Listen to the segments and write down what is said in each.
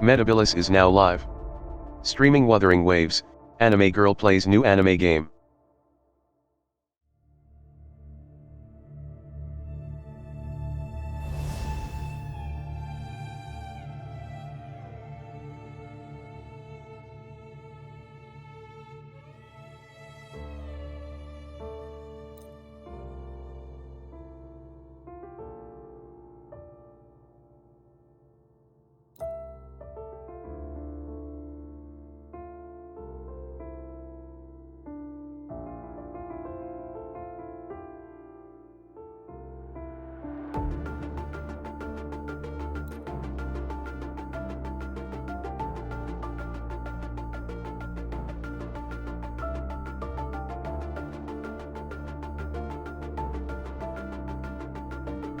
Metabilis is now live. Streaming Wuthering Waves, anime girl plays new anime game.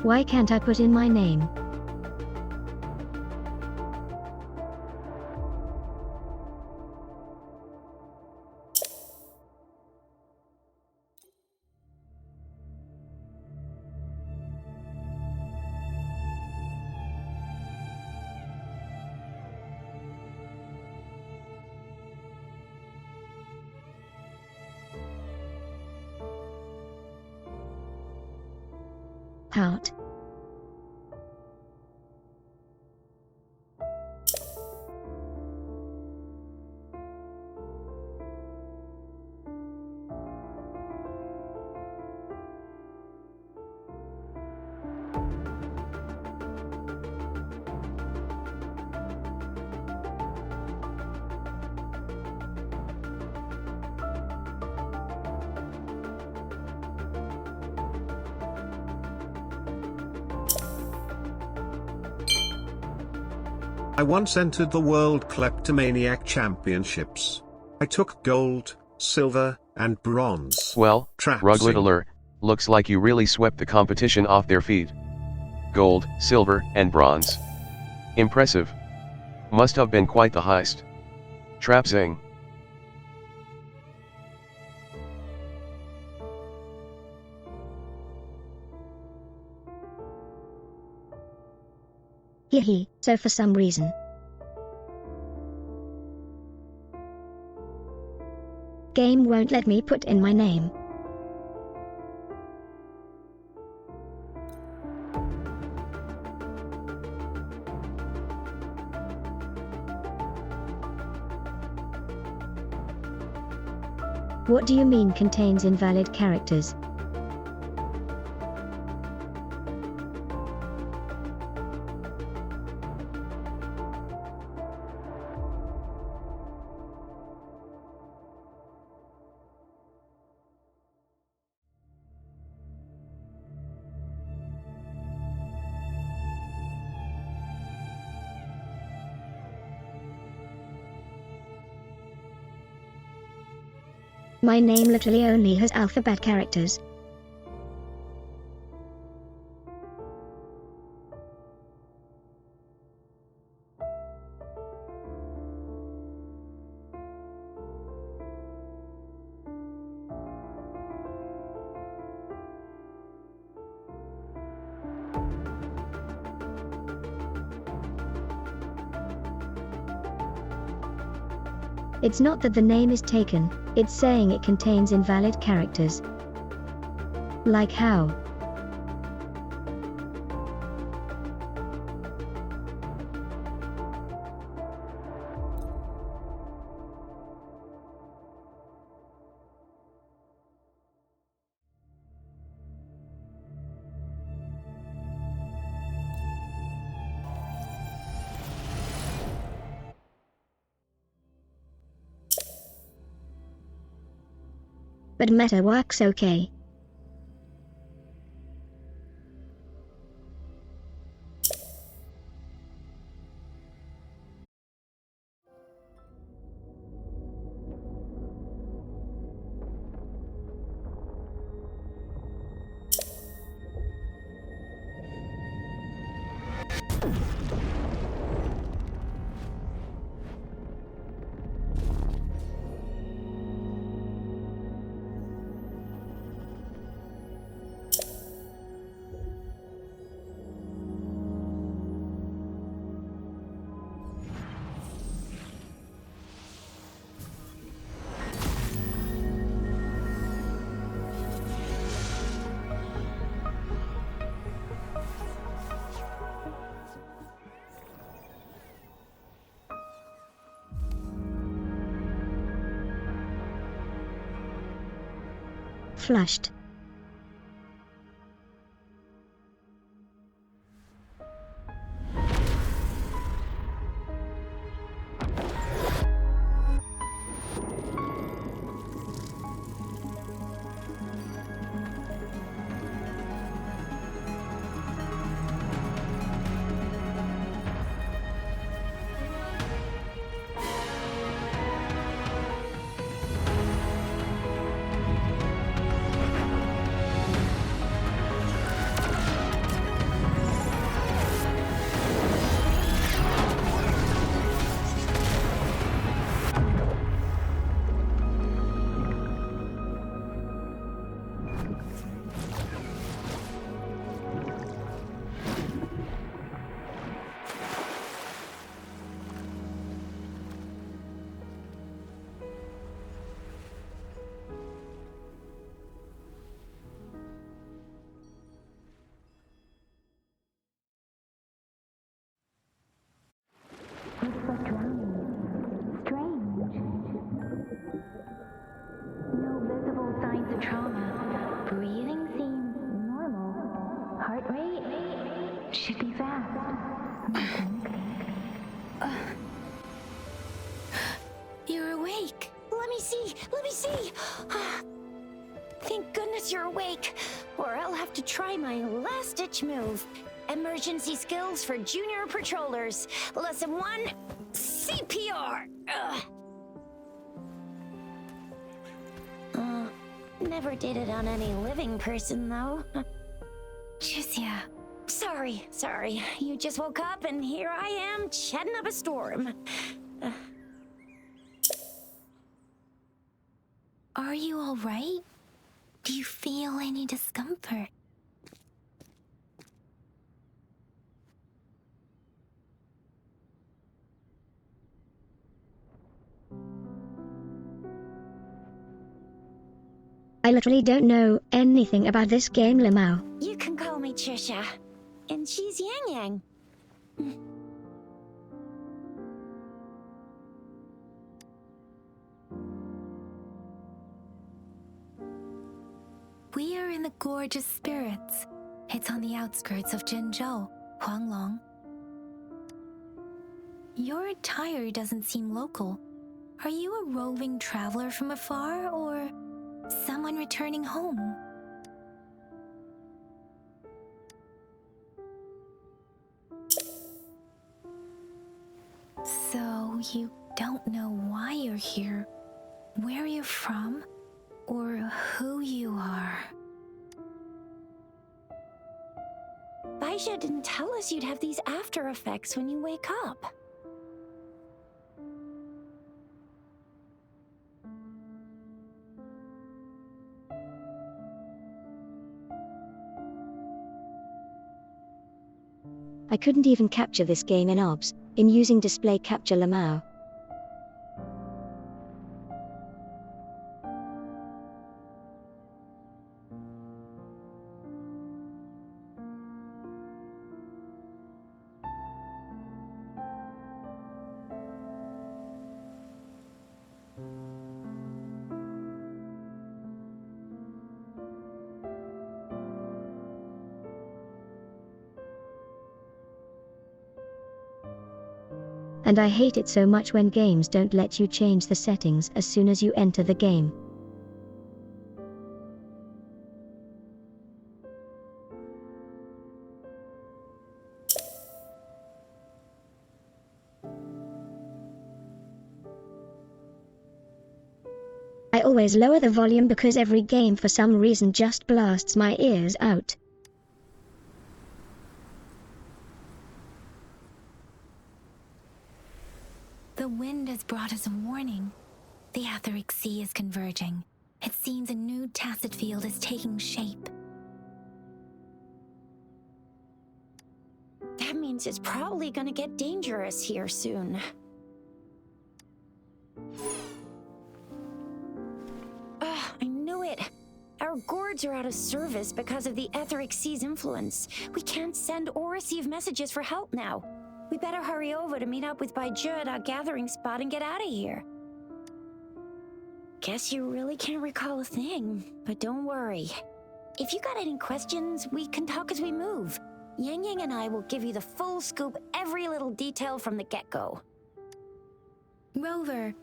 Why can't I put in my name? Out. I once entered the World Kleptomaniac Championships. I took gold, silver, and bronze. Well, Trapsing. Ruglet alert, looks like you really swept the competition off their feet. Gold, silver, and bronze. Impressive. Must have been quite the heist. Trapsing. Hehe, so for some reason. Game won't let me put in my name. What do you mean contains invalid characters? My name literally only has alphabet characters. It's not that the name is taken, it's saying it contains invalid characters. Like how? But meta works okay. flushed. It's like drowning. Strange. No visible signs of trauma. Breathing seems normal. Heart rate should be fast. Nothing. You're awake. Let me see. Let me see. Thank goodness you're awake. Or I'll have to try my last-ditch move. Emergency skills for junior patrollers. Lesson 1, CPR. Never did it on any living person, though. Jusia. Sorry. You just woke up and here I am, chatting up a storm. Are you all right? Do you feel any discomfort? I literally don't know anything about this game, Lamau. You can call me Trisha. And she's Yang Yang. We are in the Gorgeous Spirits. It's on the outskirts of Jinzhou, Huanglong. Your attire doesn't seem local. Are you a roving traveler from afar, or someone returning home? So you don't know why you're here, where you're from, or who you are. Baisha didn't tell us you'd have these after effects when you wake up. I couldn't even capture this game in OBS, in using display capture Lamau. And I hate it so much when games don't let you change the settings as soon as you enter the game. I always lower the volume because every game for some reason just blasts my ears out. The wind has brought us a warning. The Etheric Sea is converging. It seems a new tacit field is taking shape. That means it's probably gonna get dangerous here soon. I knew it. Our gourds are out of service because of the Etheric Sea's influence. We can't send or receive messages for help now. We better hurry over to meet up with Baiju at our gathering spot and get out of here. Guess you really can't recall a thing, but don't worry. If you got any questions, we can talk as we move. Yang Yang and I will give you the full scoop, every little detail from the get-go. Rover,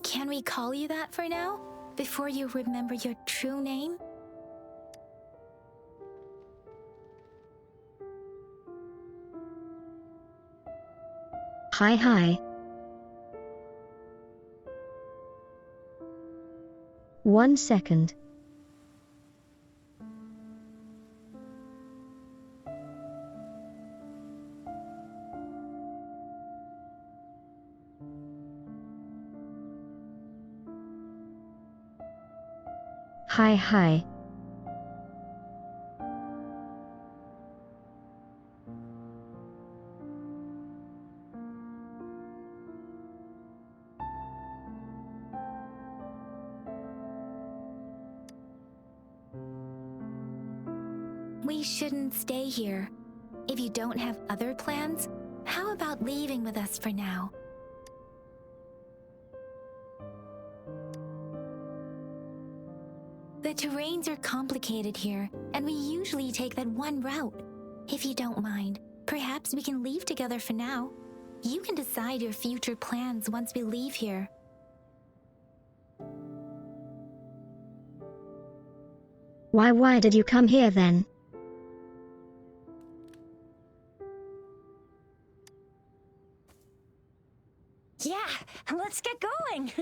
can we call you that for now? Before you remember your true name? Hi. 1 second. Hi. We shouldn't stay here. If you don't have other plans, how about leaving with us for now? The terrains are complicated here, and we usually take that one route. If you don't mind, perhaps we can leave together for now. You can decide your future plans once we leave here. Why did you come here then? Yeah, let's get going.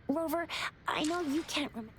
Rover, I know you can't remember.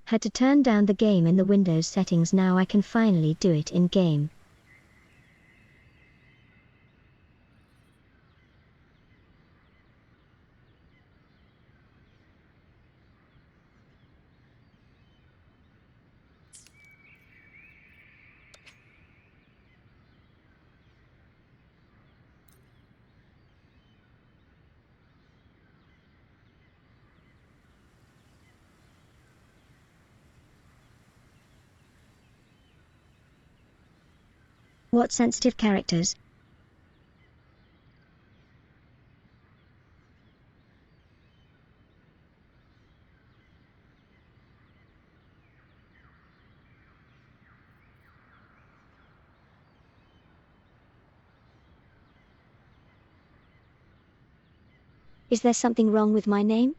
Had to turn down the game in the Windows settings. Now I can finally do it in game. What sensitive characters? Is there something wrong with my name?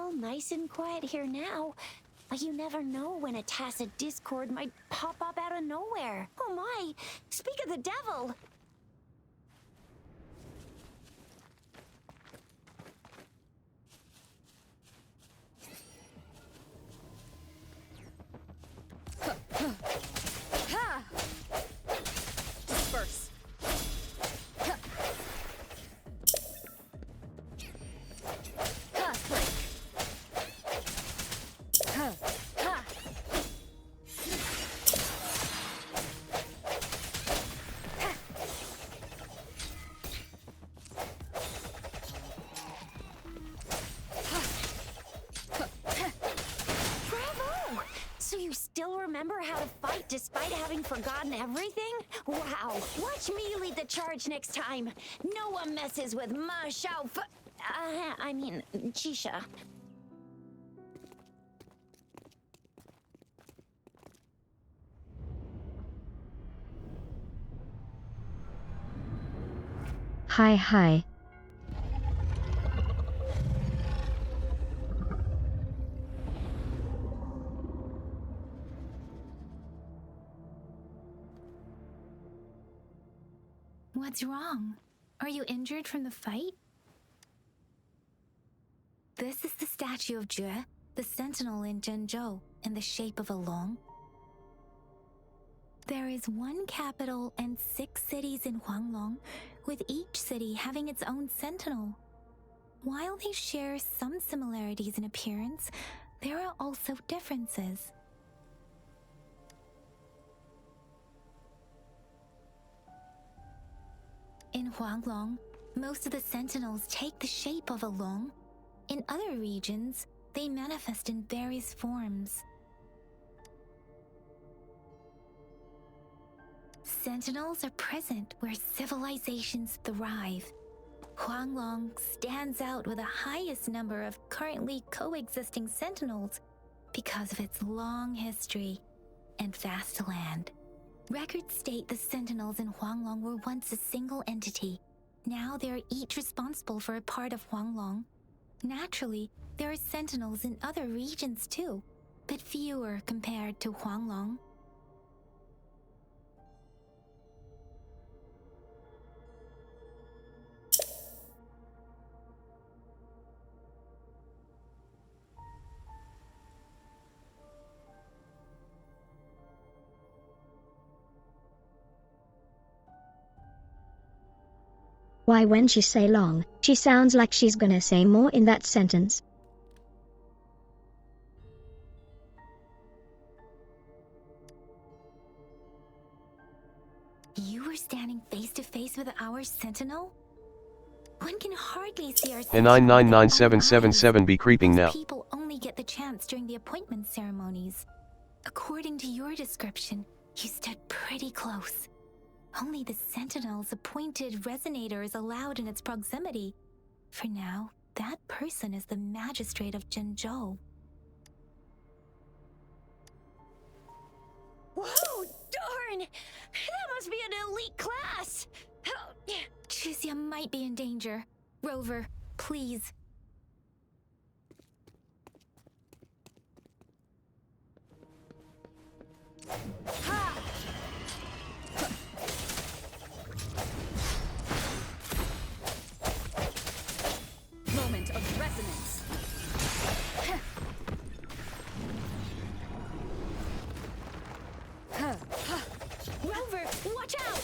all nice and quiet here now. But you never know when a tacit discord might pop up out of nowhere. Oh my! Speak of the devil! Disperse. Bravo! So you still remember how to fight despite having forgotten everything? Wow! Watch me lead the charge next time. No one messes with Ma Xiao I mean, Chisha. Hi. What's wrong? Are you injured from the fight? This is the statue of Jue, the sentinel in Zhenzhou, in the shape of a long. There is one capital and 6 cities in Huanglong, with each city having its own sentinel. While they share some similarities in appearance, there are also differences. In Huanglong, most of the sentinels take the shape of a long. In other regions, they manifest in various forms. Sentinels are present where civilizations thrive. Huanglong stands out with the highest number of currently coexisting sentinels because of its long history and vast land. Records state the sentinels in Huanglong were once a single entity. Now they are each responsible for a part of Huanglong. Naturally, there are sentinels in other regions too, but fewer compared to Huanglong. Why when she say long, she sounds like she's gonna say more in that sentence. You were standing face to face with our sentinel? One can hardly see our And sentinel with their own 999777 be creeping eyes. now. Most people only get the chance during the appointment ceremonies. According to your description, you stood pretty close. Only the sentinel's appointed resonator is allowed in its proximity. For now, that person is the magistrate of Zhenzhou. Whoa, darn! That must be an elite class! Chizia might be in danger. Rover, please. Ha! Moment of resonance. Rover, watch out!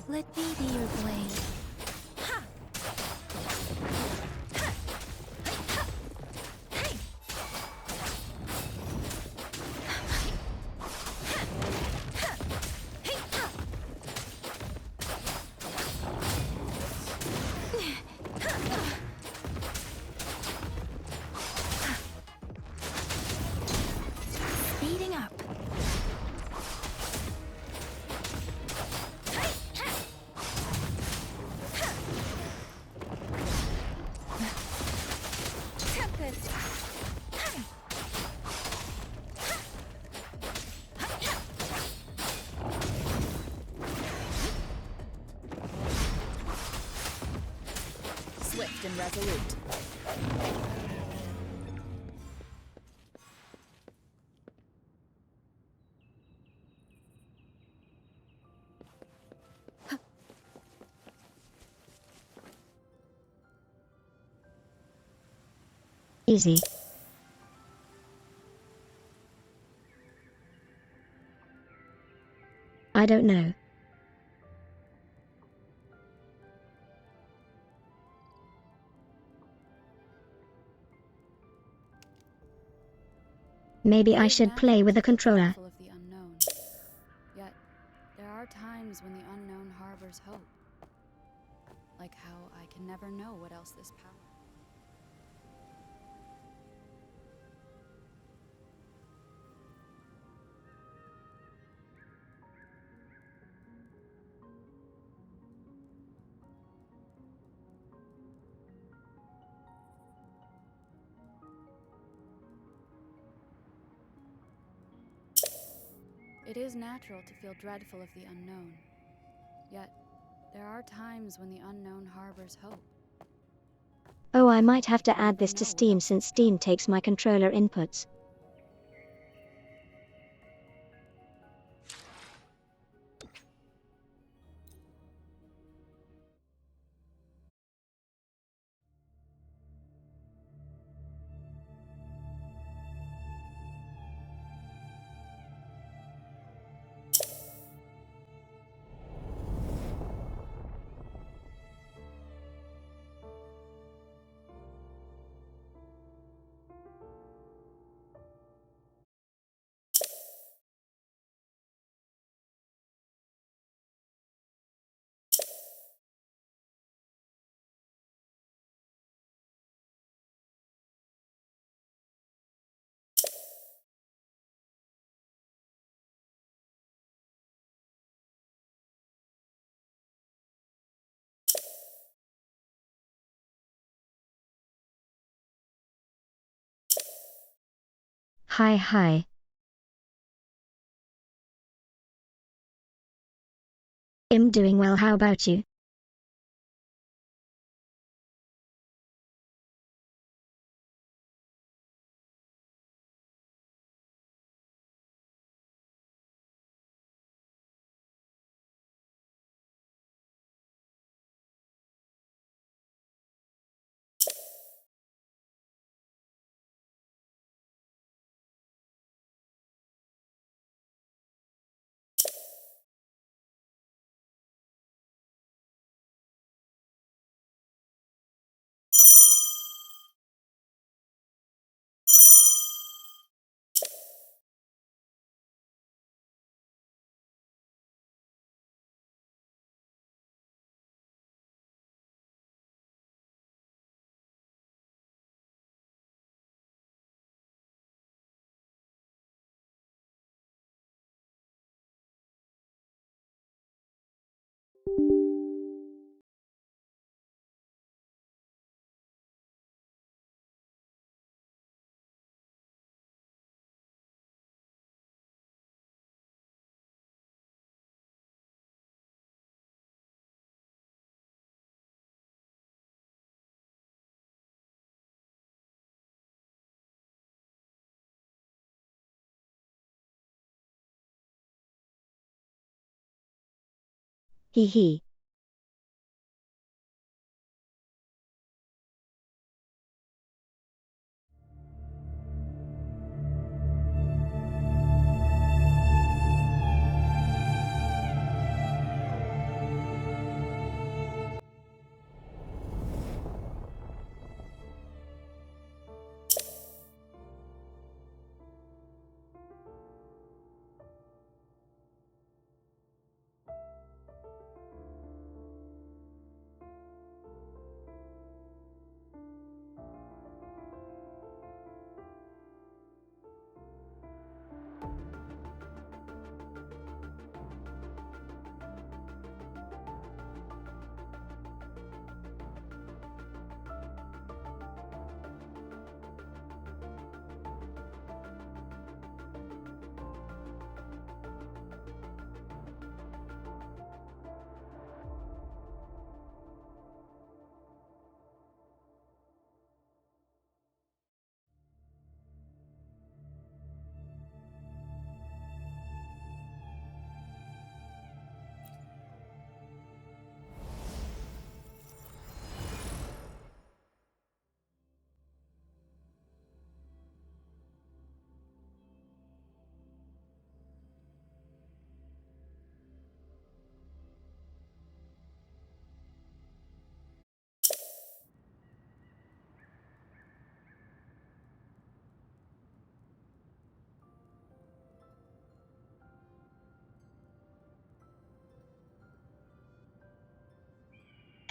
Let me be your blade. Speeding up. focused and resolute. Easy. I don't know. Maybe I should play with a controller. Of the unknown. Yet, there are times when the unknown harbors hope. Like how I can never know what else this power. It is natural to feel dreadful of the unknown. Yet, there are times when the unknown harbors hope. Oh, I might have to add this to Steam since Steam takes my controller inputs. Hi. I'm doing well, how about you? Hee.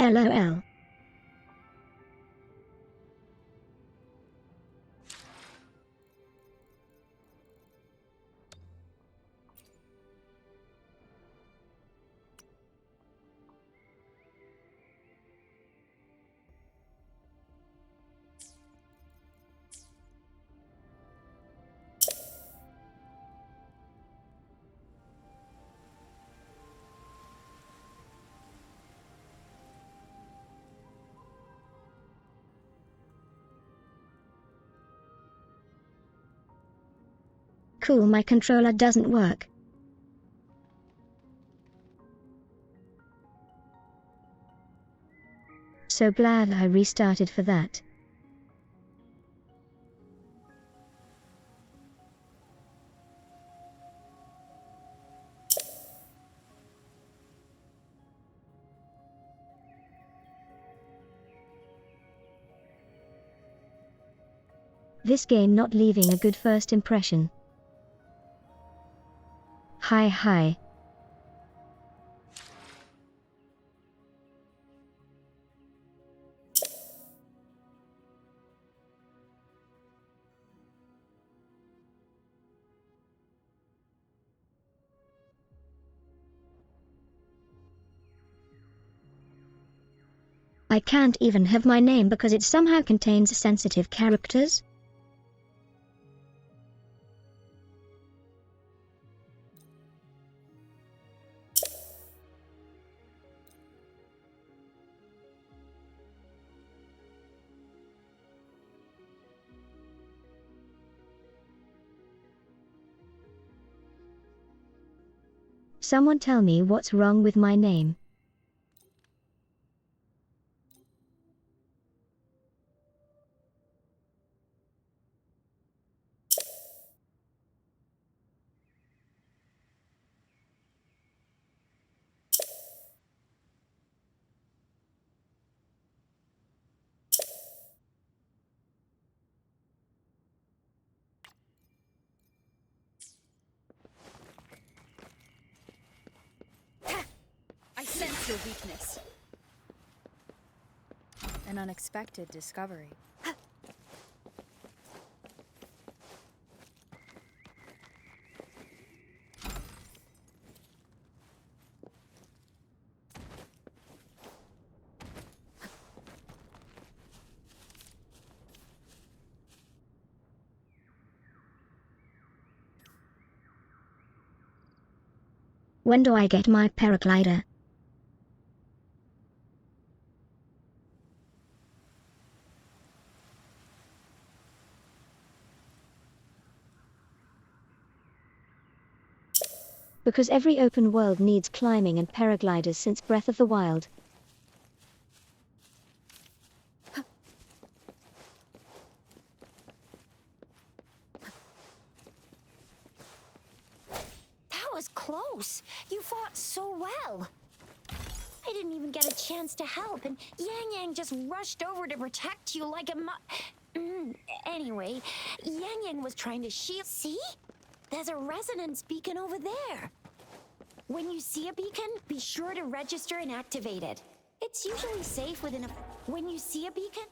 LOL. Cool, my controller doesn't work. So glad I restarted for that. This game not leaving a good first impression. Hi. I can't even have my name because it somehow contains sensitive characters. Someone tell me what's wrong with my name. I sense your weakness. An unexpected discovery. When do I get my paraglider? Because every open world needs climbing and paragliders since Breath of the Wild. That was close. You fought so well. I didn't even get a chance to help, and Yang just rushed over to protect you like a Anyway, Yang was trying to shield. See? There's a resonance beacon over there. When you see a beacon, be sure to register and activate it. It's usually safe within a... When you see a beacon,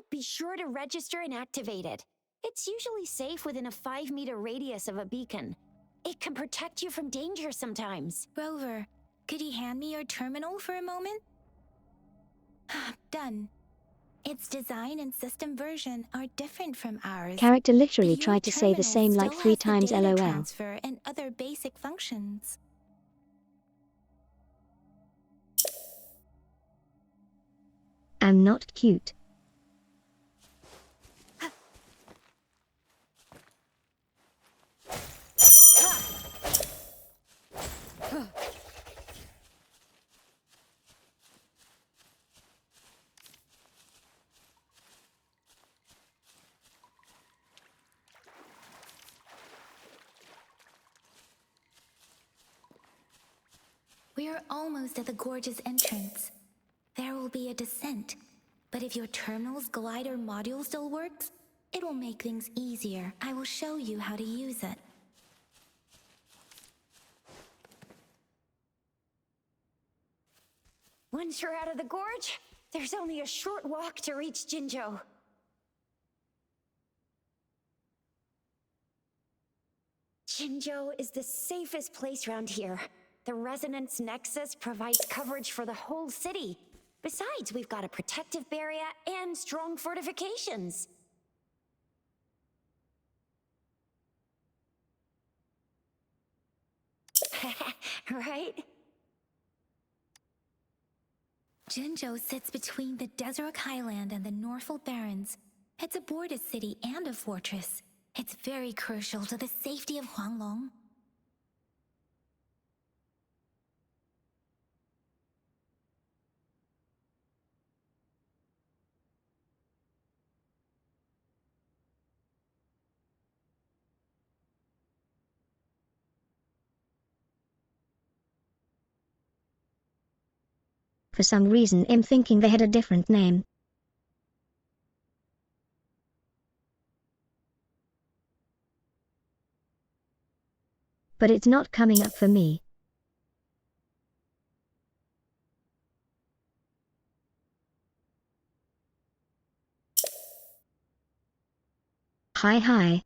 be sure to register and activate it. It's usually safe within a 5-meter radius of a beacon. It can protect you from danger sometimes. Rover, could you hand me your terminal for a moment? Done. Its design and system version are different from ours. Character literally but your tried to say the terminal same like still 3 has the times data LOL. transfer and other basic functions. I'm not cute. We are almost at the gorge's entrance. There will be a descent, but if your terminal's glider module still works, it will make things easier. I will show you how to use it. Once you're out of the gorge, there's only a short walk to reach Jinzhou. Jinzhou is the safest place around here. The Resonance Nexus provides coverage for the whole city. Besides, we've got a protective barrier and strong fortifications. Right? Jinzhou sits between the Desert Highland and the Norfolk Barrens. It's a border city and a fortress. It's very crucial to the safety of Huanglong. For some reason I'm thinking they had a different name. But it's not coming up for me. Hi.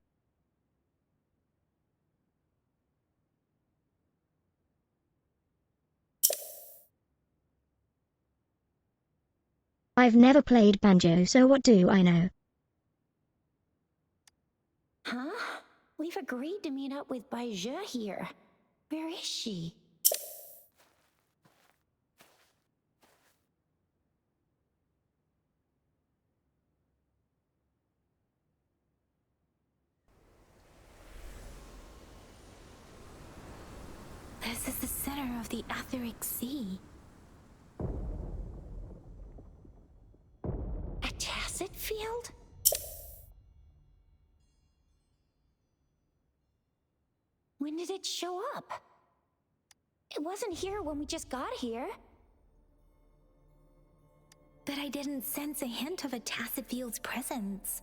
I've never played banjo, so what do I know? Huh? We've agreed to meet up with Baizhe here. Where is she? This is the center of the Etheric Sea. A tacit field? When did it show up? It wasn't here when we just got here. But I didn't sense a hint of a tacit field's presence.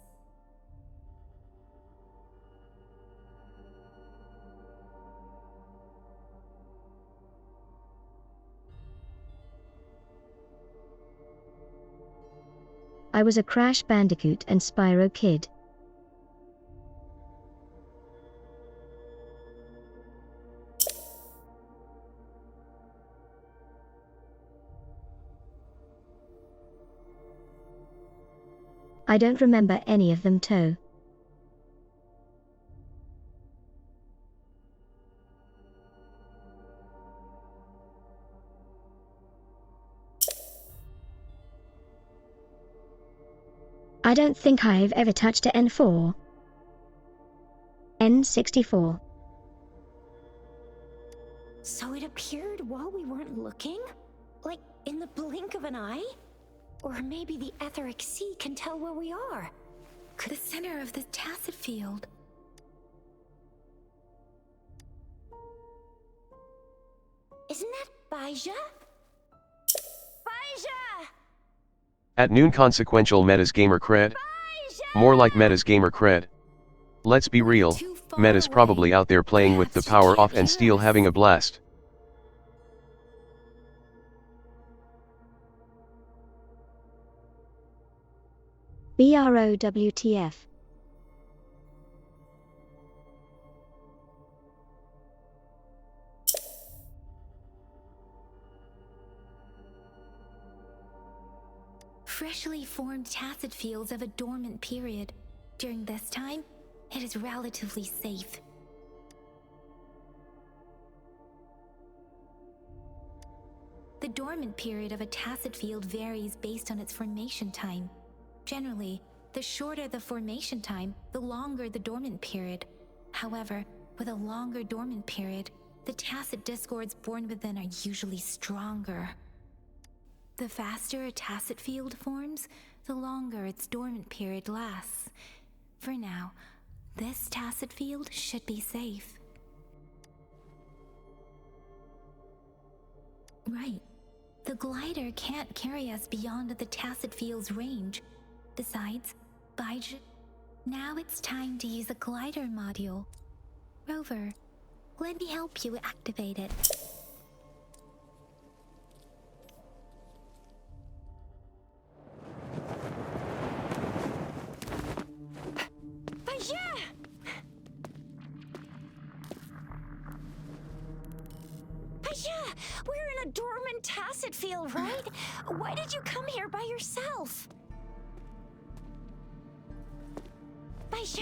I was a Crash Bandicoot and Spyro kid. I don't remember any of them too. I don't think I've ever touched a N4. N64. So it appeared while we weren't looking? Like in the blink of an eye? Or maybe the Etheric Sea can tell where we are. The center of the tacit field. Isn't that Baizhe? Baizhe! At noon consequential Meta's gamer cred? More like Meta's gamer cred. Let's be real, Meta's probably out there playing with the power off and still having a blast. BROWTF. Freshly formed tacit fields have a dormant period. During this time, it is relatively safe. The dormant period of a tacit field varies based on its formation time. Generally, the shorter the formation time, the longer the dormant period. However, with a longer dormant period, the tacit discords born within are usually stronger. The faster a tacit field forms, the longer its dormant period lasts. For now, this tacit field should be safe. Right. The glider can't carry us beyond the tacit field's range. Besides, Baizhe, now it's time to use a glider module. Rover, let me help you activate it. in a dormant tacit field, right? Why did you come here by yourself? Baisha,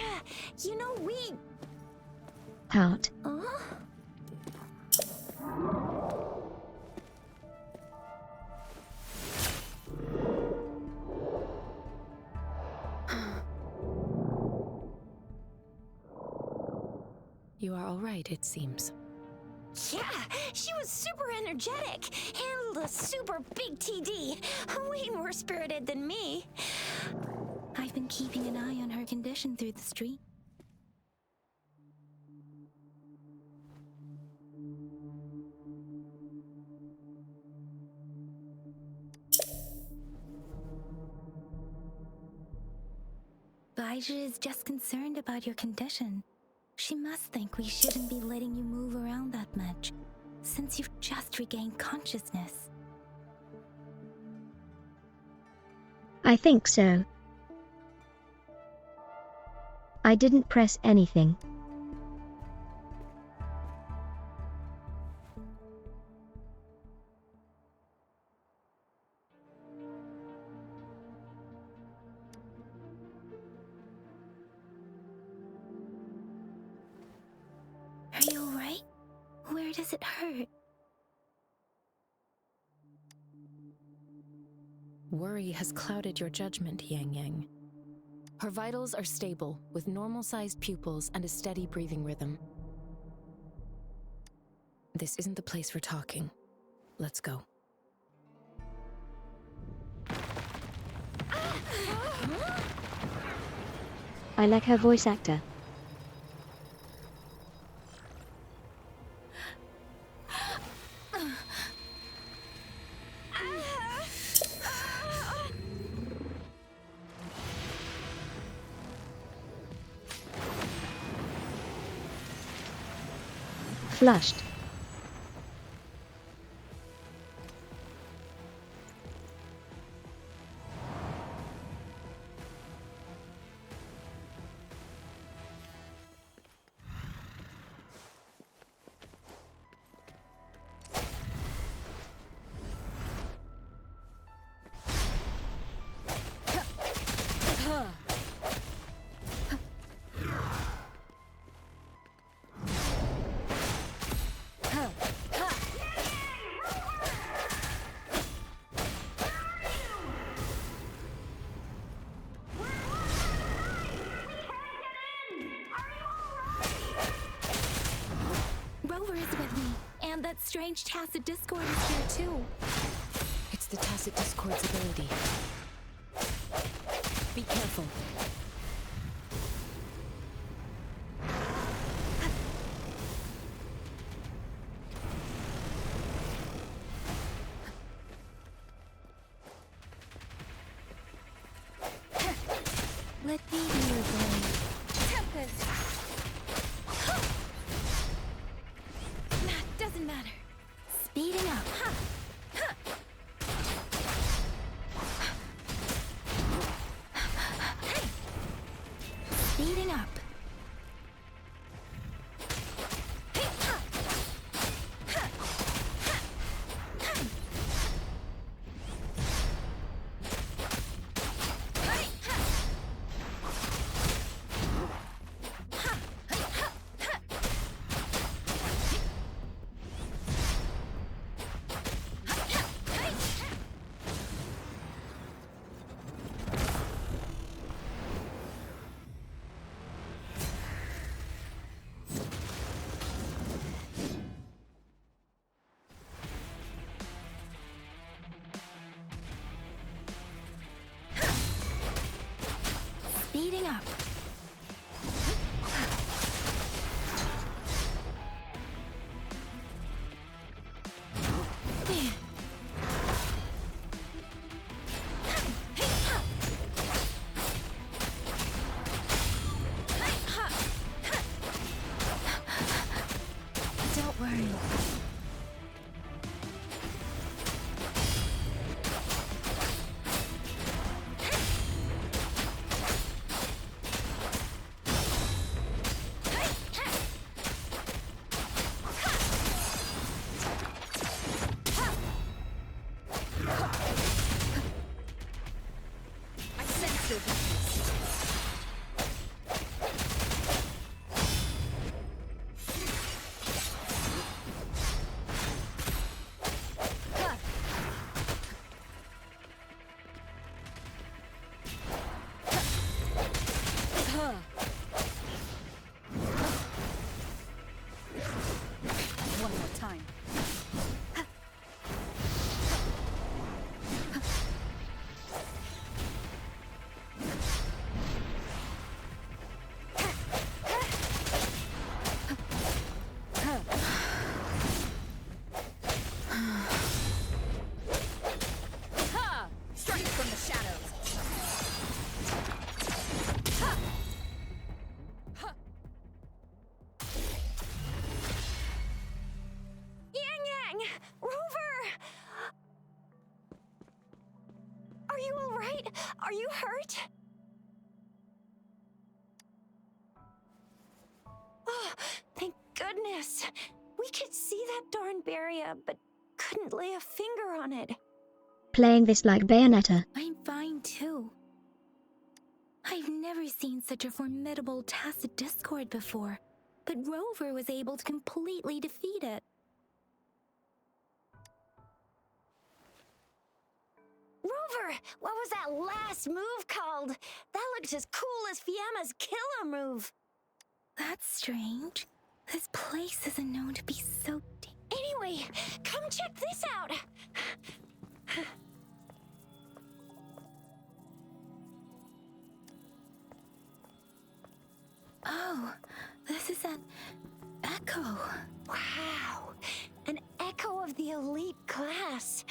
you know we... Heart. You are all right, it seems. Yeah, she was super energetic. Handled a super big TD. Way more spirited than me. I've been keeping an eye on her condition through the street. Baija is just concerned about your condition. She must think we shouldn't be letting you move around that much, since you've just regained consciousness. I think so. I didn't press anything. Are you alright? Where does it hurt? Worry has clouded your judgment, Yang Yang. Her vitals are stable, with normal-sized pupils and a steady breathing rhythm. This isn't the place for talking. Let's go. I like her voice actor. Flushed. Rover is with me, and that strange tacit discord is here too. It's the tacit discord's ability. Be careful. Let me be your blade. Tempest! Doesn't matter. Speeding up. Speeding up. Speeding up. Don't worry. Are you hurt? Oh, thank goodness. We could see that darn barrier, but couldn't lay a finger on it. Playing this like Bayonetta. I'm fine too. I've never seen such a formidable tacit discord before, but Rover was able to completely defeat it. Rover, what was that last move called? That looked as cool as Fiamma's killer move. That's strange. This place isn't known to be so deep. Anyway, come check this out. Oh, this is an echo. Wow, an echo of the elite class.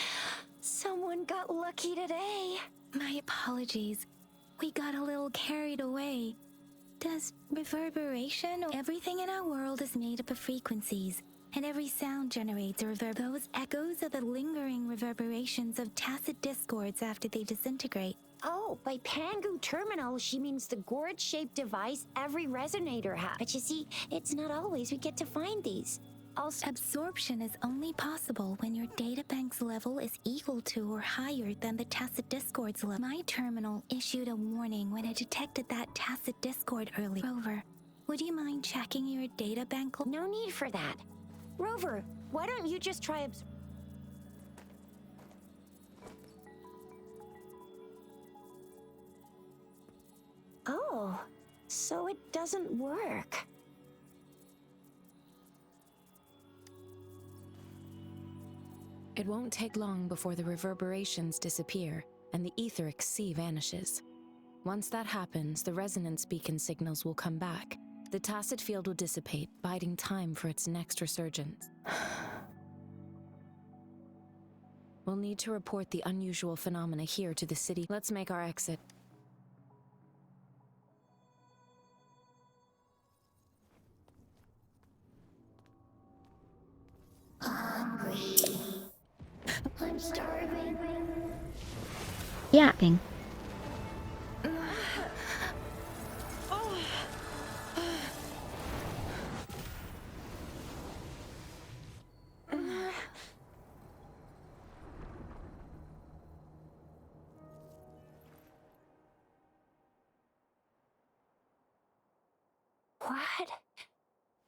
Someone got lucky today. My apologies. We got a little carried away. Does reverberation? Everything in our world is made up of frequencies, and every sound generates a reverb. Those echoes are the lingering reverberations of tacit discords after they disintegrate. Oh, by Pangu terminal, she means the gourd-shaped device every resonator has. But you see, it's not always we get to find these. Also, Absorption is only possible when your databank's level is equal to or higher than the tacit discord's level. My terminal issued a warning when it detected that tacit discord early. Rover, would you mind checking your databank? no need for that. Rover, why don't you just try Oh, so it doesn't work. It won't take long before the reverberations disappear and the etheric sea vanishes. Once that happens, the resonance beacon signals will come back. The tacit field will dissipate, biding time for its next resurgence. We'll need to report the unusual phenomena here to the city. Let's make our exit. I'm starving. Yapping.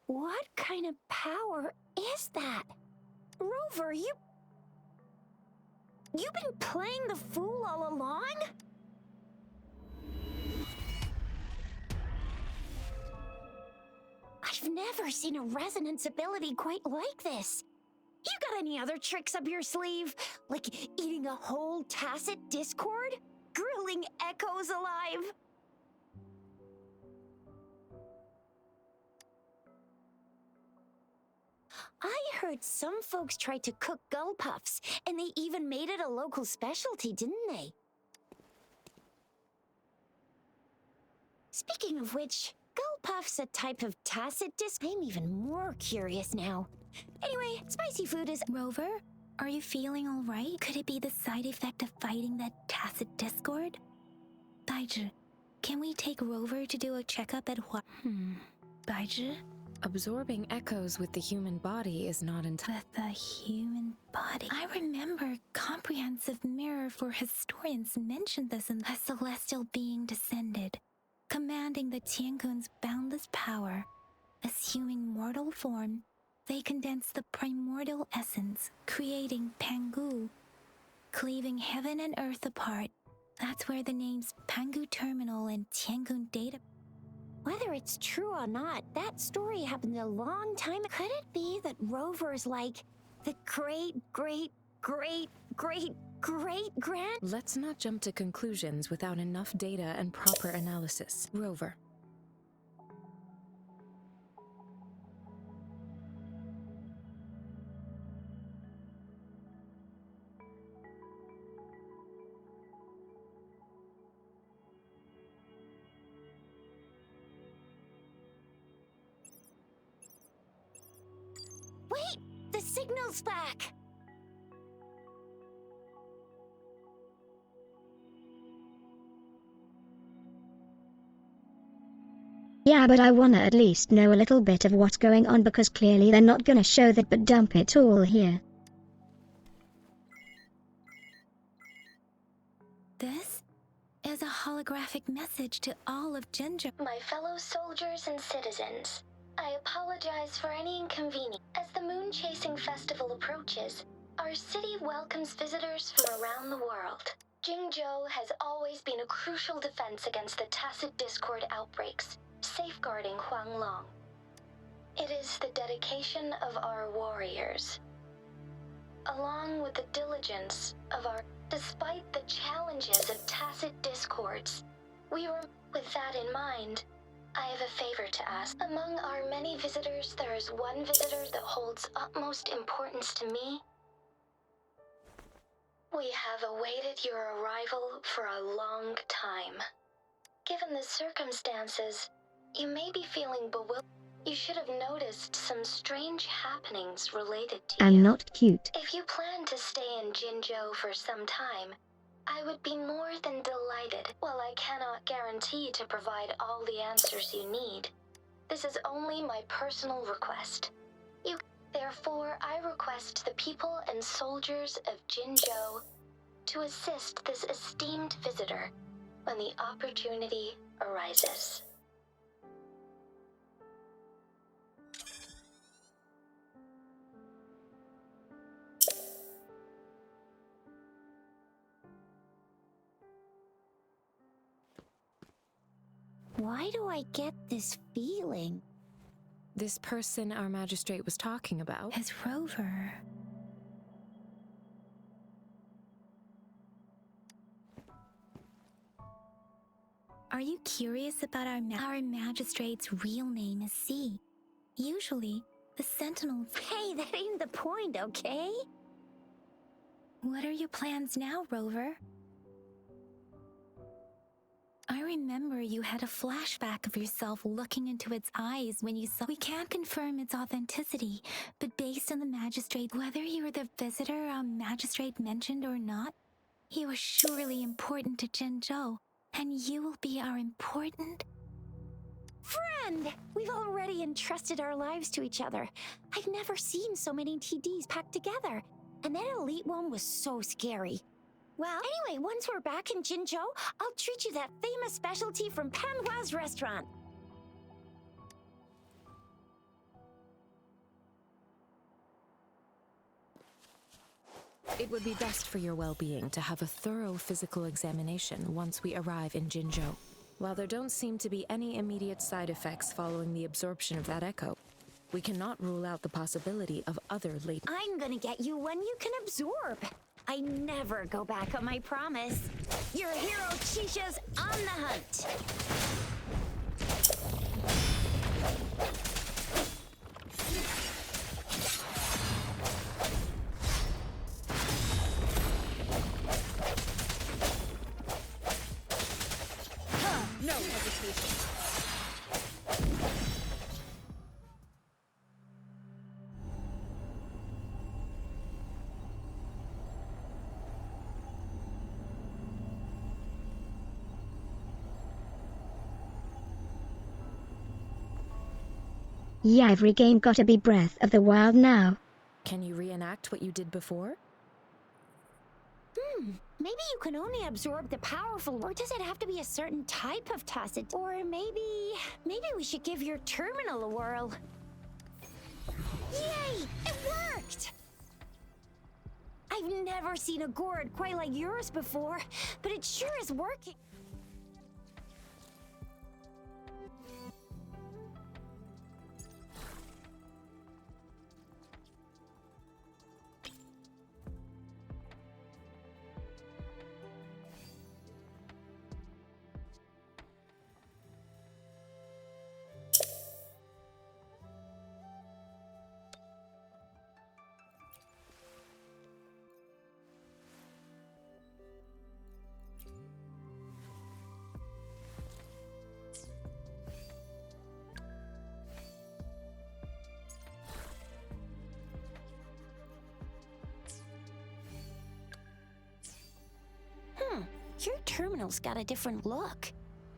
What kind of power is that? Rover, you've been playing the fool all along? I've never seen a resonance ability quite like this. You got any other tricks up your sleeve? Like eating a whole tacit discord? Grilling echoes alive? I heard some folks tried to cook gull puffs, and they even made it a local specialty, didn't they? Speaking of which, gull puff's a type of tacit disc. I'm even more curious now. Anyway, spicy food is— Rover, are you feeling all right? Could it be the side effect of fighting that tacit discord? Baizhi, can we take Rover to do a checkup at Baizhi? Absorbing echoes with the human body is not entirely. With the human body. I remember comprehensive mirror for historians mentioned this in a celestial being descended, commanding the Tiankun's boundless power. Assuming mortal form, they condense the primordial essence, creating Pangu, cleaving heaven and earth apart. That's where the names Pangu Terminal and Tiankun Data. Whether it's true or not, that story happened a long time. Could it be that Rover's like the great grand? Let's not jump to conclusions without enough data and proper analysis. Rover. Wait! The signal's back! Yeah, but I wanna at least know a little bit of what's going on because clearly they're not gonna show that but dump it all here. This is a holographic message to all of Jinzhou. My fellow soldiers and citizens, I apologize for any inconvenience. As the Moon Chasing Festival approaches, our city welcomes visitors from around the world. Jingzhou has always been a crucial defense against the tacit discord outbreaks, safeguarding Huanglong. It is the dedication of our warriors, along with the diligence of our... Despite the challenges of tacit discords, we were... With that in mind, I have a favor to ask. Among our many visitors, there is one visitor that holds utmost importance to me. We have awaited your arrival for a long time. Given the circumstances, you may be feeling bewildered. You should have noticed some strange happenings related to you. I'm not cute. If you plan to stay in Jinzhou for some time, I would be more than delighted. While I cannot guarantee to provide all the answers you need, this is only my personal request. Therefore, I request the people and soldiers of Jinzhou to assist this esteemed visitor when the opportunity arises. Why do I get this feeling? This person our magistrate was talking about? As Rover. Are you curious about our magistrate's real name is C? Usually, the Sentinels... Hey, that ain't the point, okay? What are your plans now, Rover? I remember you had a flashback of yourself looking into its eyes when you saw... We can't confirm its authenticity, but based on the magistrate, whether you were the visitor our magistrate mentioned or not, you are surely important to Jinzhou, and you will be our important... Friend! We've already entrusted our lives to each other. I've never seen so many TDs packed together, and that elite one was so scary. Well, anyway, once we're back in Jinzhou, I'll treat you that famous specialty from Panhua's restaurant. It would be best for your well-being to have a thorough physical examination once we arrive in Jinzhou. While there don't seem to be any immediate side effects following the absorption of that echo, we cannot rule out the possibility of other late... I'm gonna get you one you can absorb. I never go back on my promise. Your hero Chisha's on the hunt. No hesitation. Yeah, every game gotta be Breath of the Wild now. Can you reenact what you did before? Maybe you can only absorb the powerful, or does it have to be a certain type of tacit? Or maybe we should give your terminal a whirl. Yay! It worked! I've never seen a gourd quite like yours before, but it sure is working. Your terminal's got a different look,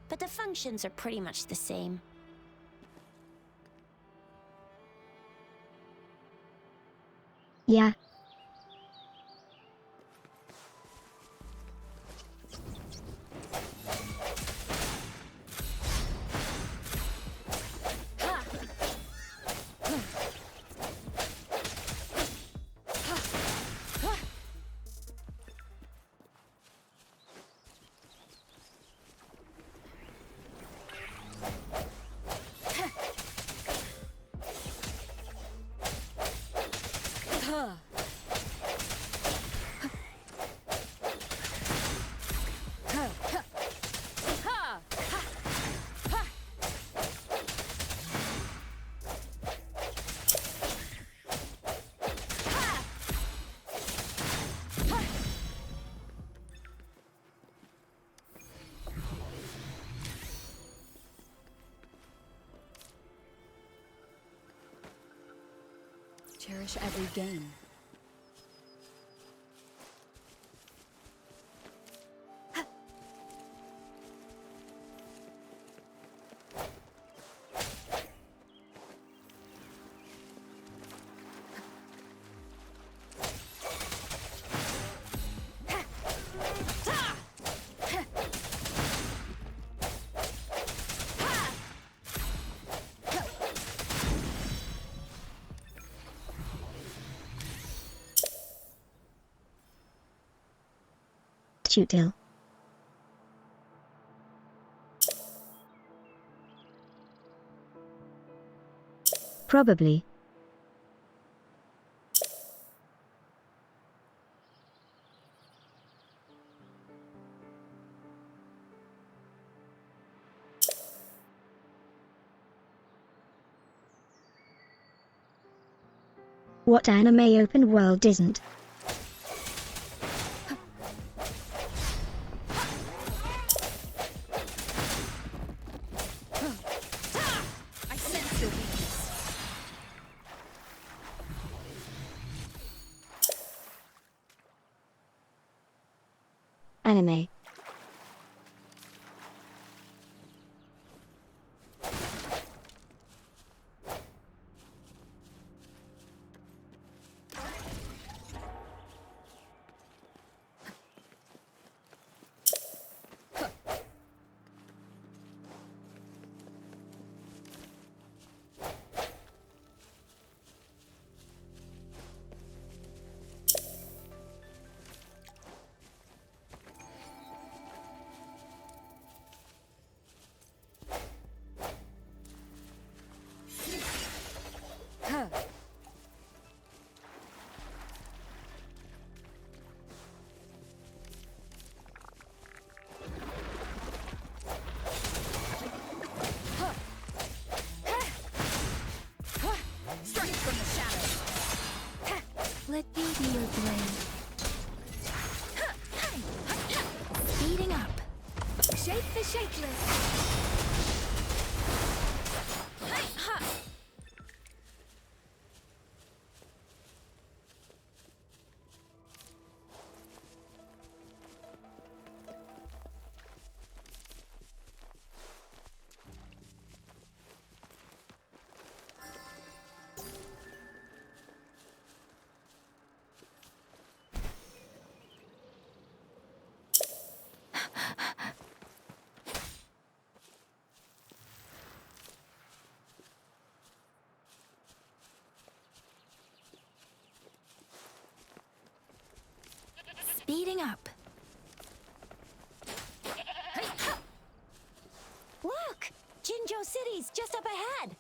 but the functions are pretty much the same. Yeah. Cherish every game. Shoot till. Probably. What anime open world isn't? I sense your weakness. Anime. Strike from the shadows. Let me be your blade. Speeding up. Shake the shakeless. Speeding up. Look! Jinjo City's just up ahead!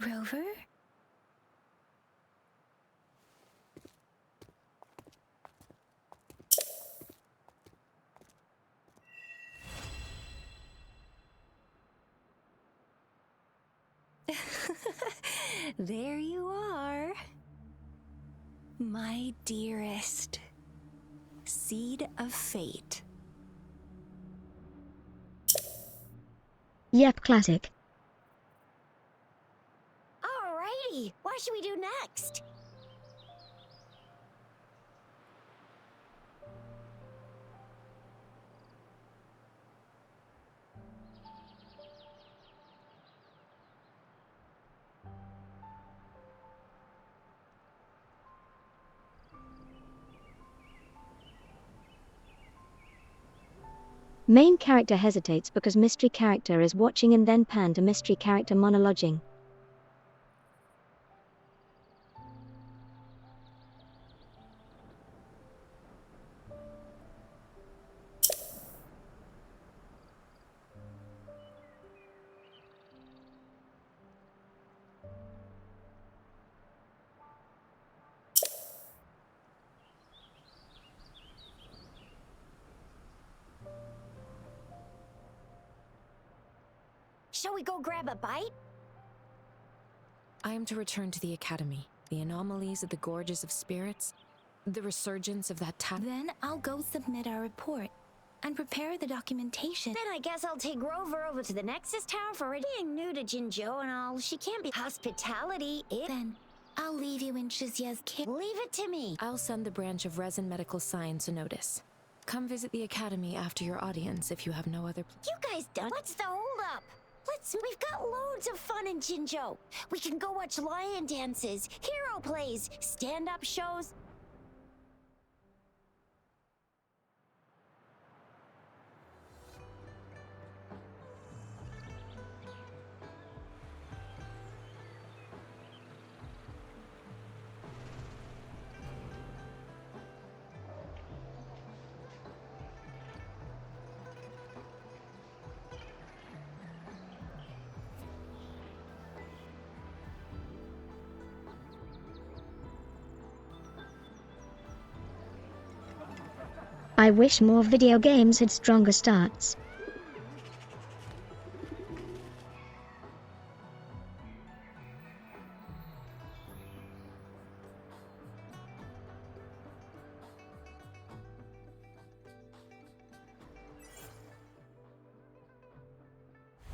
Rover? There you are. My dearest. Seed of fate. Yep, classic. What should we do next? Main character hesitates because mystery character is watching and then pan to mystery character monologuing. Shall we go grab a bite? I am to return to the Academy. The anomalies of the Gorges of Spirits, the resurgence of that Then I'll go submit our report and prepare the documentation. Then I guess I'll take Rover over to the Nexus Tower for it. Being new to Jinzhou and all, she can't be hospitality. Then I'll leave you in Shizia's care. Leave it to me. I'll send the branch of Resin Medical Science a notice. Come visit the Academy after your audience if you have no other You guys done? What's the holdup? We've got loads of fun in Jinzhou. We can go watch lion dances, hero plays, stand-up shows. I wish more video games had stronger starts.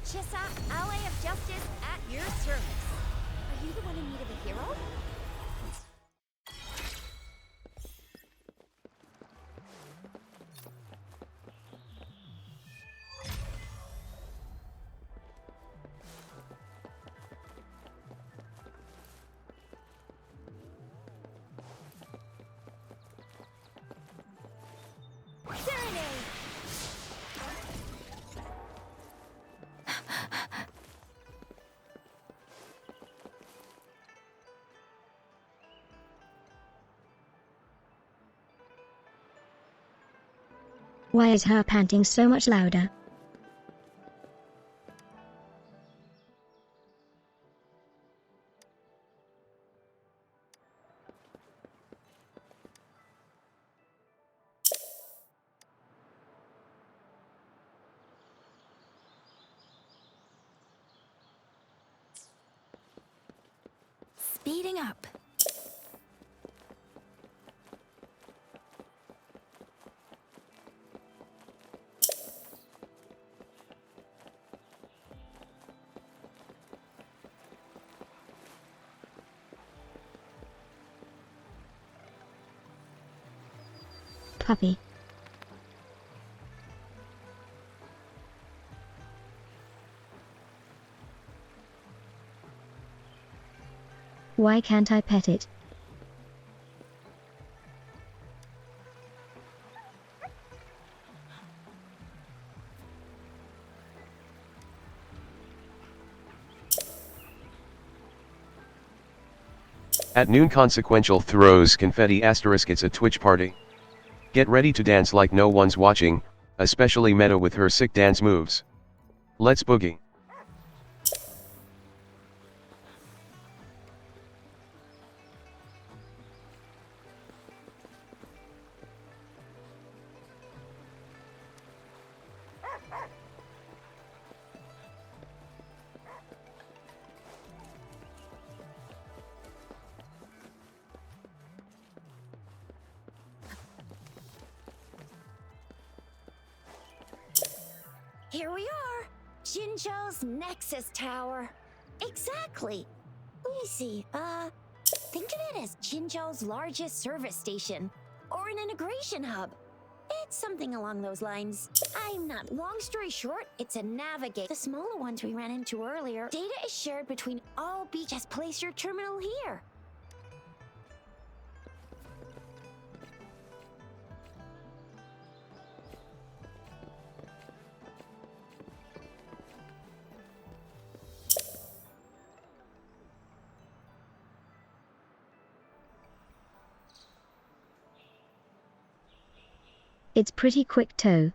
Chissa, Ally of Justice, at your service. Are you the one in need of a hero? Serenade! Why is her panting so much louder? Speeding up. Puppy. Why can't I pet it? At noon consequential throws confetti asterisk it's a Twitch party. Get ready to dance like no one's watching, especially Meta with her sick dance moves. Let's boogie. Here we are, Jinzhou's Nexus Tower. Exactly. Let me see, think of it as Jinzhou's largest service station, or an integration hub. It's something along those lines. I'm not. Long story short, it's a navigate. The smaller ones we ran into earlier, data is shared between all beach. Just place your terminal here. It's pretty quick tow.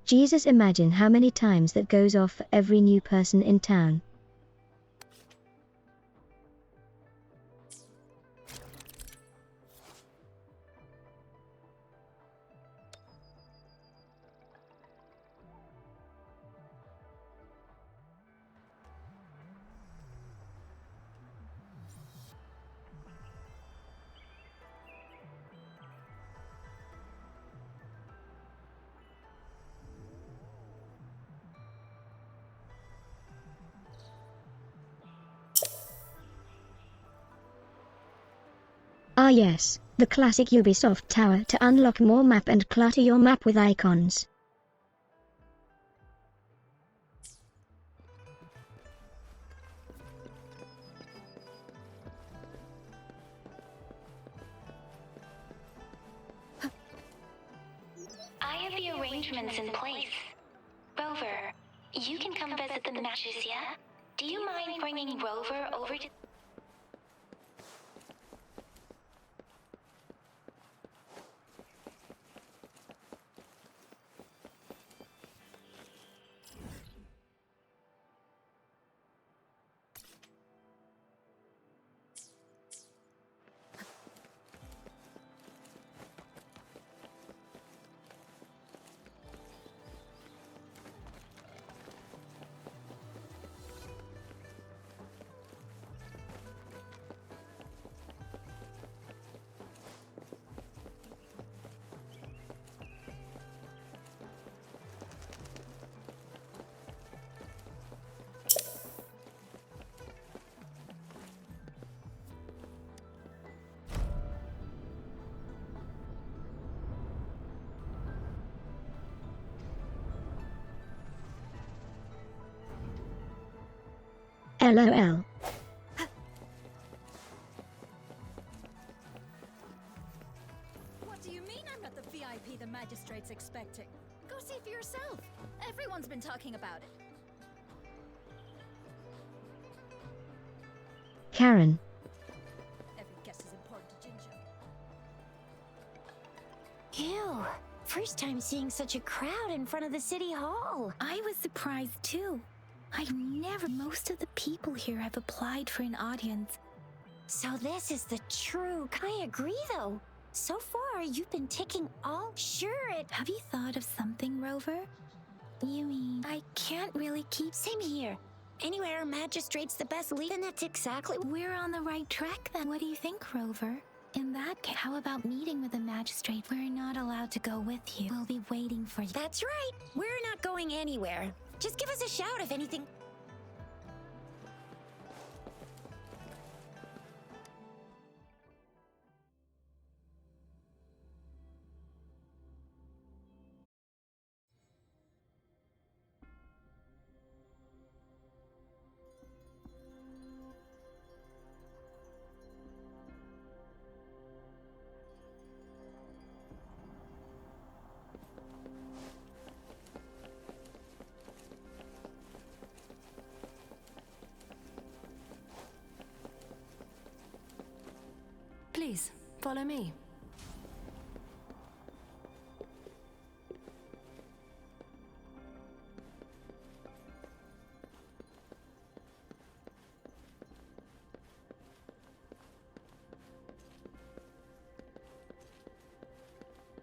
Jesus, imagine how many times that goes off for every new person in town. Ah yes, the classic Ubisoft tower to unlock more map and clutter your map with icons. I have the arrangements in place. Rover, you can come visit the matches, yeah? Do you mind bringing Rover over to... LOL. What do you mean I'm not the VIP the magistrate's expecting? Go see for yourself. Everyone's been talking about it. Karen. Every guess is important to Jinzhou. Ew. First time seeing such a crowd in front of the city hall. I was surprised too. Most of the people here have applied for an audience. So this is the true. I agree though. So far, you've been ticking all. Sure, it. Have you thought of something, Rover? You mean, I can't really keep... Same here. Anywhere magistrate's the best lead, and that's exactly. We're on the right track then. What do you think, Rover? In that case, how about meeting with the magistrate? We're not allowed to go with you. We'll be waiting for you. That's right. We're not going anywhere. Just give us a shout if anything. Follow me.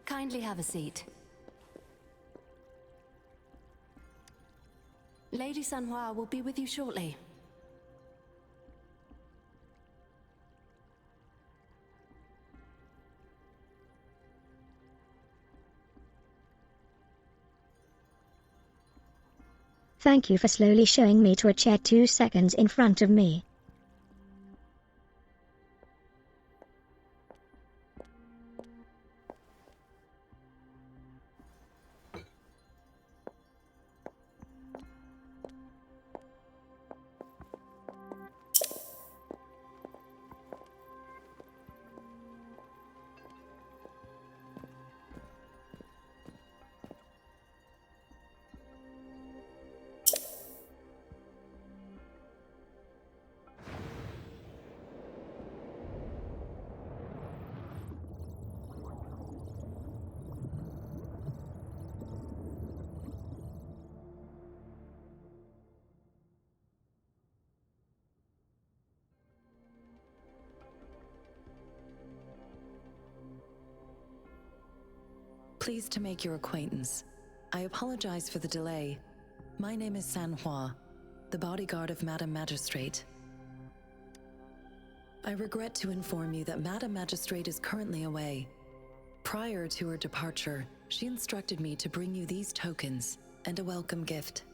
Kindly have a seat. Lady Sanhua will be with you shortly. Thank you for slowly showing me to a chair 2 seconds in front of me. Pleased to make your acquaintance. I apologize for the delay. My name is Sanhua, the bodyguard of Madam Magistrate. I regret to inform you that Madam Magistrate is currently away. Prior to her departure, she instructed me to bring you these tokens and a welcome gift.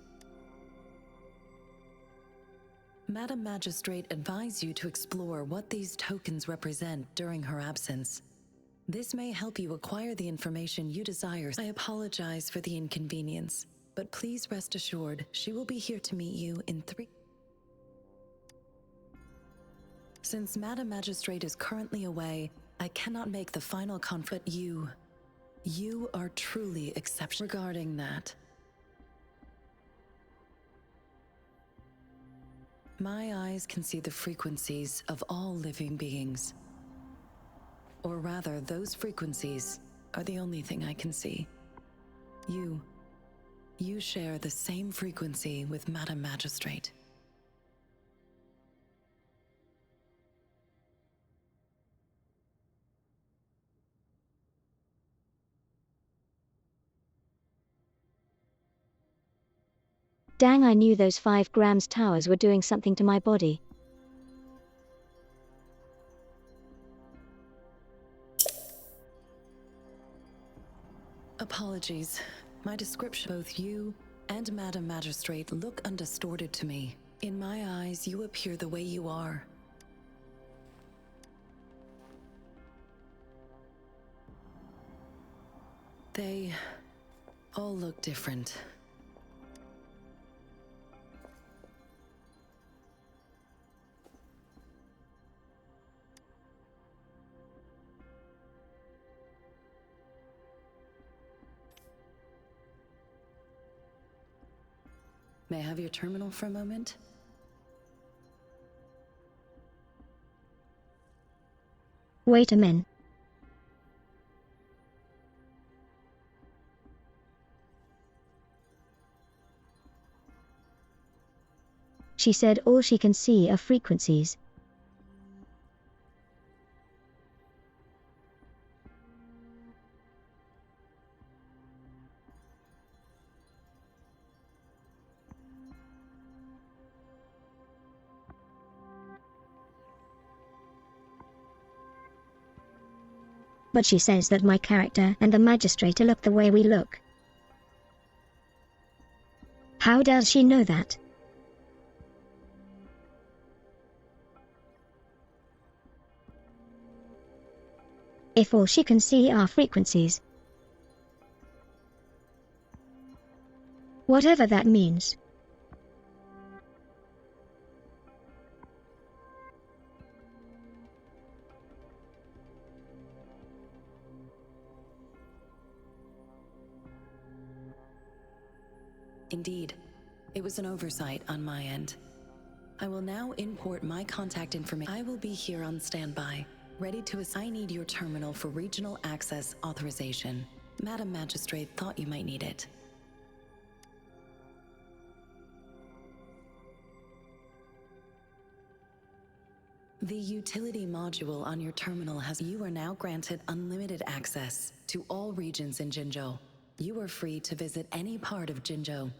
Madam Magistrate advised you to explore what these tokens represent during her absence. This may help you acquire the information you desire. I apologize for the inconvenience, but please rest assured she will be here to meet you in 3. Since Madam Magistrate is currently away, I cannot make the final conflict. You are truly exceptional. Regarding that, my eyes can see the frequencies of all living beings. Or rather, those frequencies are the only thing I can see. You share the same frequency with Madam Magistrate. Dang, I knew those 5 grams towers were doing something to my body. Apologies. My description, both you and Madam Magistrate, look undistorted to me. In my eyes, you appear the way you are. They all look different. May I have your terminal for a moment? Wait a minute. She said all she can see are frequencies. But she says that my character and the magistrate look the way we look. How does she know that? If all she can see are frequencies. Whatever that means. Indeed, it was an oversight on my end. I will now import my contact information. I will be here on standby. Ready to I need your terminal for regional access authorization. Madam Magistrate thought you might need it. The utility module on your terminal has you are now granted unlimited access to all regions in Jinzhou. You are free to visit any part of Jinzhou.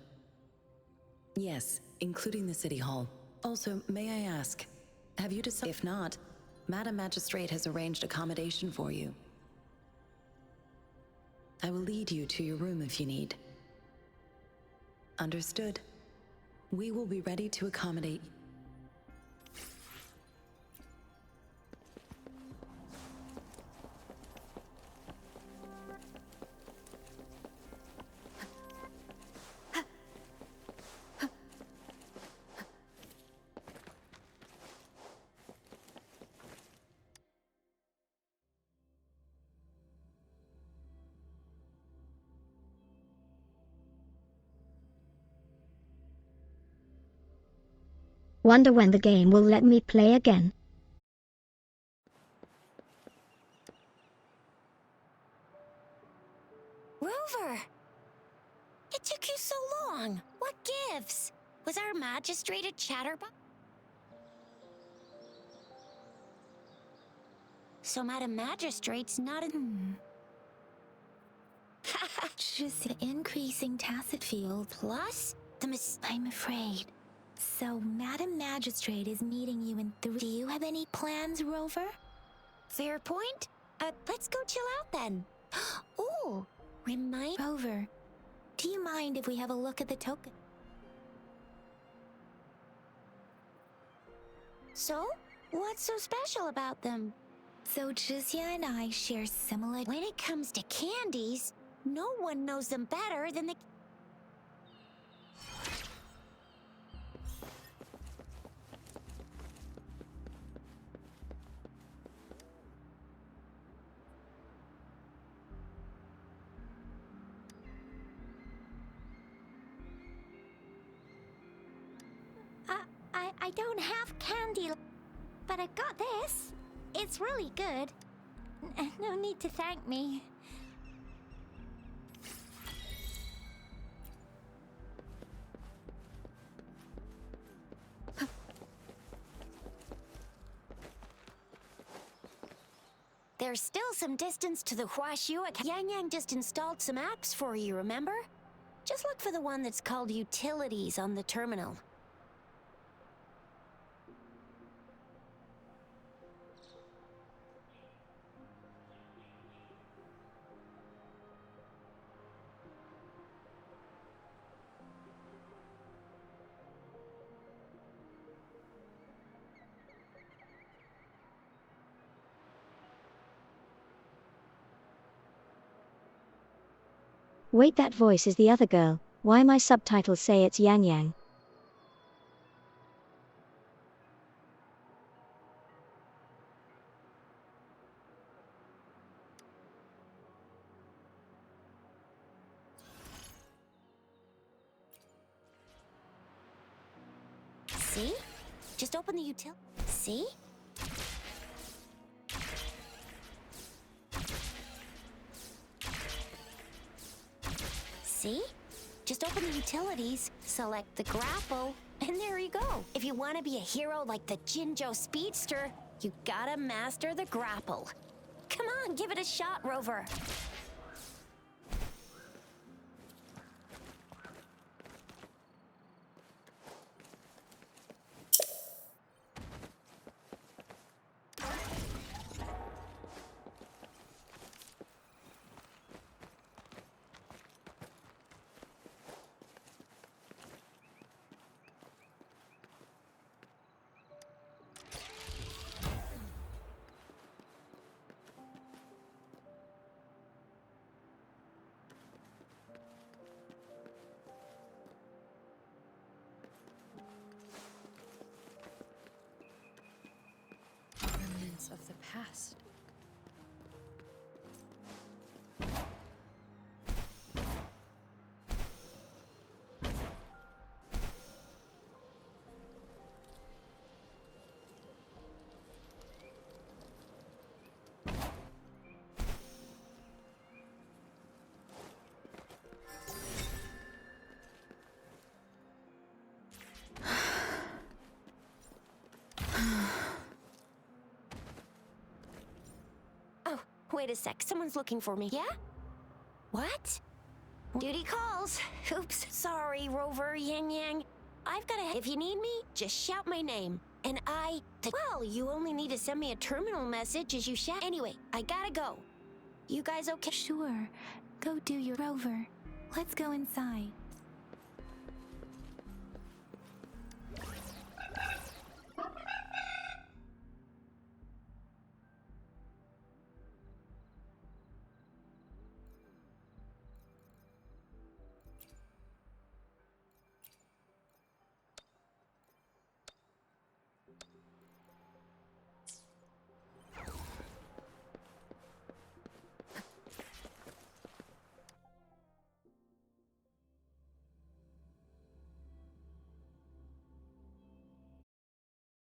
Yes, including the City Hall. Also, may I ask, have you decided? If not, Madam Magistrate has arranged accommodation for you. I will lead you to your room if you need. Understood. We will be ready to accommodate you. Wonder when the game will let me play again. Rover! It took you so long. What gives? Was our magistrate a chatterbox? So Madam Magistrate's not in... Just an increasing tacit field. Plus, I'm afraid. So, Madam Magistrate is meeting you in 3. Do you have any plans, Rover? Fair point. Let's go chill out then. Ooh, Rover, do you mind if we have a look at the token? So, what's so special about them? So, Jizya and I share similar... When it comes to candies, no one knows them better than the... I don't have candy, but I've got this. It's really good. No need to thank me. There's still some distance to the Huaxiu. Yang Yang just installed some apps for you, remember? Just look for the one that's called Utilities on the terminal. Wait, that voice is the other girl. Why my subtitles say it's Yang Yang? See? Just open the util... See? See? Just open the utilities, select the grapple, and there you go. If you want to be a hero like the Jinzhou Speedster, you gotta master the grapple. Come on, give it a shot, Rover. Remnants of the past. Wait a sec, someone's looking for me. Yeah? What? Duty calls. Oops, sorry, Rover, Yang Yang. I've got a... If you need me, just shout my name. And well, you only need to send me a terminal message as you shout. Anyway, I gotta go. You guys okay? Sure. Go do your Rover. Let's go inside.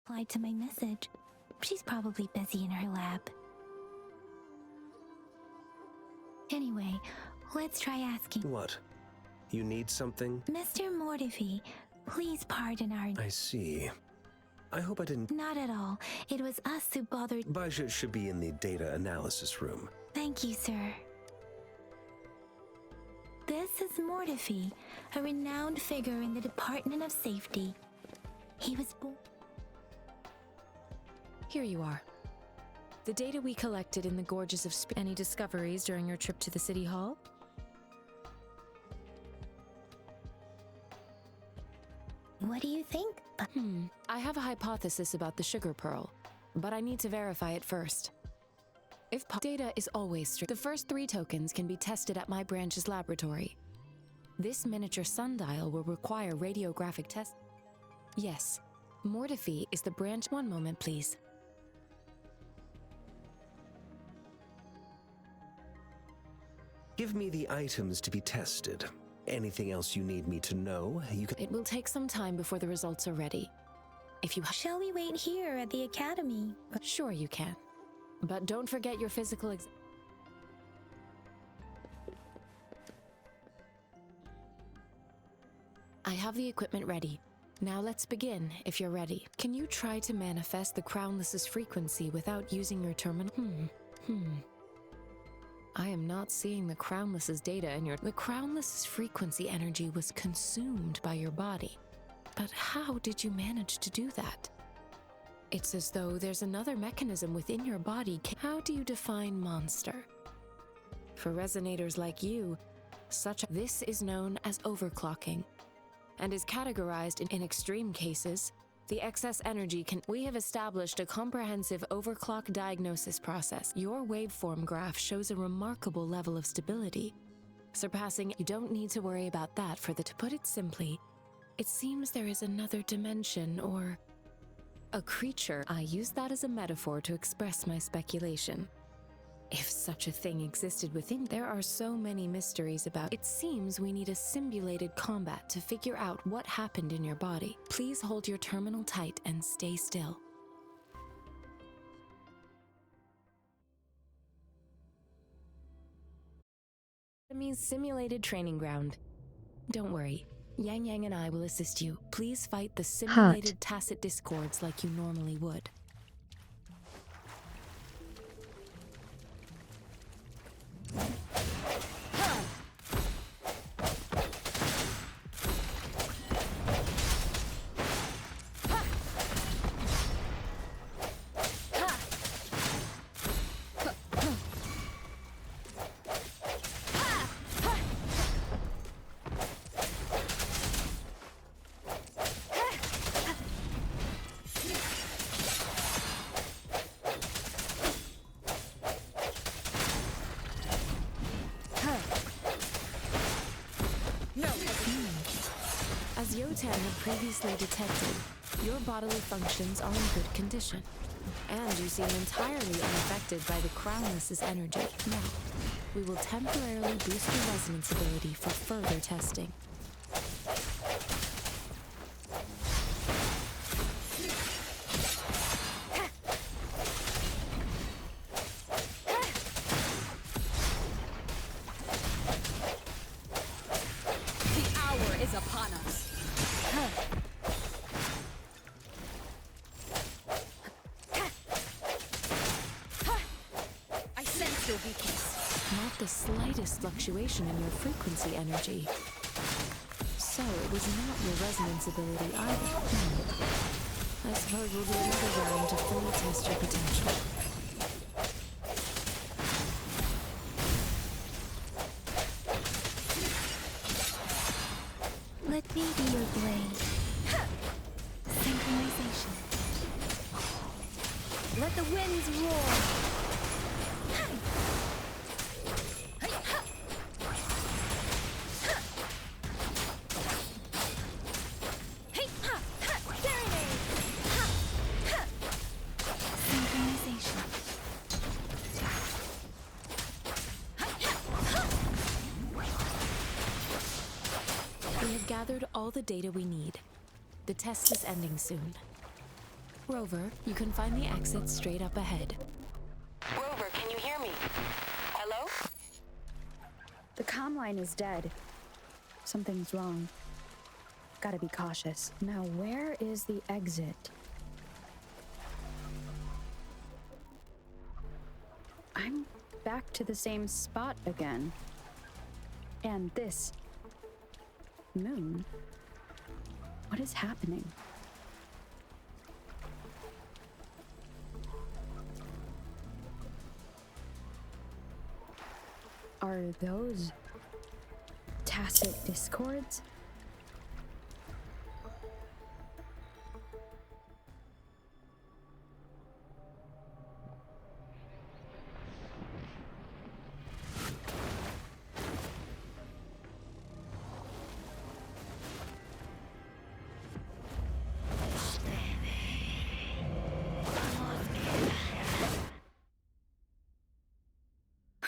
Replied to my message. She's probably busy in her lab. Anyway, let's try asking. What? You need something? Mr. Mortivy, please pardon our... I see. I hope I didn't... Not at all. It was us who bothered... Baja should be in the data analysis room. Thank you, sir. This is Mortivy, a renowned figure in the Department of Safety. He was born... Here you are. The data we collected in the Gorges of Any discoveries during your trip to the City Hall? What do you think? I have a hypothesis about the sugar pearl, but I need to verify it first. If data is always strict, the first 3 tokens can be tested at my branch's laboratory. This miniature sundial will require radiographic tests. Yes, Mortify is the branch. One moment, please. Give me the items to be tested. Anything else you need me to know, you can... It will take some time before the results are ready. If you... Shall we wait here at the academy? Sure you can. But don't forget your physical exam. I have the equipment ready. Now let's begin, if you're ready. Can you try to manifest the Crownless's frequency without using your terminal? I am not seeing the Crownless's data in your... The Crownless's frequency energy was consumed by your body. But how did you manage to do that? It's as though there's another mechanism within your body. How do you define monster? For resonators like you, this is known as overclocking, and is categorized in extreme cases. The excess energy can... We have established a comprehensive overclock diagnosis process. Your waveform graph shows a remarkable level of stability, surpassing... You don't need to worry about that To put it simply, it seems there is another dimension or a creature. I use that as a metaphor to express my speculation. If such a thing existed within, there are so many mysteries about. It seems we need a simulated combat to figure out what happened in your body. Please hold your terminal tight and stay still. Enemy's simulated training ground. Don't worry, Yang Yang and I will assist you. Please fight the simulated tacit discords like you normally would. As Yotan had previously detected, your bodily functions are in good condition, and you seem entirely unaffected by the Crownless's energy. Now, we will temporarily boost your resonance ability for further testing. The hour is upon us. I sense your slightest fluctuation in your frequency energy. So it was not your resonance ability either. I suppose we'll do another round to fully test your potential. Let me be your blade. Synchronization. Let the winds roar. We have gathered all the data we need. The test is ending soon. Rover, you can find the exit straight up ahead. Rover, can you hear me? Hello? The comm line is dead. Something's wrong. Gotta be cautious. Now, where is the exit? I'm back to the same spot again. And this moon. What is happening? Are those tacit discords?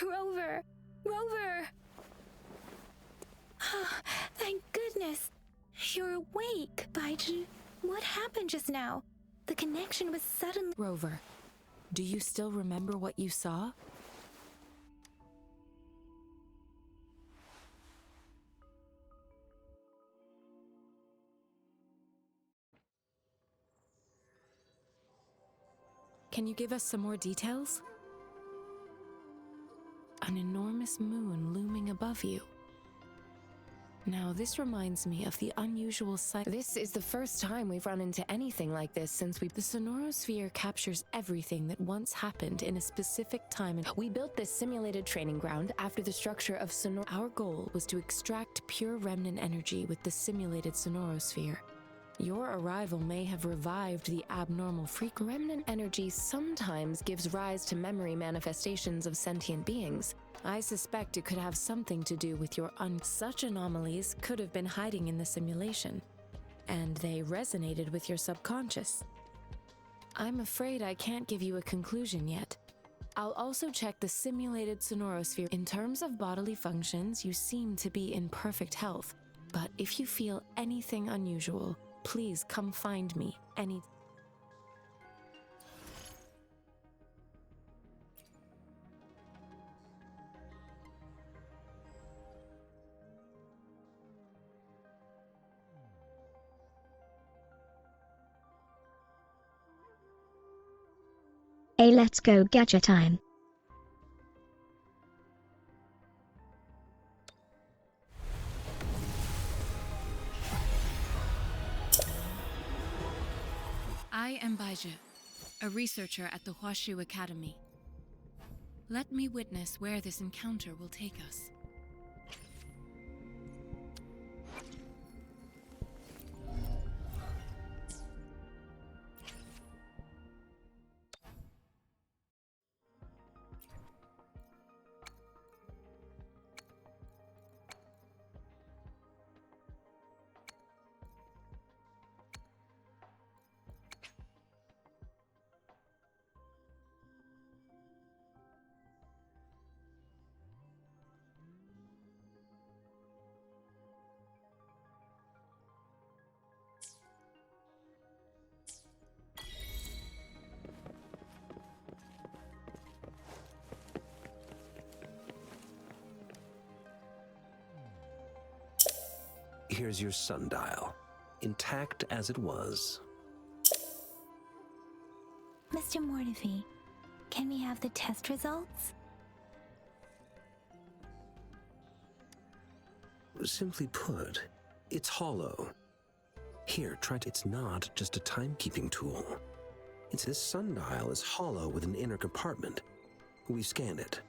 Rover! Rover! Thank goodness. You're awake, Baiju. What happened just now? The connection was suddenly... Rover, do you still remember what you saw? Can you give us some more details? An enormous moon looming above you. Now, this reminds me of the unusual sight. This is the first time we've run into anything like this since The sonorosphere captures everything that once happened in a specific time. We built this simulated training ground after the structure of Our goal was to extract pure remnant energy with the simulated sonorosphere. Your arrival may have revived the abnormal freak. Remnant energy sometimes gives rise to memory manifestations of sentient beings. I suspect it could have something to do with your Such anomalies could have been hiding in the simulation, and they resonated with your subconscious. I'm afraid I can't give you a conclusion yet. I'll also check the simulated sonorosphere. In terms of bodily functions, you seem to be in perfect health, but if you feel anything unusual, please come find me any. Hey, let's go gacha time. I am Baiju, a researcher at the Huashu Academy. Let me witness where this encounter will take us. Here's your sundial, intact as it was. Mr. Mortefi, can we have the test results? Simply put, it's hollow. Here, try to. It's not just a timekeeping tool. This sundial is hollow with an inner compartment. We scanned it,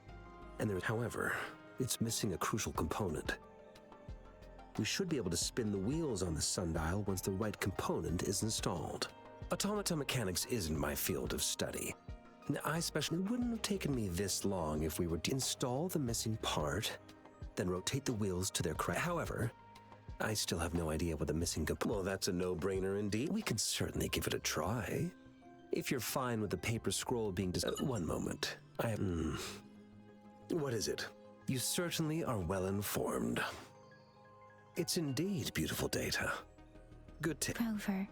and however, it's missing a crucial component. We should be able to spin the wheels on the sundial once the right component is installed. Automata mechanics isn't my field of study. It wouldn't have taken me this long if we were to install the missing part, then rotate the wheels to their correct. However, I still have no idea what the missing component. Well, that's a no-brainer indeed. We can certainly give it a try. If you're fine with the paper scroll being one moment. I have. What is it? You certainly are well informed. It's indeed beautiful data. Good tip. Rover,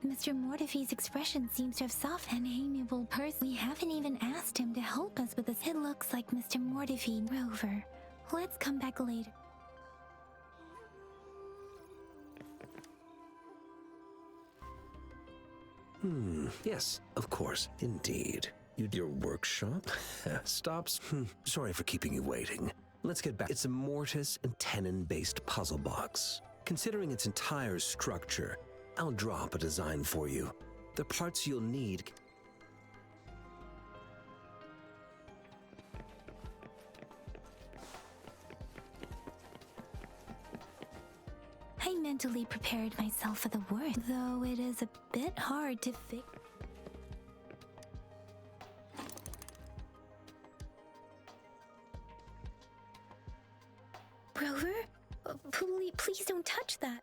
Mr. Mortifee's expression seems to have softened. An amiable person. We haven't even asked him to help us with this. It looks like Mr. Mortifee. Rover, let's come back later. Yes, of course, indeed. Your workshop? Stops? Sorry for keeping you waiting. Let's get back. It's a mortise and tenon-based puzzle box. Considering its entire structure, I'll drop a design for you. The parts you'll need... I mentally prepared myself for the worst, though it is a bit hard to fix. Rover? Please don't touch that.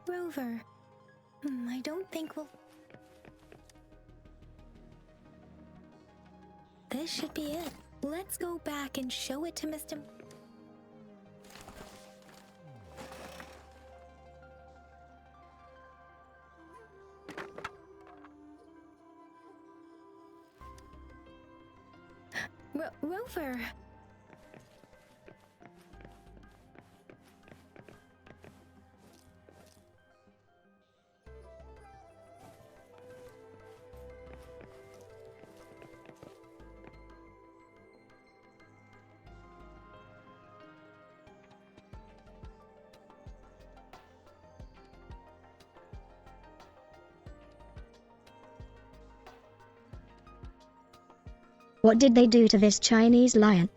Rover, I don't think we'll... This should be it. Let's go back and show it to Mr. Rover. What did they do to this Chinese lion?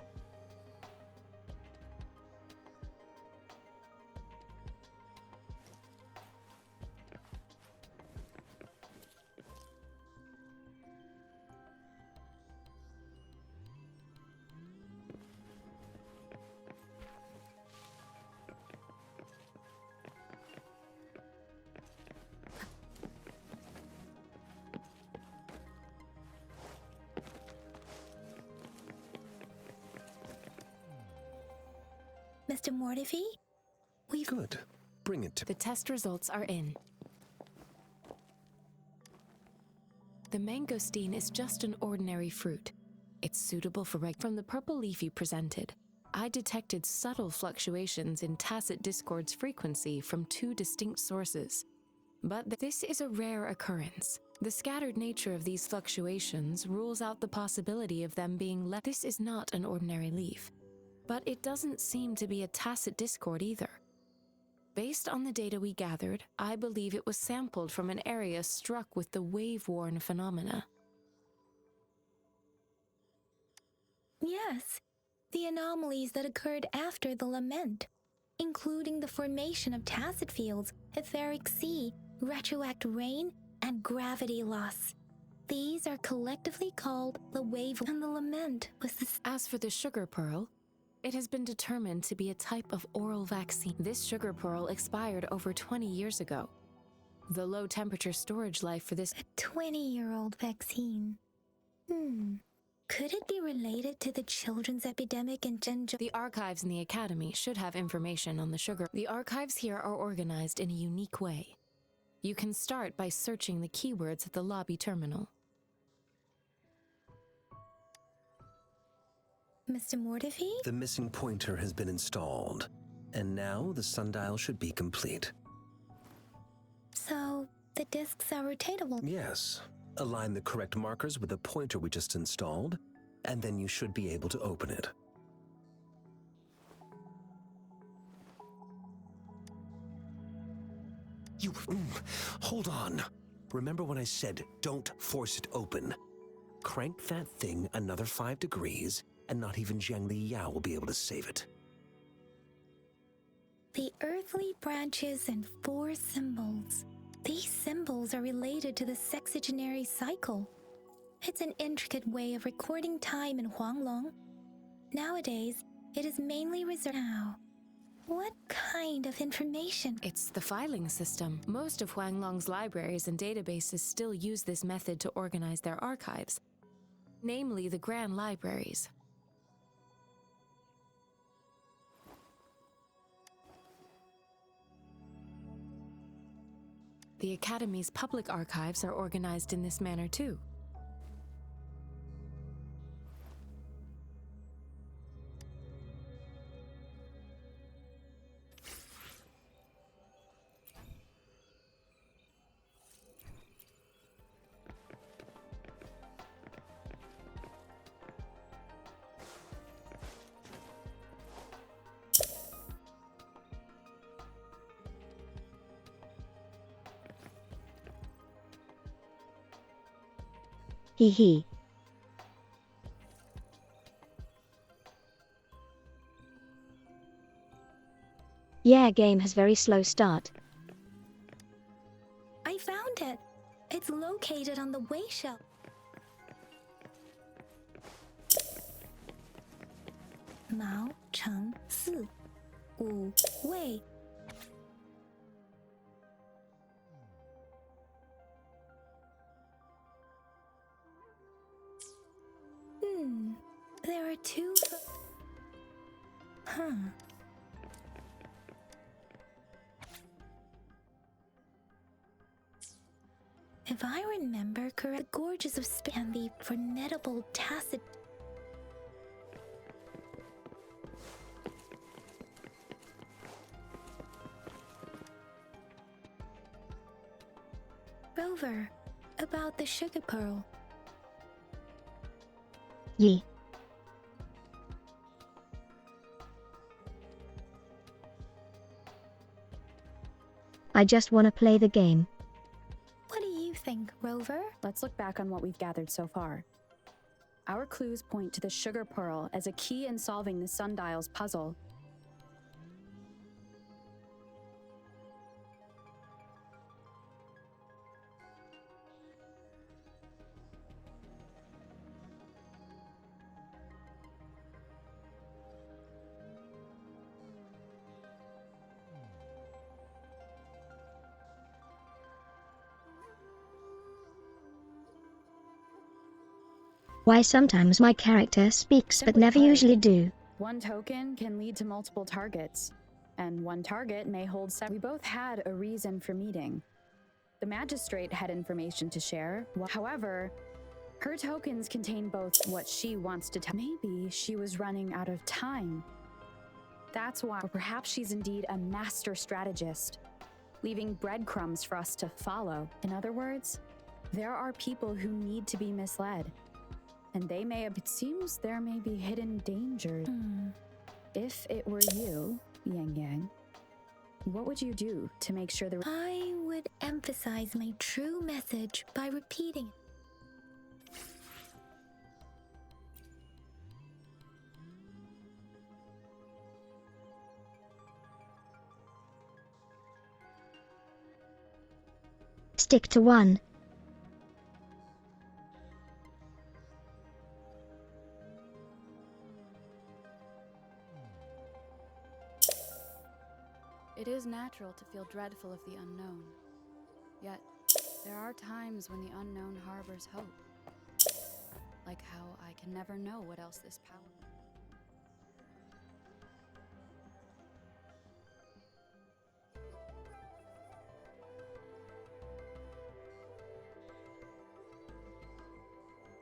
Mr. Mortifee? Good. Bring it to... The test results are in. The mangosteen is just an ordinary fruit. It's suitable for from the purple leaf you presented. I detected subtle fluctuations in tacit discord's frequency from two distinct sources. But this is a rare occurrence. The scattered nature of these fluctuations rules out the possibility of them being left. This is not an ordinary leaf. But it doesn't seem to be a tacit discord either. Based on the data we gathered, I believe it was sampled from an area struck with the wave-worn phenomena. Yes, the anomalies that occurred after the lament, including the formation of tacit fields, etheric sea, retroact rain, and gravity loss. These are collectively called the wave, and the lament was the... As for the sugar pearl, it has been determined to be a type of oral vaccine. This sugar pearl expired over 20 years ago. The low-temperature storage life for this... A 20-year-old vaccine. Could it be related to the children's epidemic in Zhengzhou? The archives in the Academy should have information on the sugar. The archives here are organized in a unique way. You can start by searching the keywords at the lobby terminal. Mr. Mortifee? The missing pointer has been installed, and now the sundial should be complete. So, the discs are rotatable? Yes. Align the correct markers with the pointer we just installed, and then you should be able to open it. Hold on. Remember when I said don't force it open? Crank that thing another 5 degrees, and not even Zhang Li Yao will be able to save it. The earthly branches and 4 symbols. These symbols are related to the sexagenary cycle. It's an intricate way of recording time in Huanglong. Nowadays, it is mainly reserved now. What kind of information? It's the filing system. Most of Huanglong's libraries and databases still use this method to organize their archives, namely the Grand Libraries. The Academy's public archives are organized in this manner too. Hee hee. Yeah, game has very slow start. I found it. It's located on the way shelf. Mao Cheng Si Wu Wei. There are 2. If I remember correct, the gorges of Spain and the formidable tacit. Rover, about the sugar pearl. Ye. I just wanna play the game. What do you think, Rover? Let's look back on what we've gathered so far. Our clues point to the sugar pearl as a key in solving the sundial's puzzle. Why sometimes my character speaks but Simply never put, usually do. One token can lead to multiple targets, and one target may hold several. We both had a reason for meeting. The magistrate had information to share. However, her tokens contain both what she wants to tell. Maybe she was running out of time. That's why, or perhaps she's indeed a master strategist, leaving breadcrumbs for us to follow. In other words, there are people who need to be misled. And they may have, it seems there may be hidden dangers. If it were you, Yang Yang, what would you do to make sure the... I would emphasize my true message by repeating it. Stick to one. It is natural to feel dreadful of the unknown. Yet, there are times when the unknown harbors hope. Like how I can never know what else this power...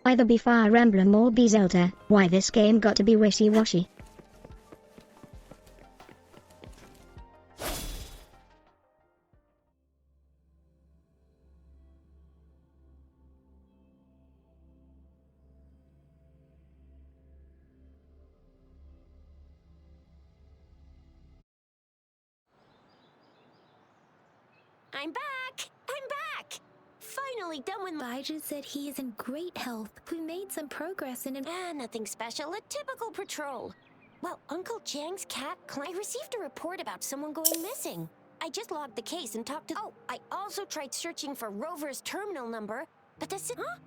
Either be Fire Emblem or be Zelda. Why this game got to be wishy-washy? I'm back! I'm back! Finally done with my... Baiju said he is in great health. We made some progress in nothing special. A typical patrol. Well, Uncle Chang's cat... I received a report about someone going missing. I just logged the case and talked to... Oh, I also tried searching for Rover's terminal number, but the... Huh?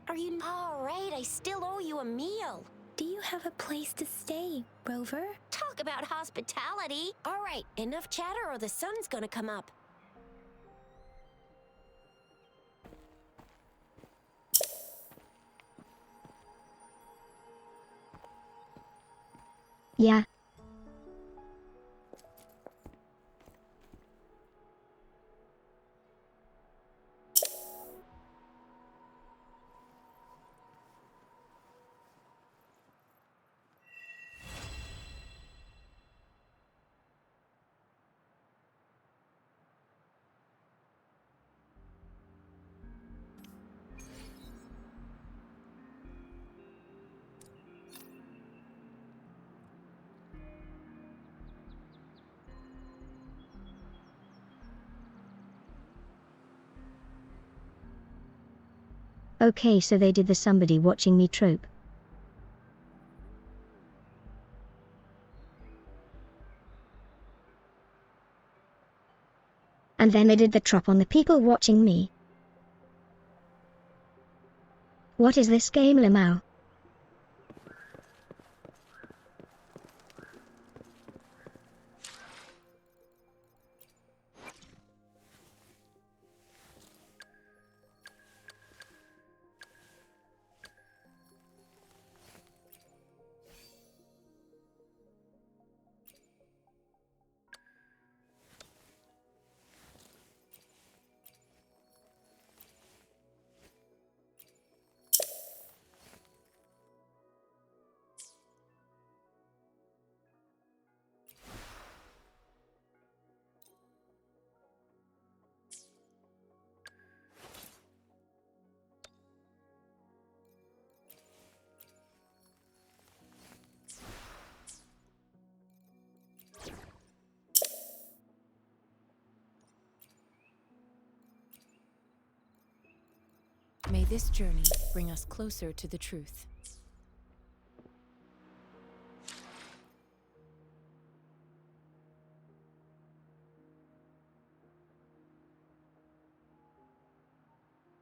Are you... All right, I still owe you a meal. Do you have a place to stay, Rover? Talk about hospitality. All right, enough chatter or the sun's gonna come up. Yeah. Okay, so they did the somebody watching me trope. And then they did the trop on the people watching me. What is this game, Lamau? May this journey bring us closer to the truth.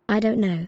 I don't know.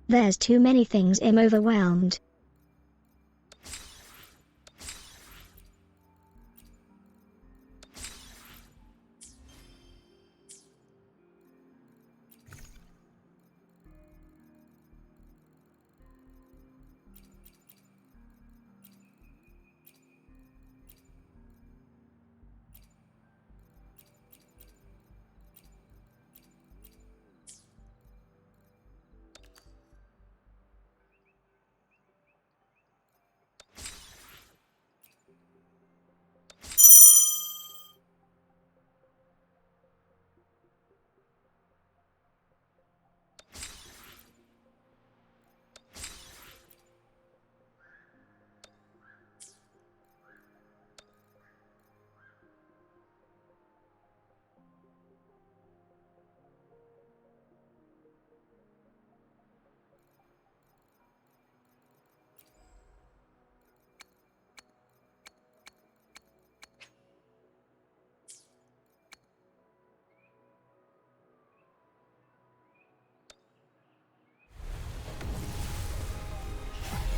There's too many things. I'm overwhelmed.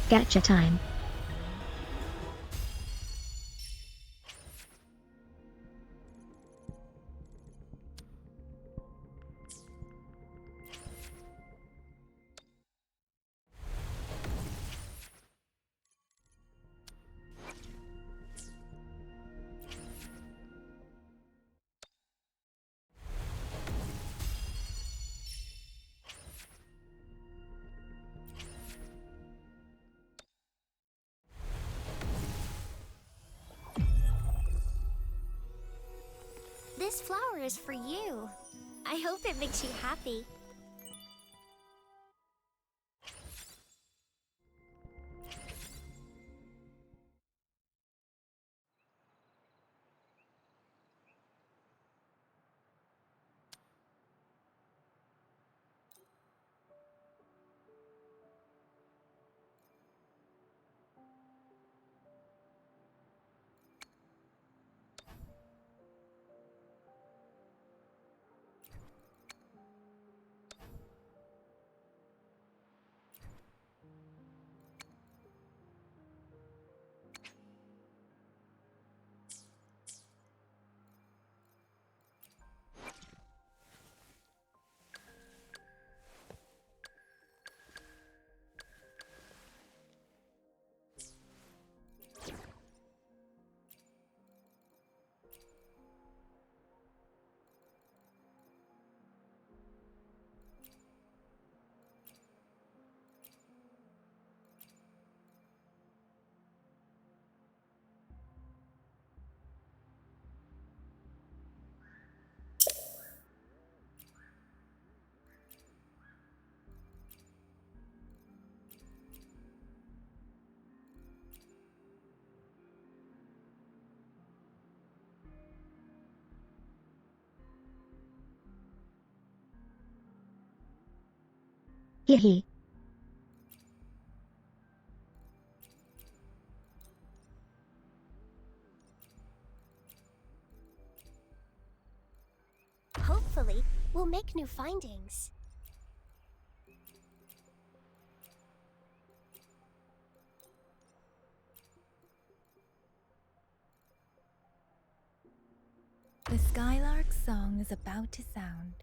Gacha time. This flower is for you. I hope it makes you happy. Hehe. Hopefully, we'll make new findings. The skylark's song is about to sound.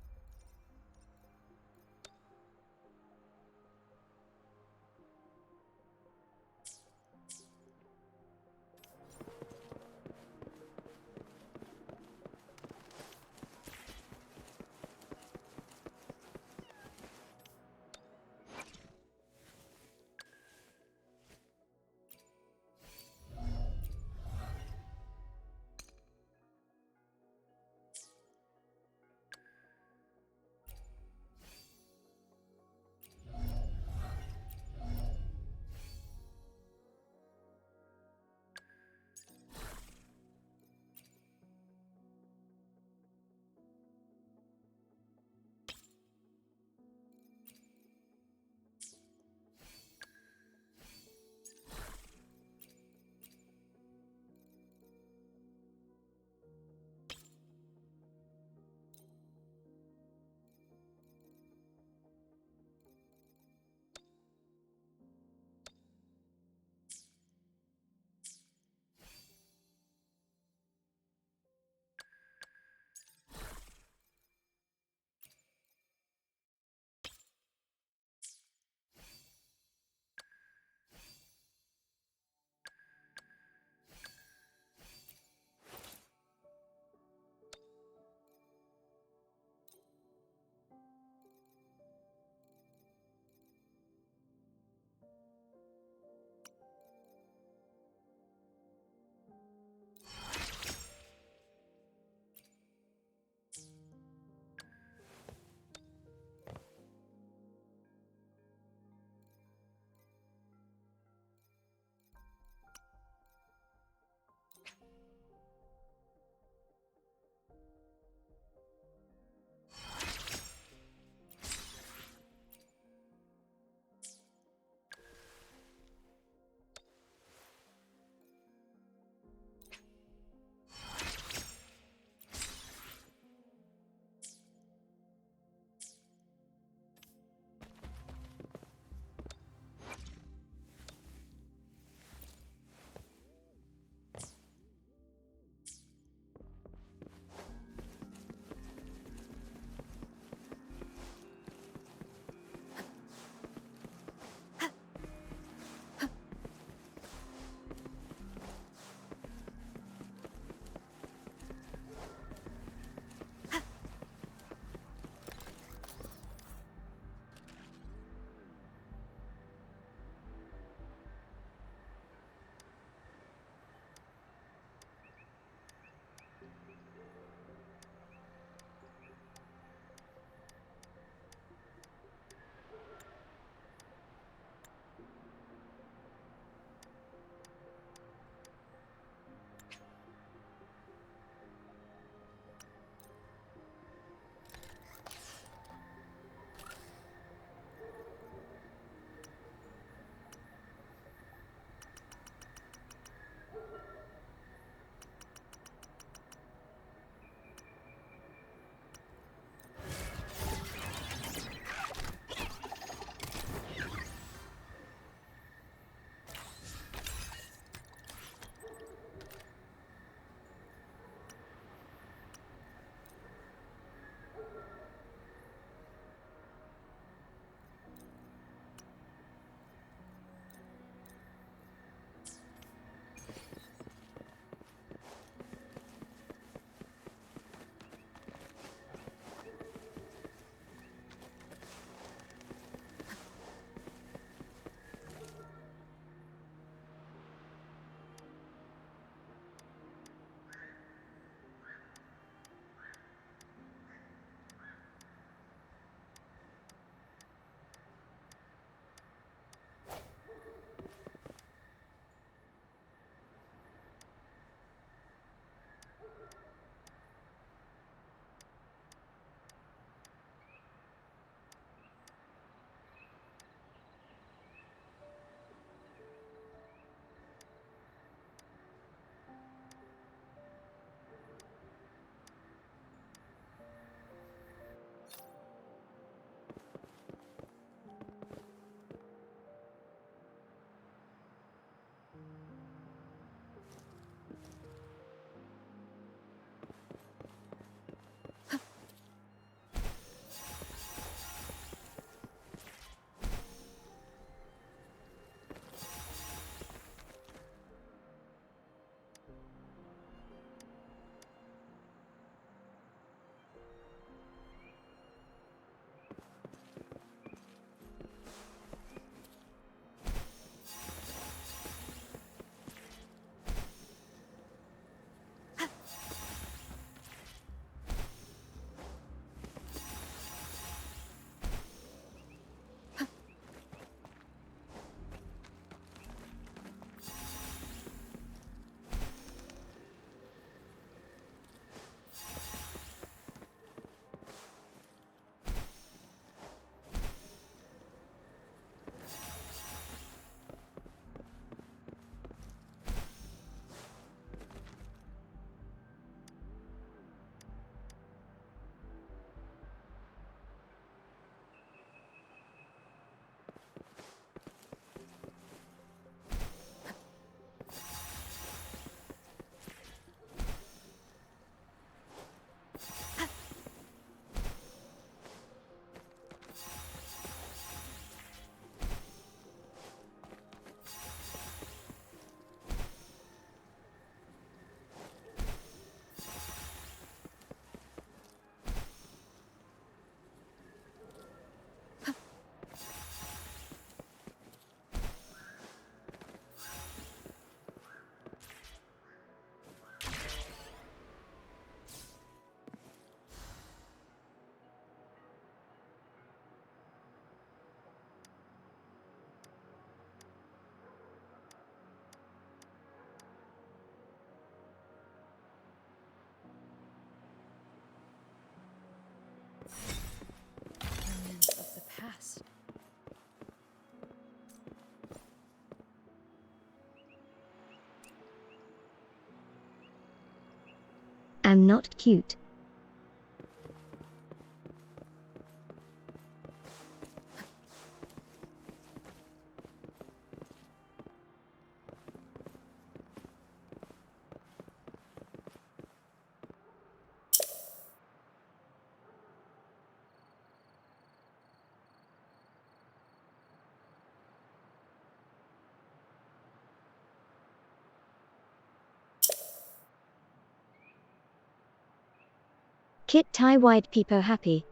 I'm not cute. Kit tie white people happy.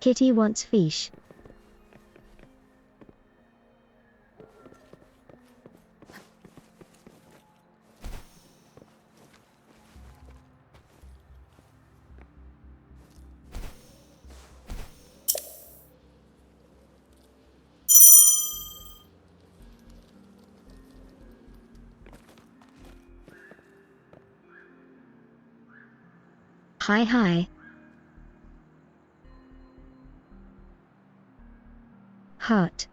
Kitty wants fish. Hi hi. Heart.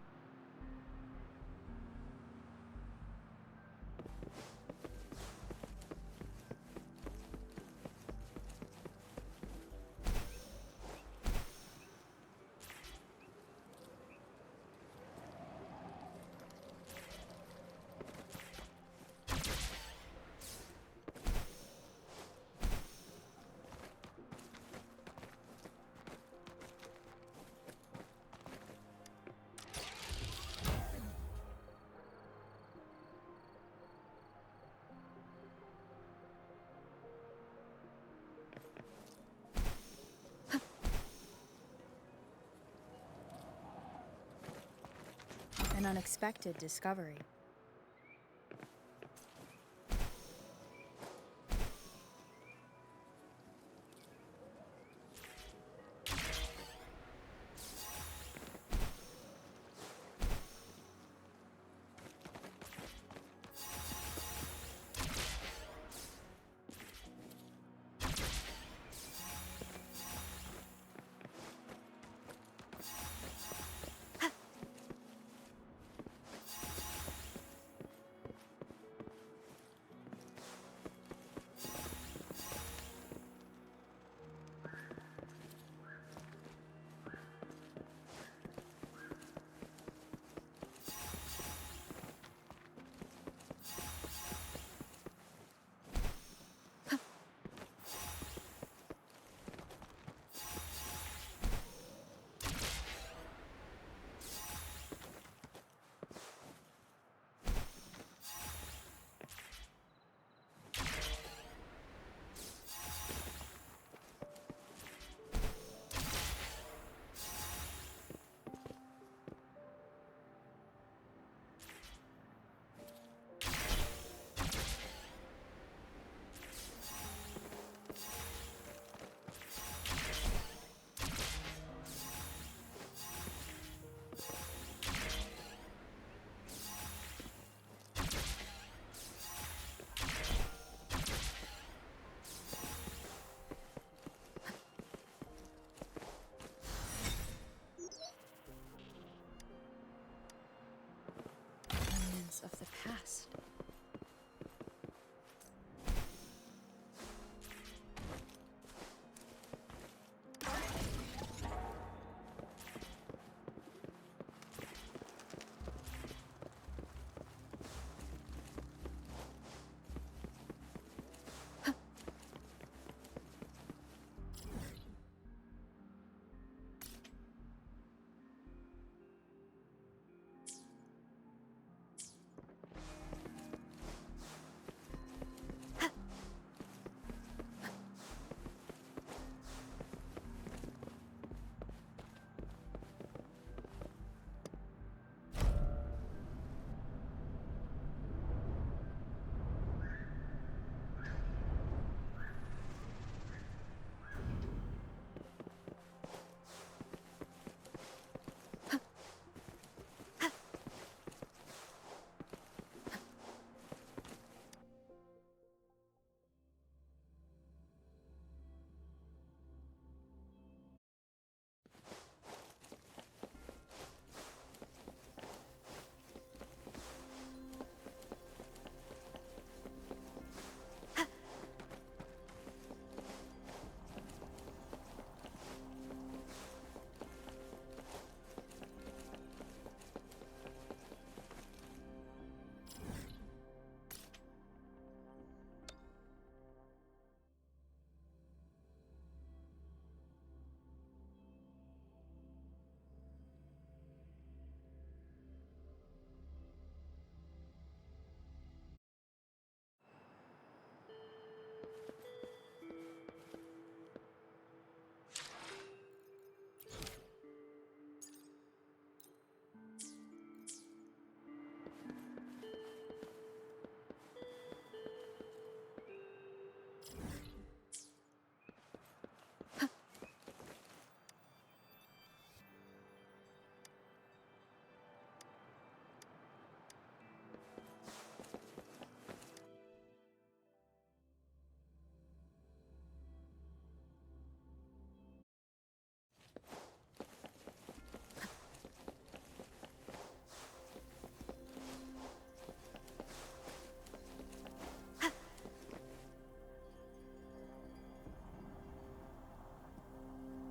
An unexpected discovery.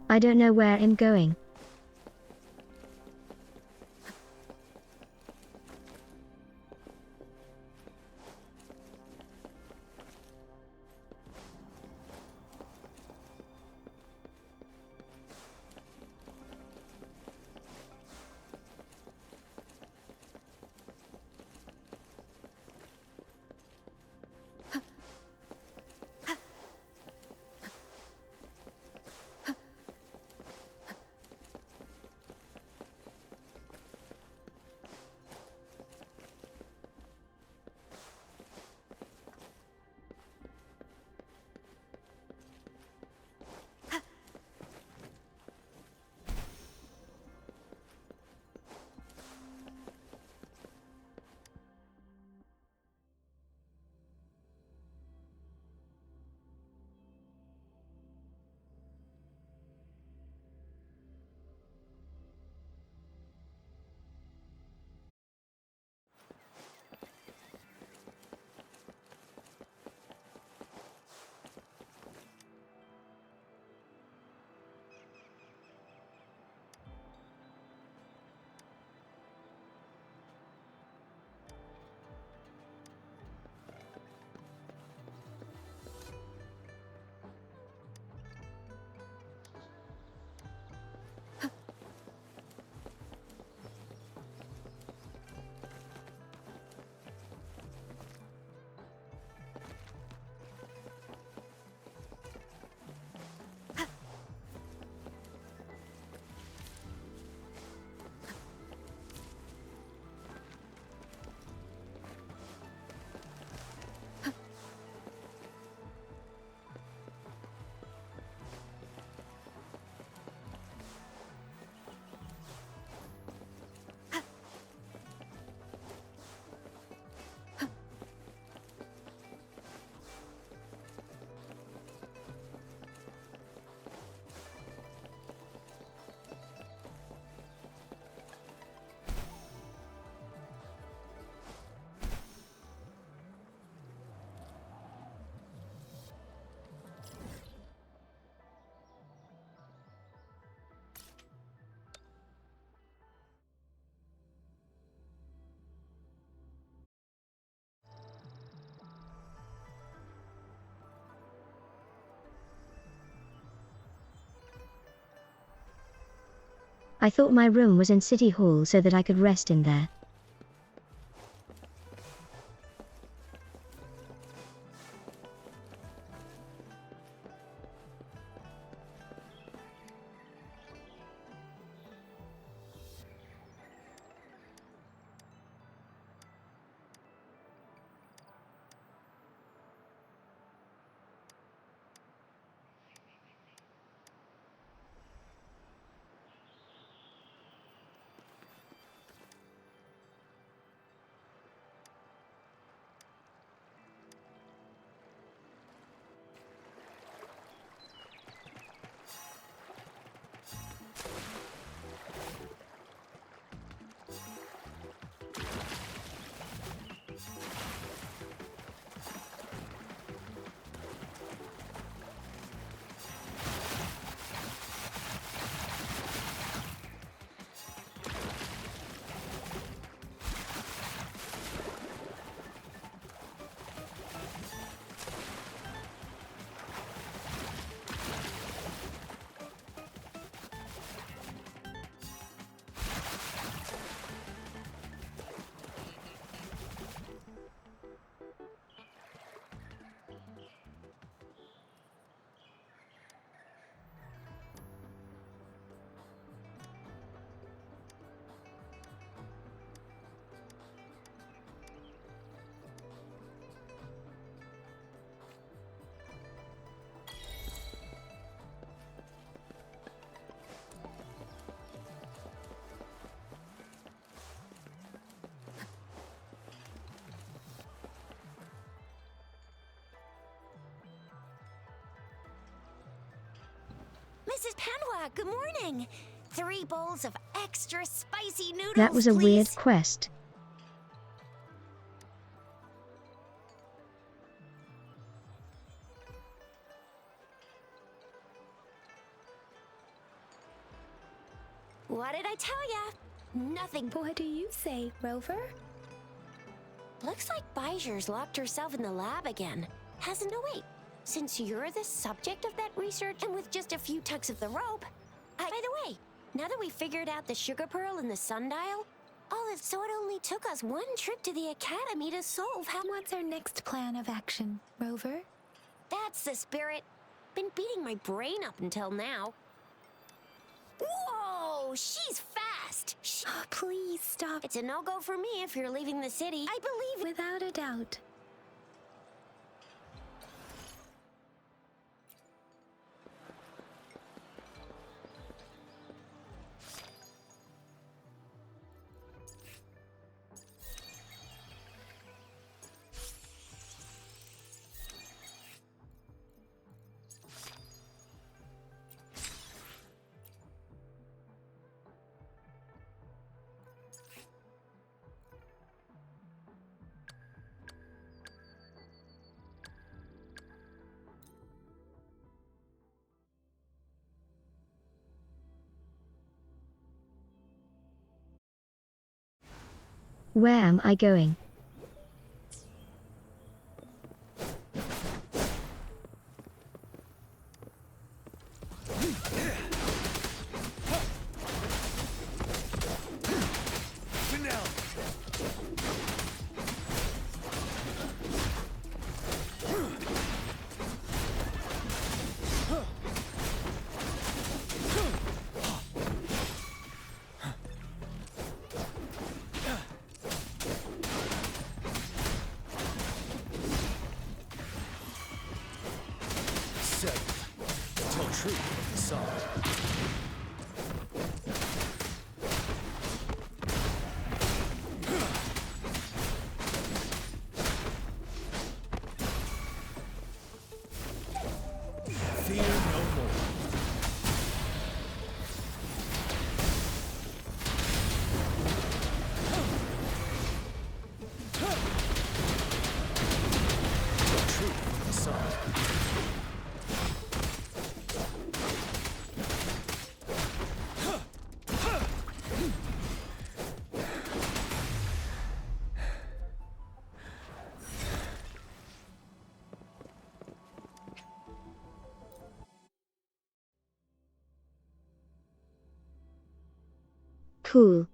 I don't know where I'm going. I thought my room was in City Hall so that I could rest in there. Mrs. Panwa, good morning. 3 bowls of extra spicy noodles, That was a please. weird quest. What did I tell ya? Nothing. What do you say, Rover? Looks like Bijur's locked herself in the lab again. Hasn't no wait. Since you're the subject of that research, and with just a few tugs of the rope... By the way, now that we figured out the sugar pearl and the sundial, so it only took us one trip to the academy to solve how... What's our next plan of action, Rover? That's the spirit. Been beating my brain up until now. Whoa, she's fast. Oh, please stop. It's a no-go for me if you're leaving the city. I believe... Without a doubt. Where am I going? Cool.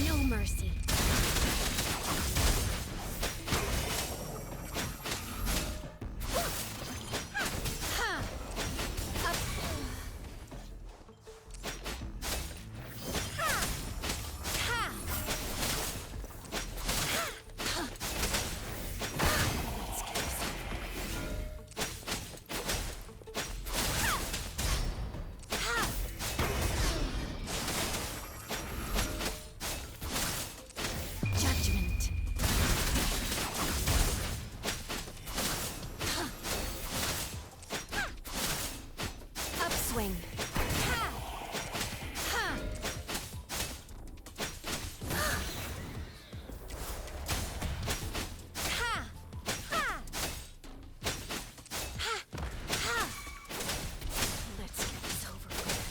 No mercy. Upswing. Let's get this over with.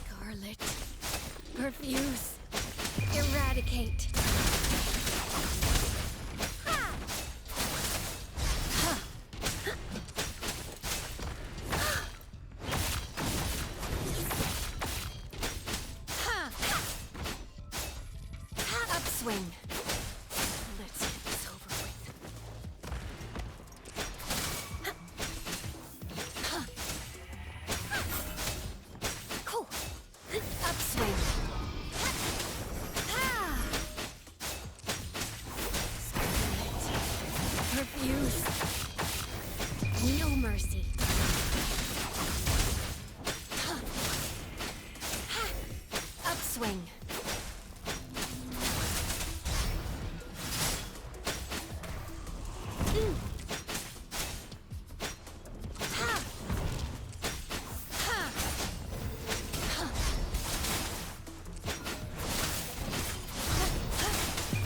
Scarlet. Perfuse. Eradicate. Refuse. No mercy. Upswing.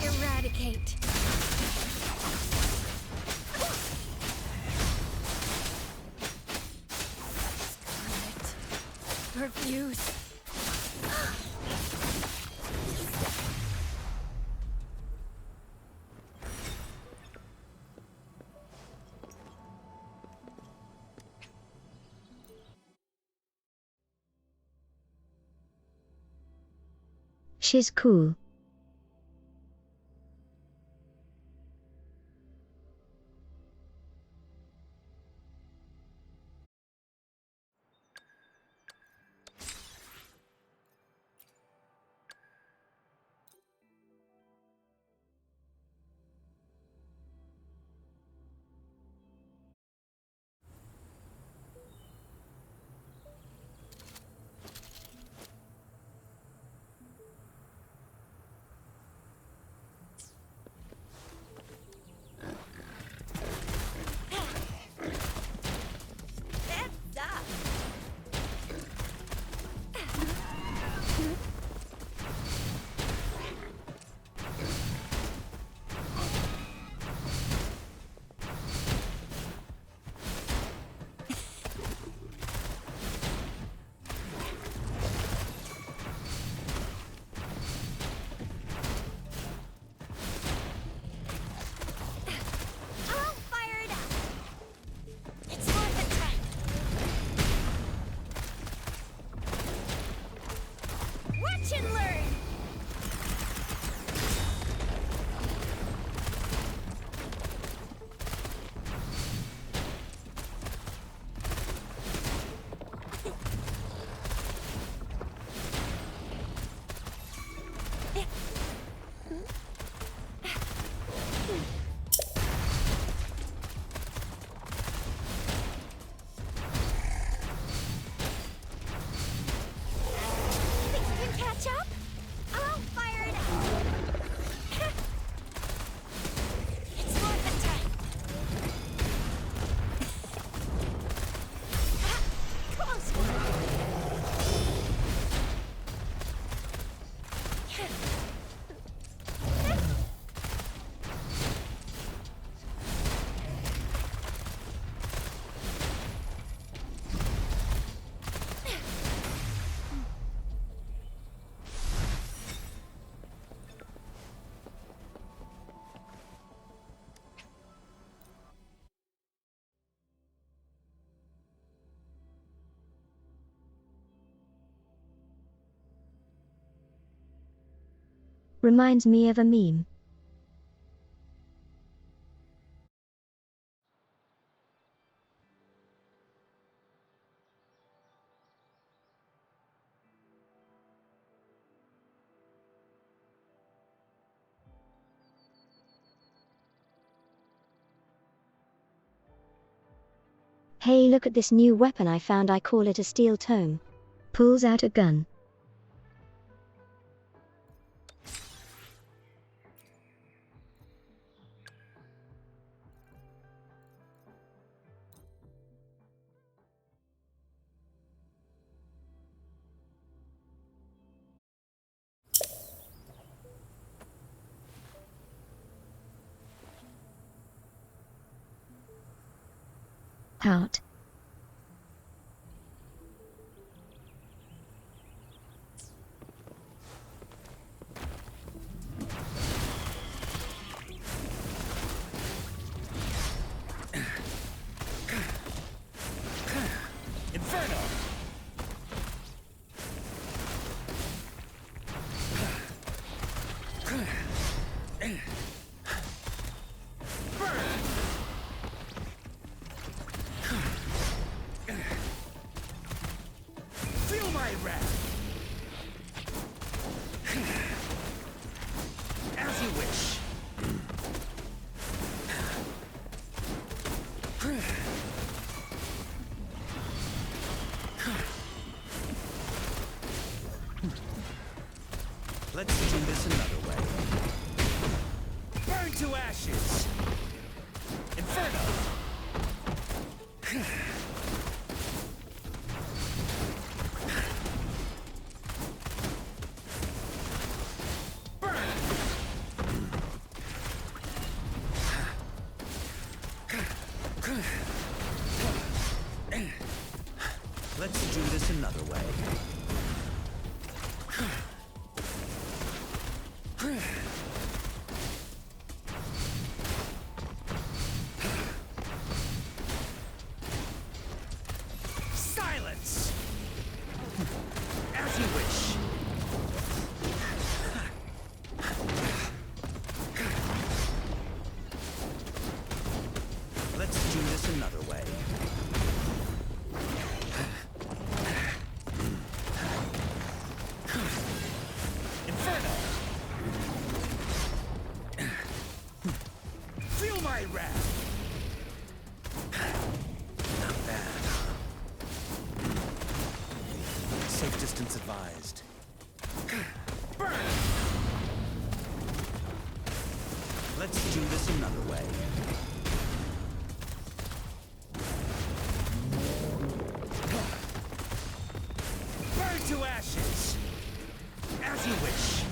Eradicate. Scarlet. Refuse. She's cool. Reminds me of a meme. Hey, look at this new weapon I found. I call it a steel tome. Pulls out a gun. Out. Inferno! Burn! Let's do this another way. Burn to ashes! Inferno! Let's do this another way. Silence! As you wish. Let's do this another way. Inferno! Feel my wrath! Not bad. Safe distance advised. Burn! Let's do this another way. Burn to ashes! As you wish.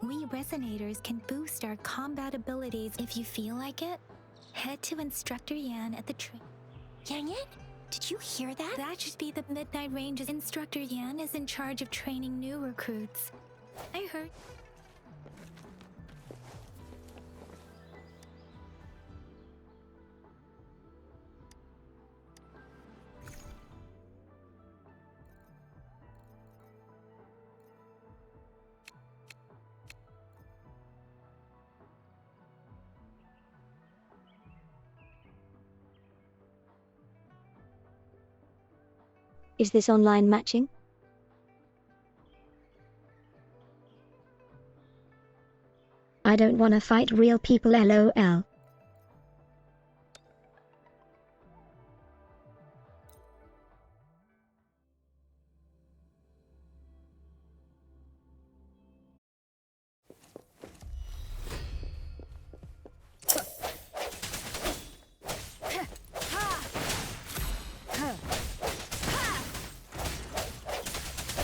We Resonators can boost our combat abilities if you feel like it. Head to Instructor Yan at the Yan Yan? Did you hear that? That should be the Midnight Ranges. Instructor Yan is in charge of training new recruits. I heard. Is this online matching? I don't wanna fight real people, lol.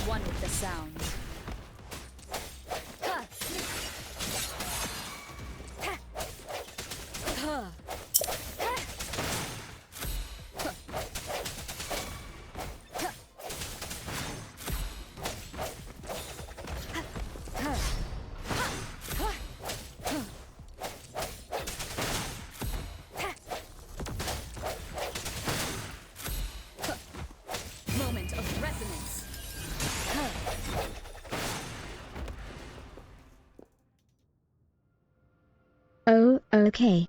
One with the sound. Moment of resonance. Oh, okay.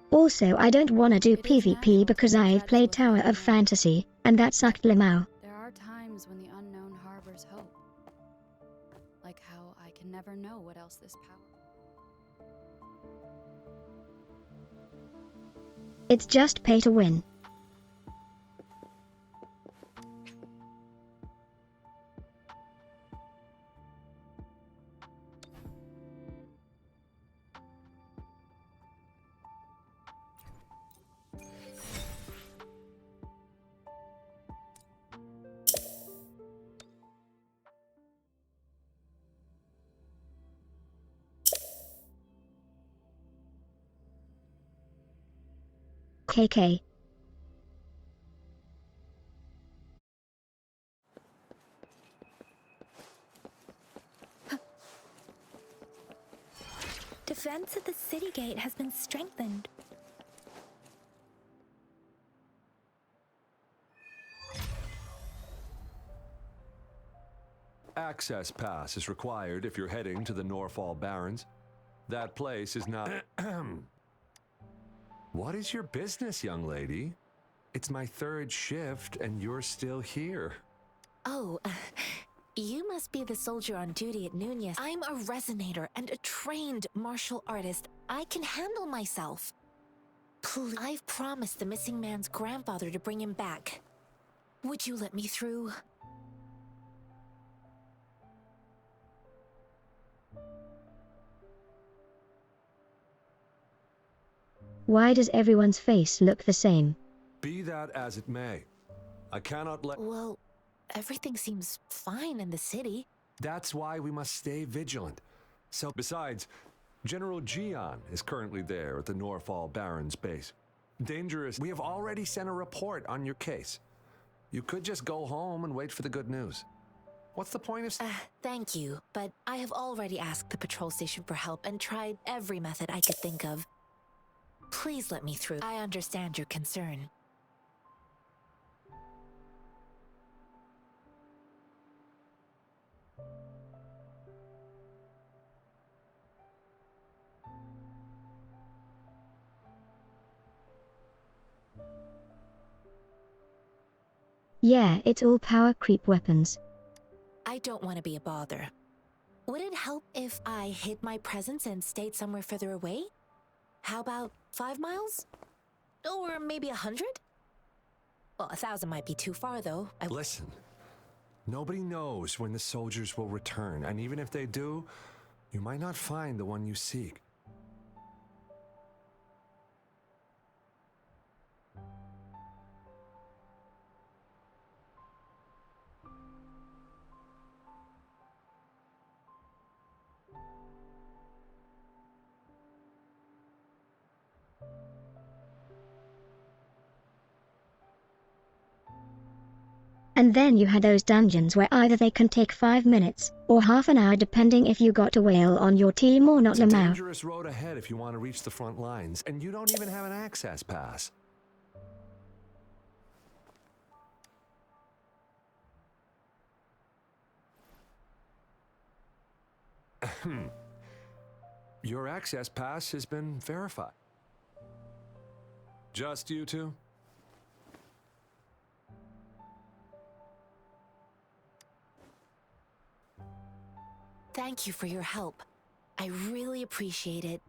Also, I don't wanna do PvP because I've played Tower of Fantasy, and that sucked limau. There are times when the unknown harbors hope. Like how I can never know what else this power. It's just pay to win. KK. Defense at the city gate has been strengthened. Access pass is required if you're heading to the Norfall Barrens. That place is not... What is your business, young lady? It's my third shift and you're still here. Oh, you must be the soldier on duty at Nunez. I'm a resonator and a trained martial artist. I can handle myself. Please, I've promised the missing man's grandfather to bring him back. Would you let me through? Why does everyone's face look the same? Be that as it may, I cannot let... Well, everything seems fine in the city. That's why we must stay vigilant. So, besides, General Gian is currently there at the Norfall Barrens base. Dangerous. We have already sent a report on your case. You could just go home and wait for the good news. What's the point of... Thank you, but I have already asked the patrol station for help and tried every method I could think of. Please let me through. I understand your concern. Yeah, it's all power creep weapons. I don't want to be a bother. Would it help if I hid my presence and stayed somewhere further away? How about 5 miles? Or maybe 100? Well, 1,000 might be too far, though. Listen, nobody knows when the soldiers will return, and even if they do, you might not find the one you seek. And then you had those dungeons where either they can take 5 minutes, or half an hour depending if you got a whale on your team or not. It's a Lamau. dangerous road ahead if you want to reach the front lines, and you don't even have an access pass. Your access pass has been verified. Just you two? Thank you for your help. I really appreciate it.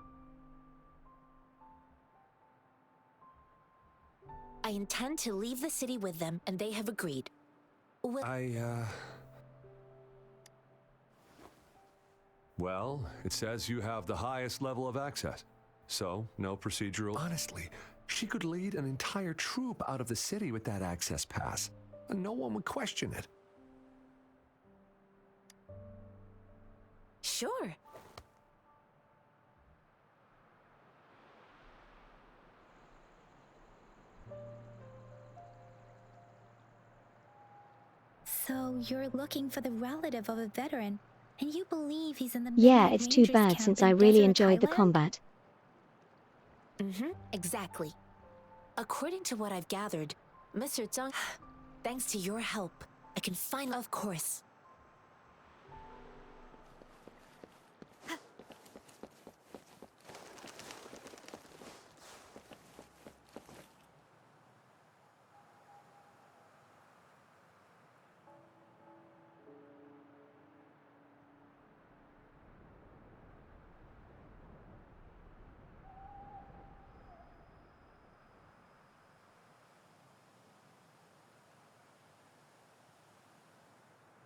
I intend to leave the city with them, and they have agreed. Well, it says you have the highest level of access. So, no procedural... Honestly, she could lead an entire troop out of the city with that access pass, and no one would question it. Sure. So you're looking for the relative of a veteran, and you believe he's in the Yeah, Midnight it's too Rangers bad camp since in I really Desert enjoyed the Highland? combat. Exactly. According to what I've gathered, Mr. Zhang, thanks to your help, I can find... Of course.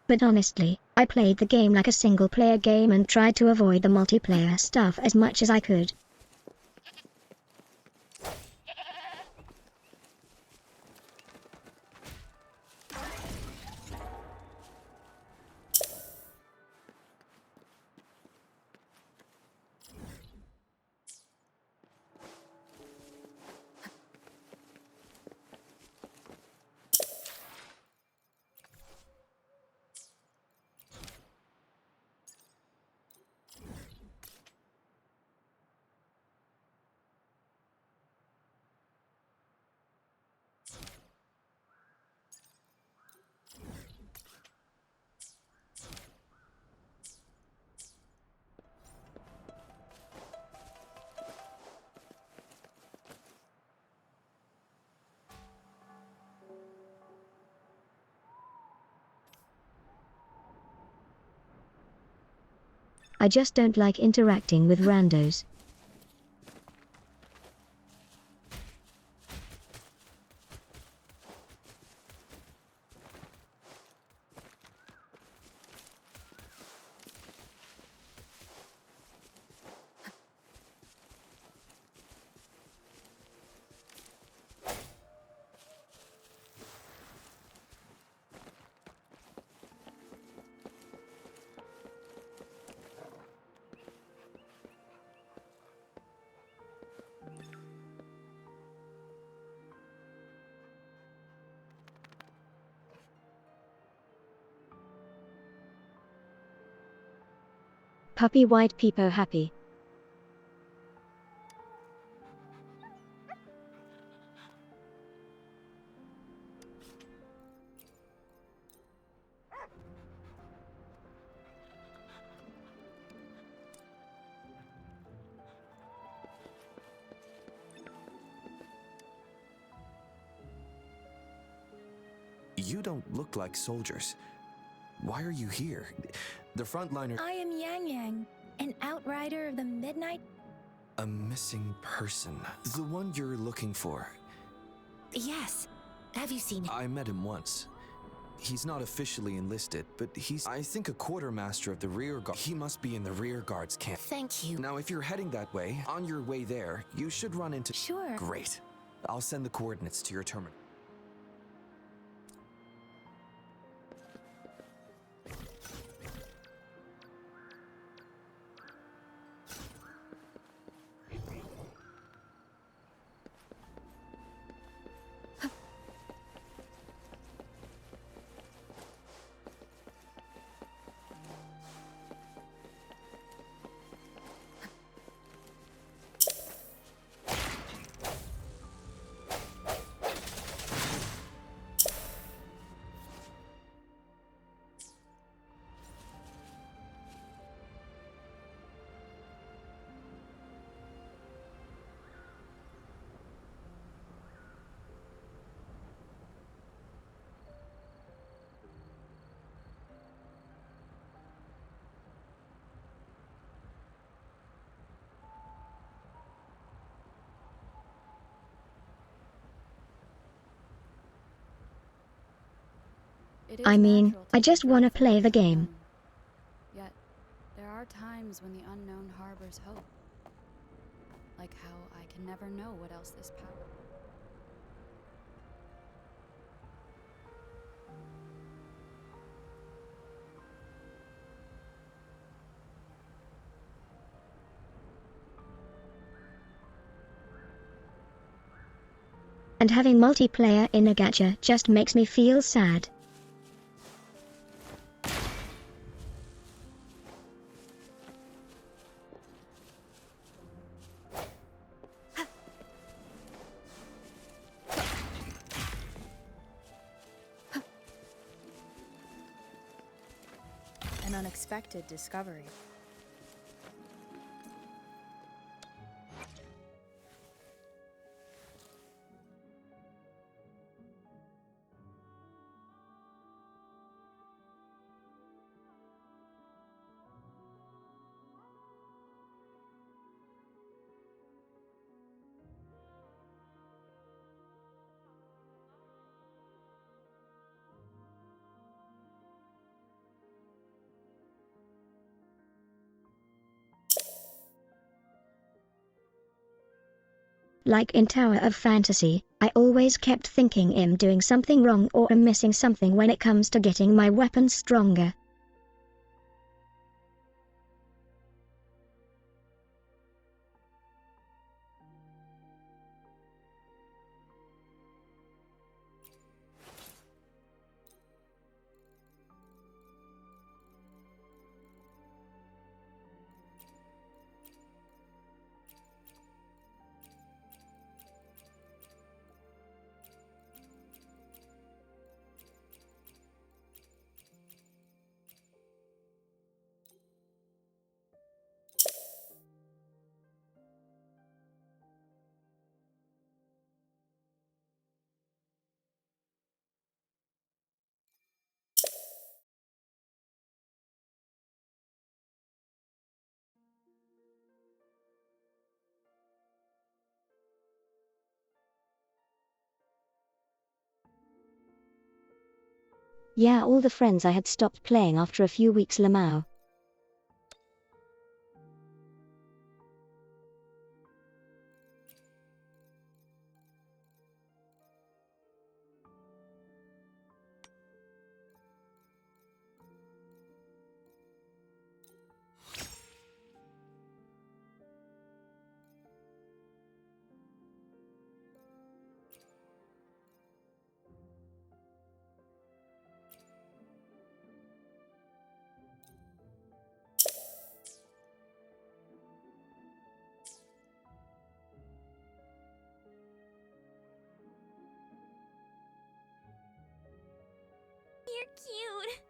But honestly, I played the game like a single-player game and tried to avoid the multiplayer stuff as much as I could. I just don't like interacting with randos. Puppy white peepo happy. You don't look like soldiers. Why are you here? The frontliner. I am Yang Yang, an outrider of the Midnight. A missing person. The one you're looking for. Yes. Have you seen him? I met him once. He's not officially enlisted, but he's, I think, a quartermaster of the rear guard. He must be in the rear guard's camp. Thank you. Now, if you're heading that way, on your way there, you should run into... Sure. Great. I'll send the coordinates to your terminal. I mean, I just wanna play the game. Yet, there are times when the unknown harbors hope. Like how I can never know what else this power. And having multiplayer in a gacha just makes me feel sad. An unexpected discovery. Like in Tower of Fantasy, I always kept thinking I'm doing something wrong or I'm missing something when it comes to getting my weapons stronger. Yeah, all the friends I had stopped playing after a few weeks Lamau. You're cute.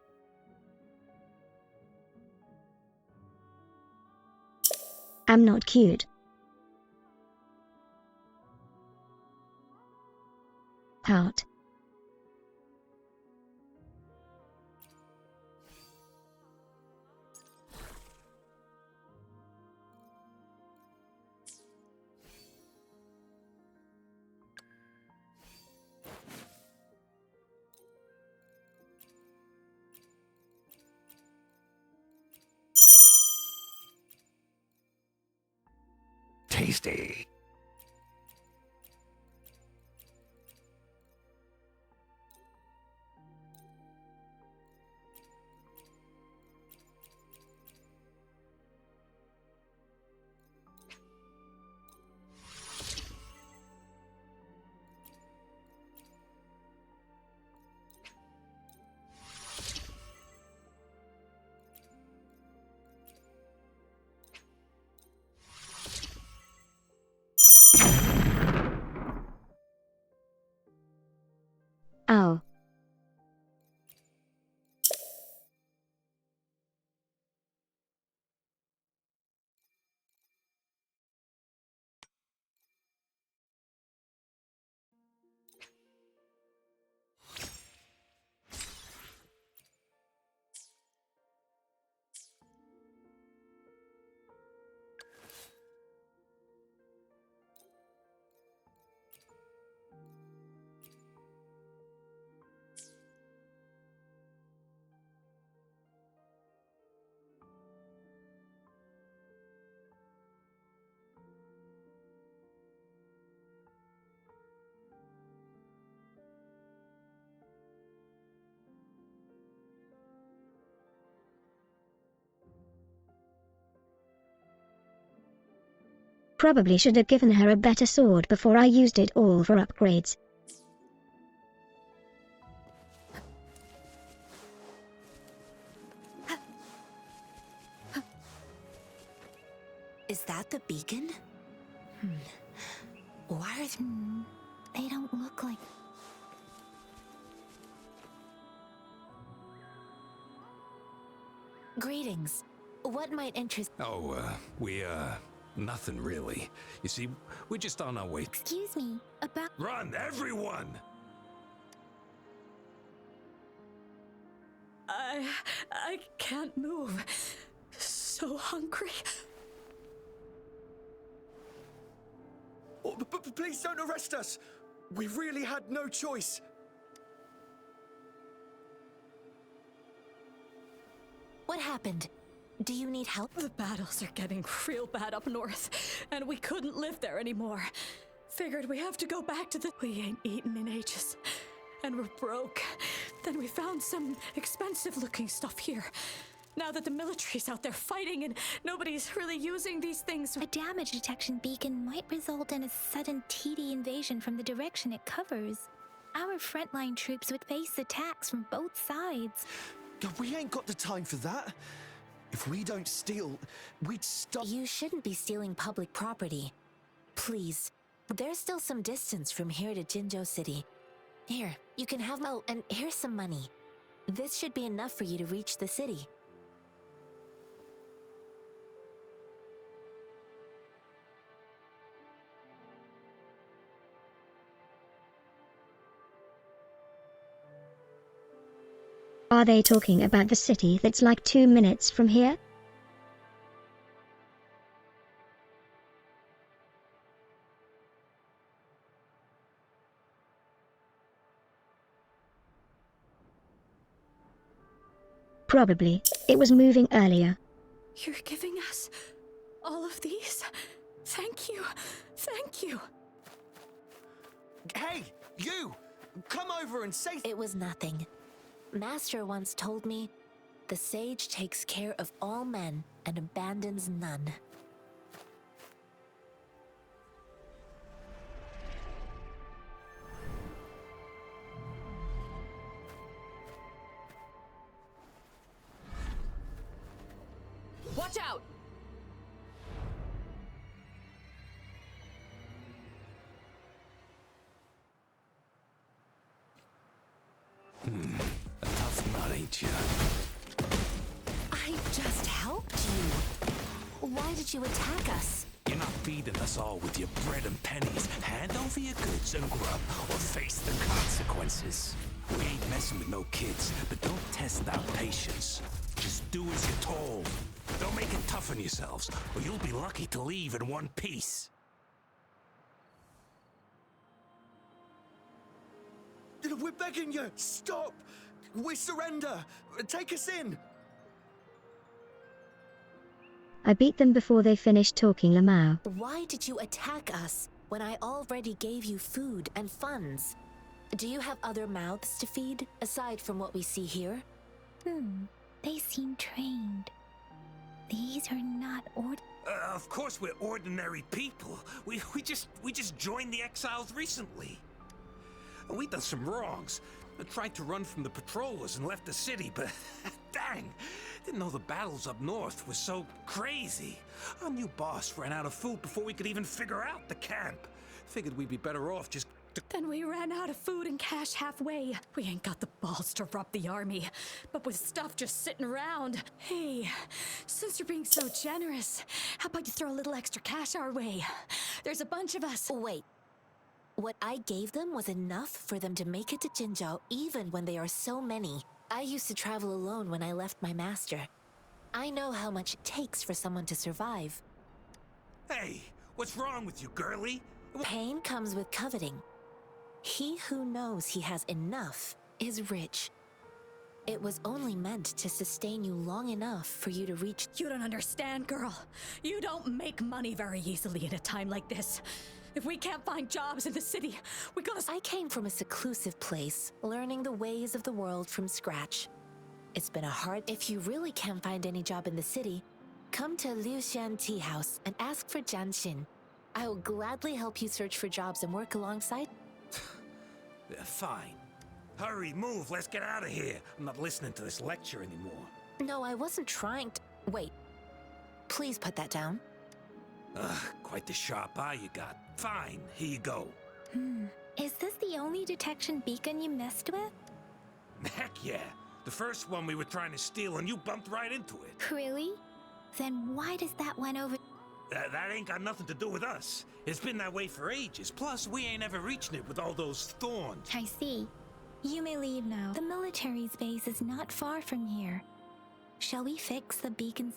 I'm not cute. Heart. Tasty. Ow. Probably should have given her a better sword before I used it all for upgrades. Is that the beacon? Why are They don't look like... Greetings. What might interest... Oh, nothing really. You see, we're just on our way. Excuse me, about... Run, everyone! I can't move. So hungry. Oh, but please don't arrest us! We really had no choice. What happened? Do you need help? The battles are getting real bad up north, and we couldn't live there anymore. Figured we have to go back to the... We ain't eaten in ages, and we're broke. Then we found some expensive-looking stuff here. Now that the military's out there fighting and nobody's really using these things... A damage detection beacon might result in a sudden TD invasion from the direction it covers. Our frontline troops would face attacks from both sides. We ain't got the time for that. If we don't steal, we'd stop... You shouldn't be stealing public property. Please. There's still some distance from here to Jinzhou City. Here, you can have... Oh, and here's some money. This should be enough for you to reach the city. Are they talking about the city that's like 2 minutes from here? Probably. It was moving earlier. You're giving us all of these? Thank you. Thank you. Hey, you! Come over and say... It was nothing. Master once told me, the sage takes care of all men and abandons none. Watch out! A tough nut, ain't you? I just helped you. Why did you attack us? You're not feeding us all with your bread and pennies. Hand over your goods and grub, or face the consequences. We ain't messing with no kids, but don't test our patience. Just do as you're told. Don't make it tough on yourselves, or you'll be lucky to leave in one piece. We're begging you! Stop! We surrender! Take us in! I beat them before they finished talking, Lamau. Why did you attack us when I already gave you food and funds? Do you have other mouths to feed, aside from what we see here? They seem trained. These are not Of course we're ordinary people. We just joined the exiles recently. We done some wrongs. I tried to run from the patrollers and left the city, but dang, didn't know the battles up north were so crazy. Our new boss ran out of food before we could even figure out the camp. Figured we'd be better off just... Then we ran out of food and cash halfway. We ain't got the balls to rob the army, but with stuff just sitting around. Hey, since you're being so generous, how about you throw a little extra cash our way? There's a bunch of us. Wait. What I gave them was enough for them to make it to Jinzhou even when they are so many. I used to travel alone when I left my master. I know how much it takes for someone to survive. Hey, what's wrong with you, girlie? Pain comes with coveting. He who knows he has enough is rich. It was only meant to sustain you long enough for you to reach... You don't understand, girl. You don't make money very easily in a time like this. If we can't find jobs in the city, we gotta... I came from a seclusive place, learning the ways of the world from scratch. It's been a hard... If you really can't find any job in the city, come to Liu Xian Tea House and ask for Jian Xin. I will gladly help you search for jobs and work alongside... Fine. Hurry, move, let's get out of here. I'm not listening to this lecture anymore. No, I wasn't trying to... Wait. Please put that down. Quite the sharp eye you got. Fine, here you go. Is this the only detection beacon you messed with? Heck yeah. The first one we were trying to steal and you bumped right into it. Really? Then why does that one over... That ain't got nothing to do with us. It's been that way for ages. Plus, we ain't ever reaching it with all those thorns. I see. You may leave now. The military's base is not far from here. Shall we fix the beacons?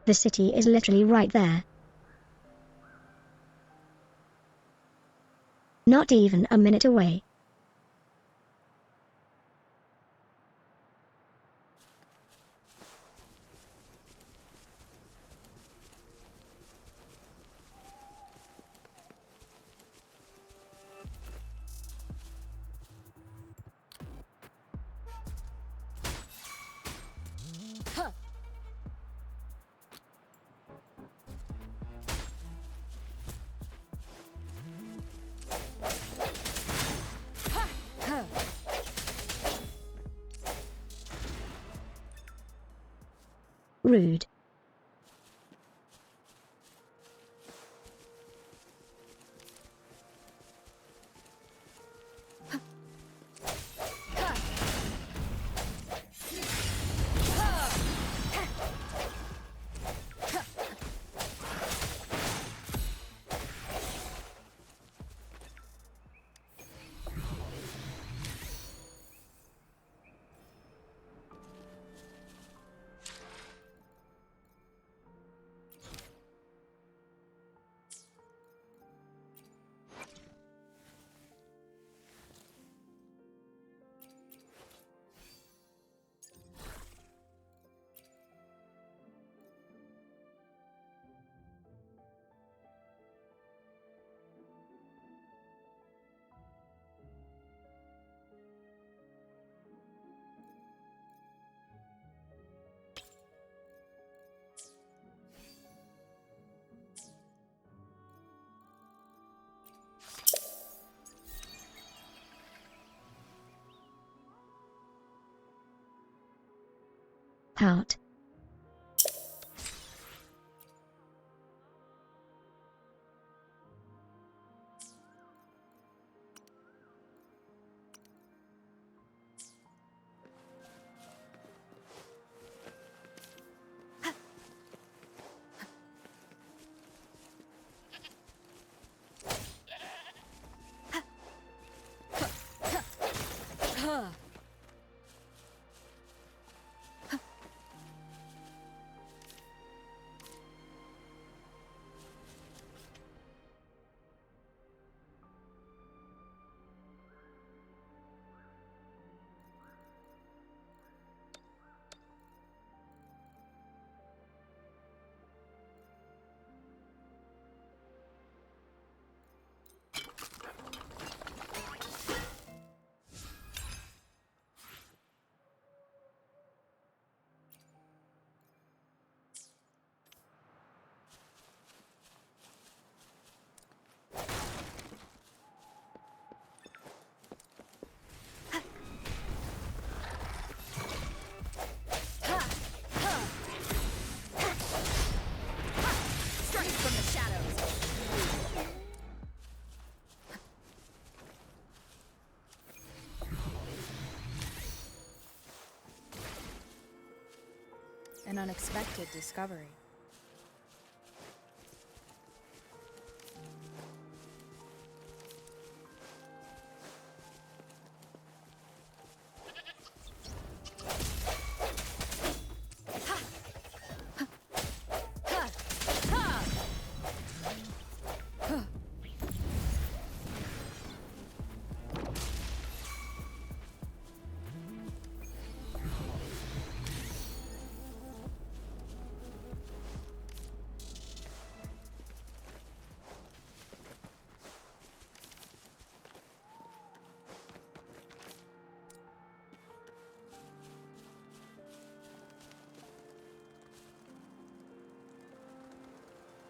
The city is literally right there. Not even a minute away. Rude. Heart. An unexpected discovery.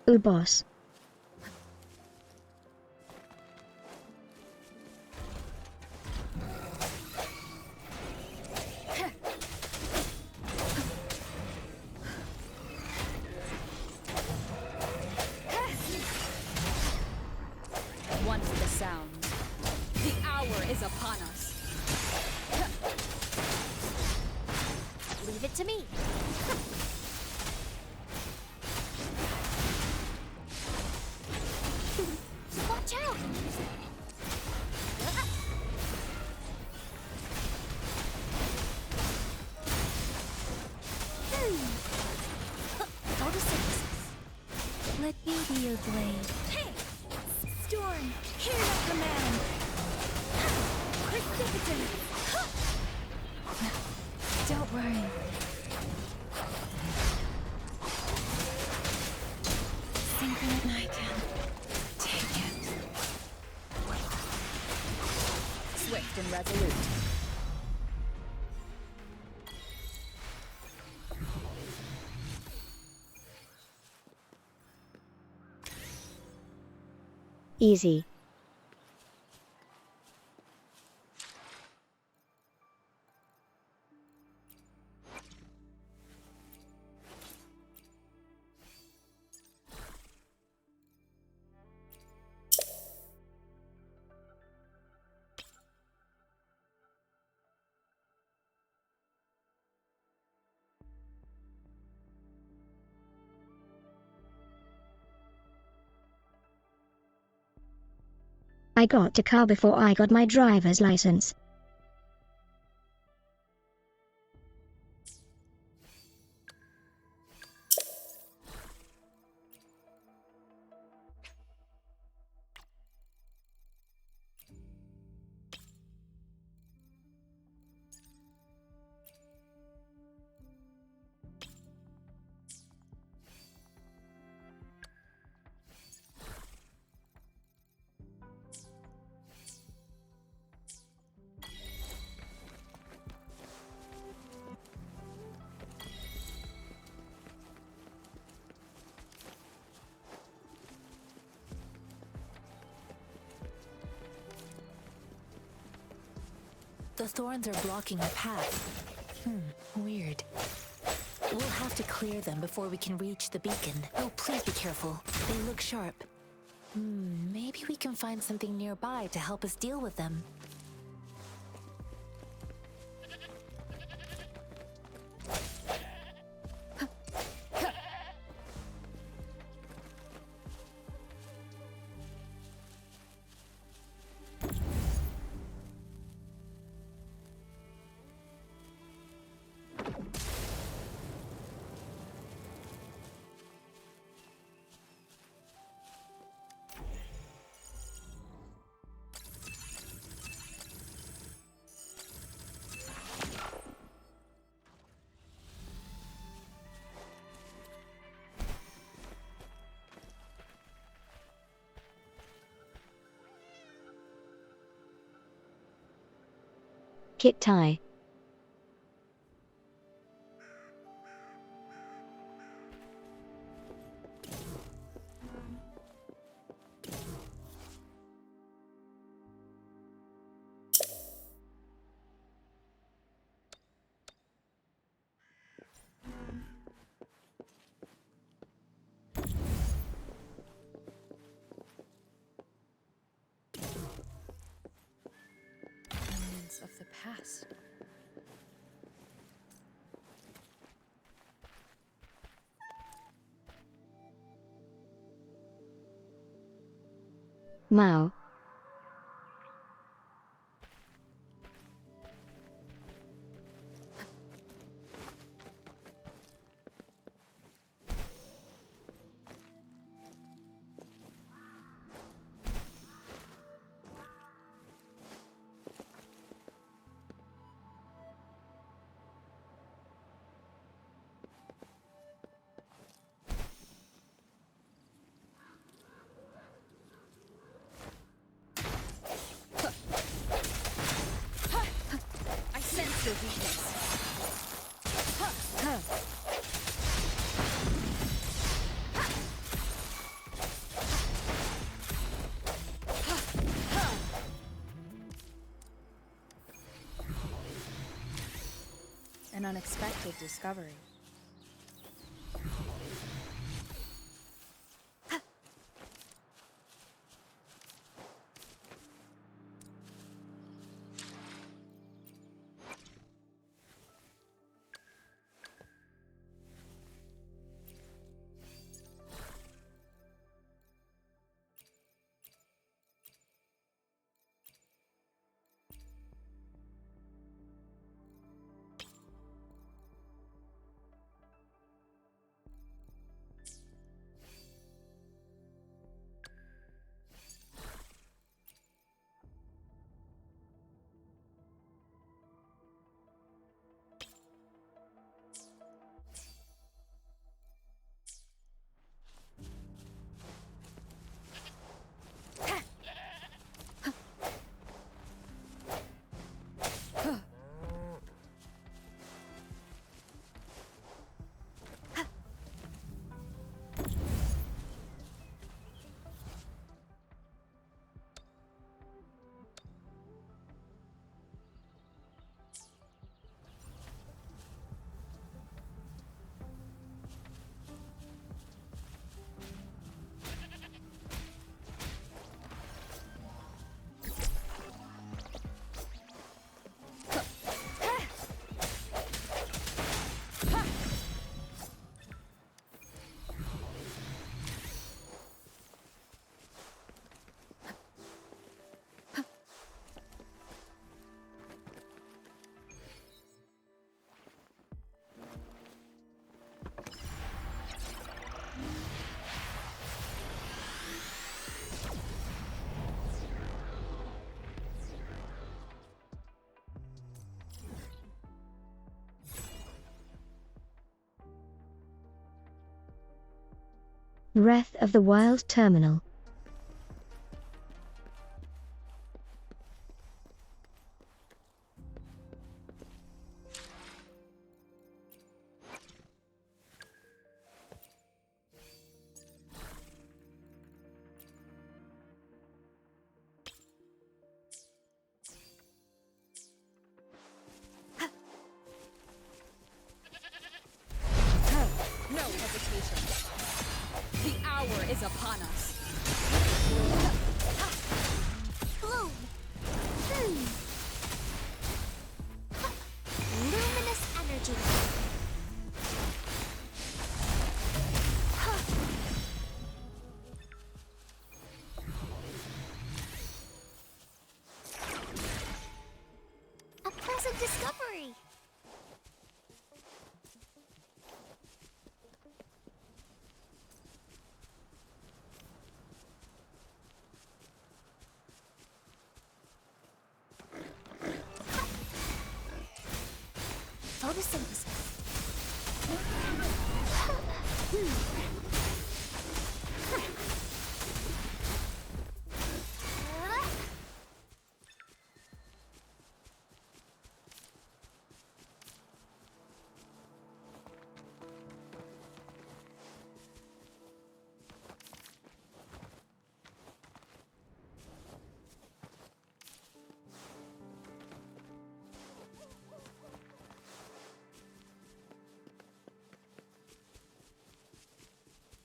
Ooh, boss. Once the sound, the hour is upon us. Leave it to me. Watch out! Photosynthesis. Let me be your blade. Hey! Storm, hear your command. Precipitate. Don't worry. Something I can take it. Swift and resolute. Easy. I got a car before I got my driver's license. The thorns are blocking our path. Weird. We'll have to clear them before we can reach the beacon. Oh, please be careful. They look sharp. Maybe we can find something nearby to help us deal with them. Kit tie. Remnants of the past. Mao. I sense your weakness. An unexpected discovery. Breath of the Wild Terminal. No hesitation. The hour is upon us. Bloom! Luminous energy. A pleasant discovery. Photosynthesis.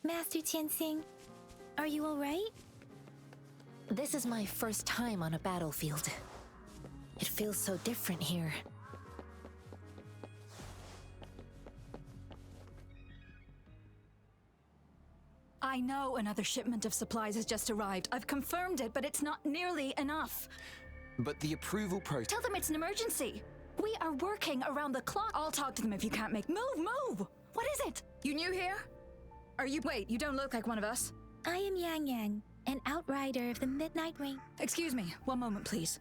Master Tianxing, are you alright? This is my first time on a battlefield. It feels so different here. I know another shipment of supplies has just arrived. I've confirmed it, but it's not nearly enough. But the approval process... Tell them it's an emergency. We are working around the clock. I'll talk to them if you can't make... Move! What is it? You new here? Are you... Wait, you don't look like one of us. I am Yang Yang, an outrider of the Midnight Rain. Excuse me, one moment, please.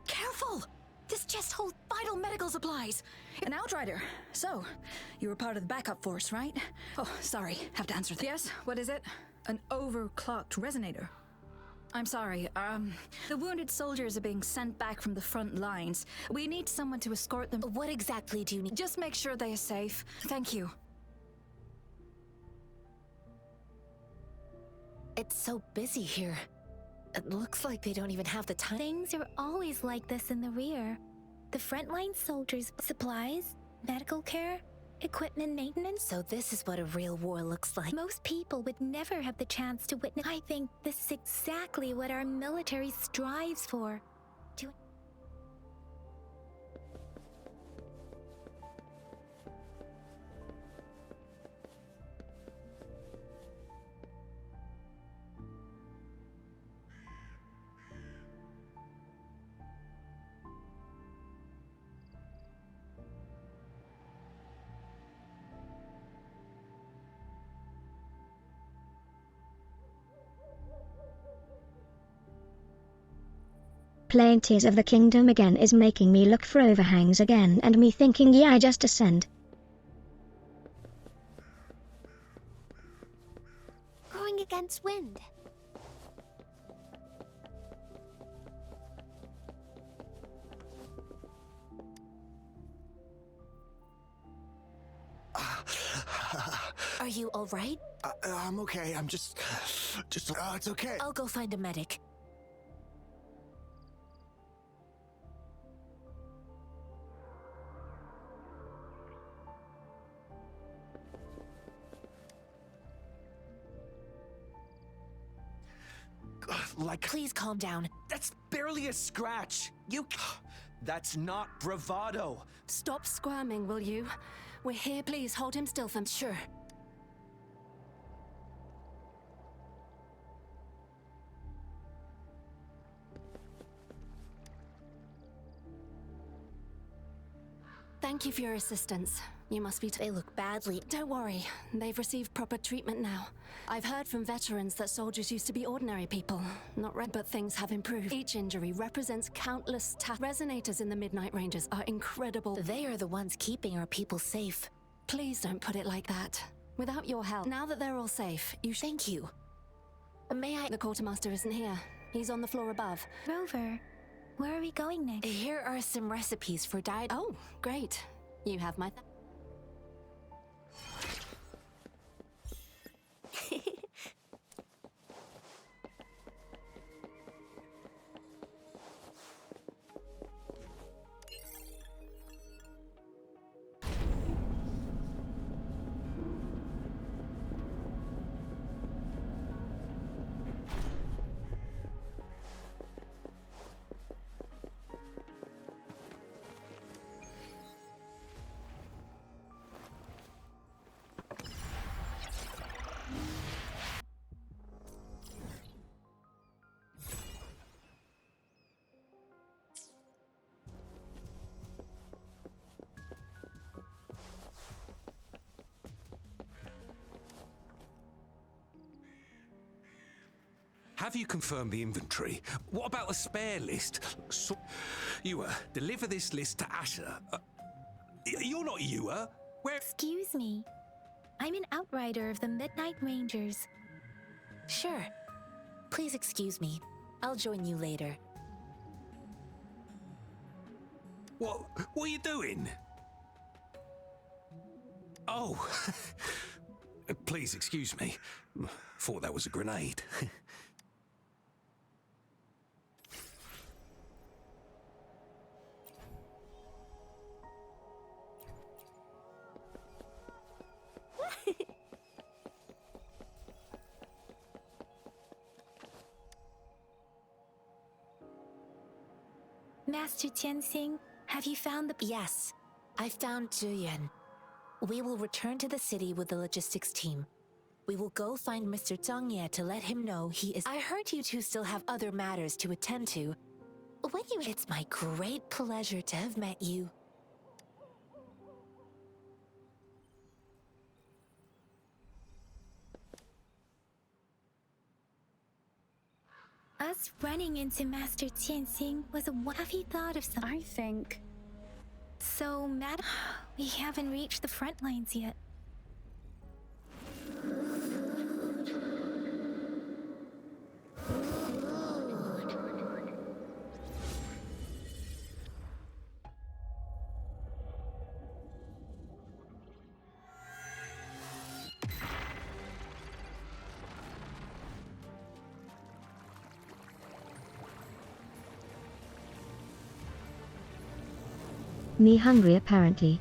Careful! This chest holds vital medical supplies. An outrider. So, you were part of the backup force, right? Oh, sorry, have to answer. Yes, what is it? An overclocked resonator. I'm sorry, the wounded soldiers are being sent back from the front lines. We need someone to escort them. What exactly do you need? Just make sure they are safe. Thank you. It's so busy here. It looks like they don't even have the time. Things are always like this in the rear. The frontline soldiers, supplies, medical care, equipment maintenance. So this is what a real war looks like. Most people would never have the chance to witness. I think this is exactly what our military strives for. Playing Tears of the Kingdom again is making me look for overhangs again and me thinking yeah I just ascend. Going against wind. Are you alright? I'm okay. I'm just, it's okay. I'll go find a medic. Please calm down. That's barely a scratch. That's not bravado. Stop squirming, will you? We're here, please hold him still for... Sure. Thank you for your assistance. You must be... They look badly. Don't worry, they've received proper treatment now. I've heard from veterans that soldiers used to be ordinary people, not red, but things have improved. Each injury represents countless resonators in the Midnight Rangers are incredible. They are the ones keeping our people safe. Please don't put it like that. Without your help, now that they're all safe, you Thank you. May I? The quartermaster isn't here. He's on the floor above. Rover, where are we going next? Here are some recipes for diet. Oh, great. You have my... Have you confirmed the inventory? What about a spare list? Ewa, deliver this list to Asher. You're not Ewa. Where? Excuse me. I'm an outrider of the Midnight Rangers. Sure. Please excuse me. I'll join you later. What are you doing? Oh. Please excuse me. Thought that was a grenade. Master Tianxing, have you found the... Yes, I found Zhiyuan. We will return to the city with the logistics team. We will go find Mr. Zhang Ye to let him know he is... I heard you two still have other matters to attend to. When you... It's my great pleasure to have met you. Us running into Master Tianxing was a... Have you thought of some... I think... So, Madam, we haven't reached the front lines yet. Me hungry apparently.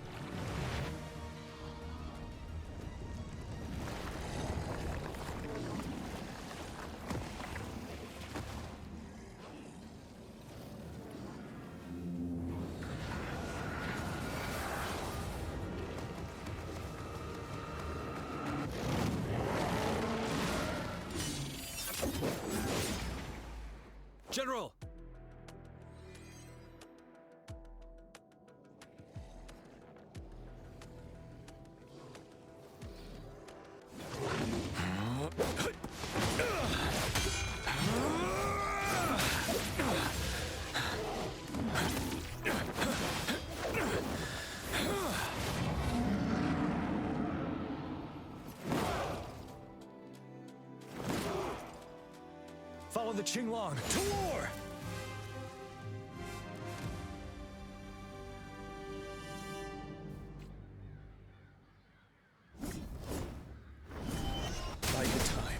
General! Follow the Qinglong to war! By the time.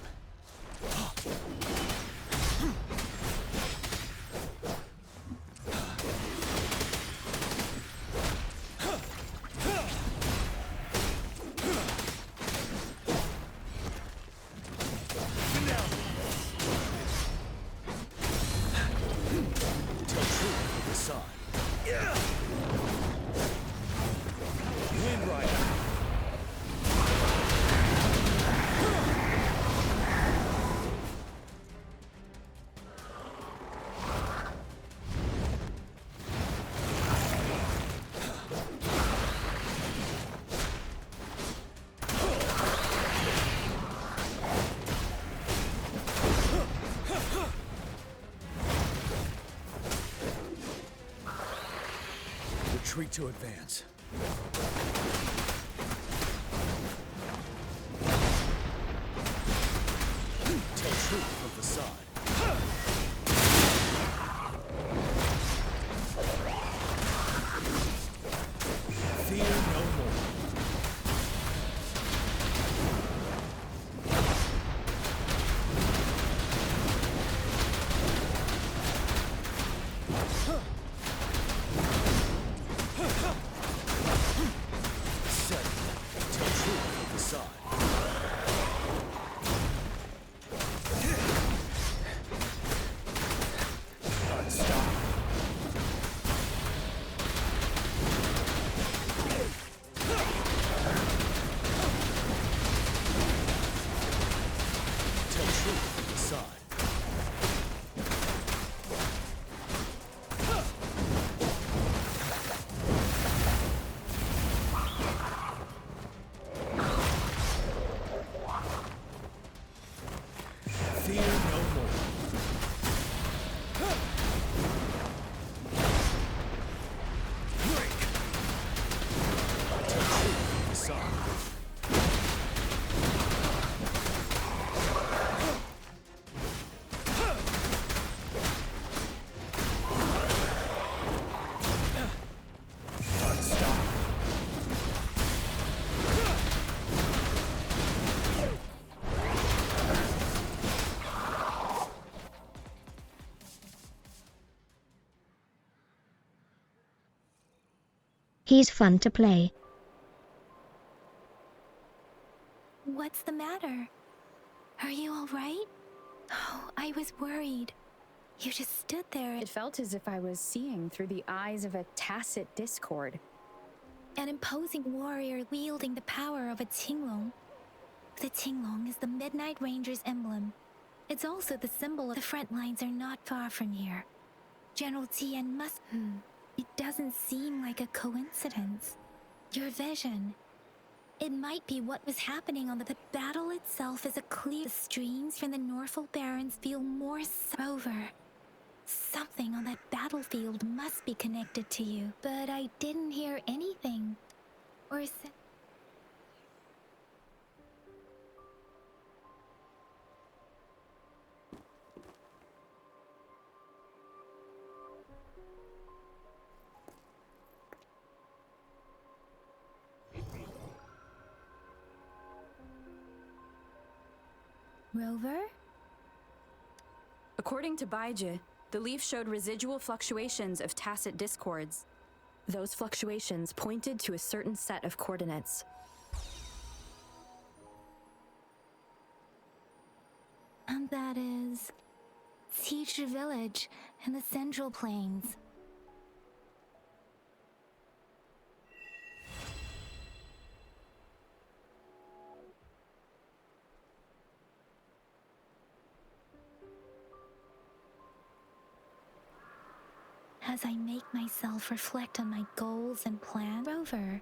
Retreat to advance. truth of the side. Fear no more. Set. Tell truth of the side. He's fun to play. What's the matter? Are you all right? Oh, I was worried. You just stood there. It felt as if I was seeing through the eyes of a tacit discord. An imposing warrior wielding the power of a Qinglong. The Qinglong is the Midnight Ranger's emblem. It's also the symbol of the front lines are not far from here. General Tian must... It doesn't seem like a coincidence. Your vision. It might be what was happening on the battle itself is a clear... The streams from the Norfolk Barrens feel more over. Something on that battlefield must be connected to you. But I didn't hear anything. Or Rover? According to Baiji, the leaf showed residual fluctuations of tacit discords. Those fluctuations pointed to a certain set of coordinates. And that is... Teacher Village in the Central Plains. As I make myself reflect on my goals and plans, Rover,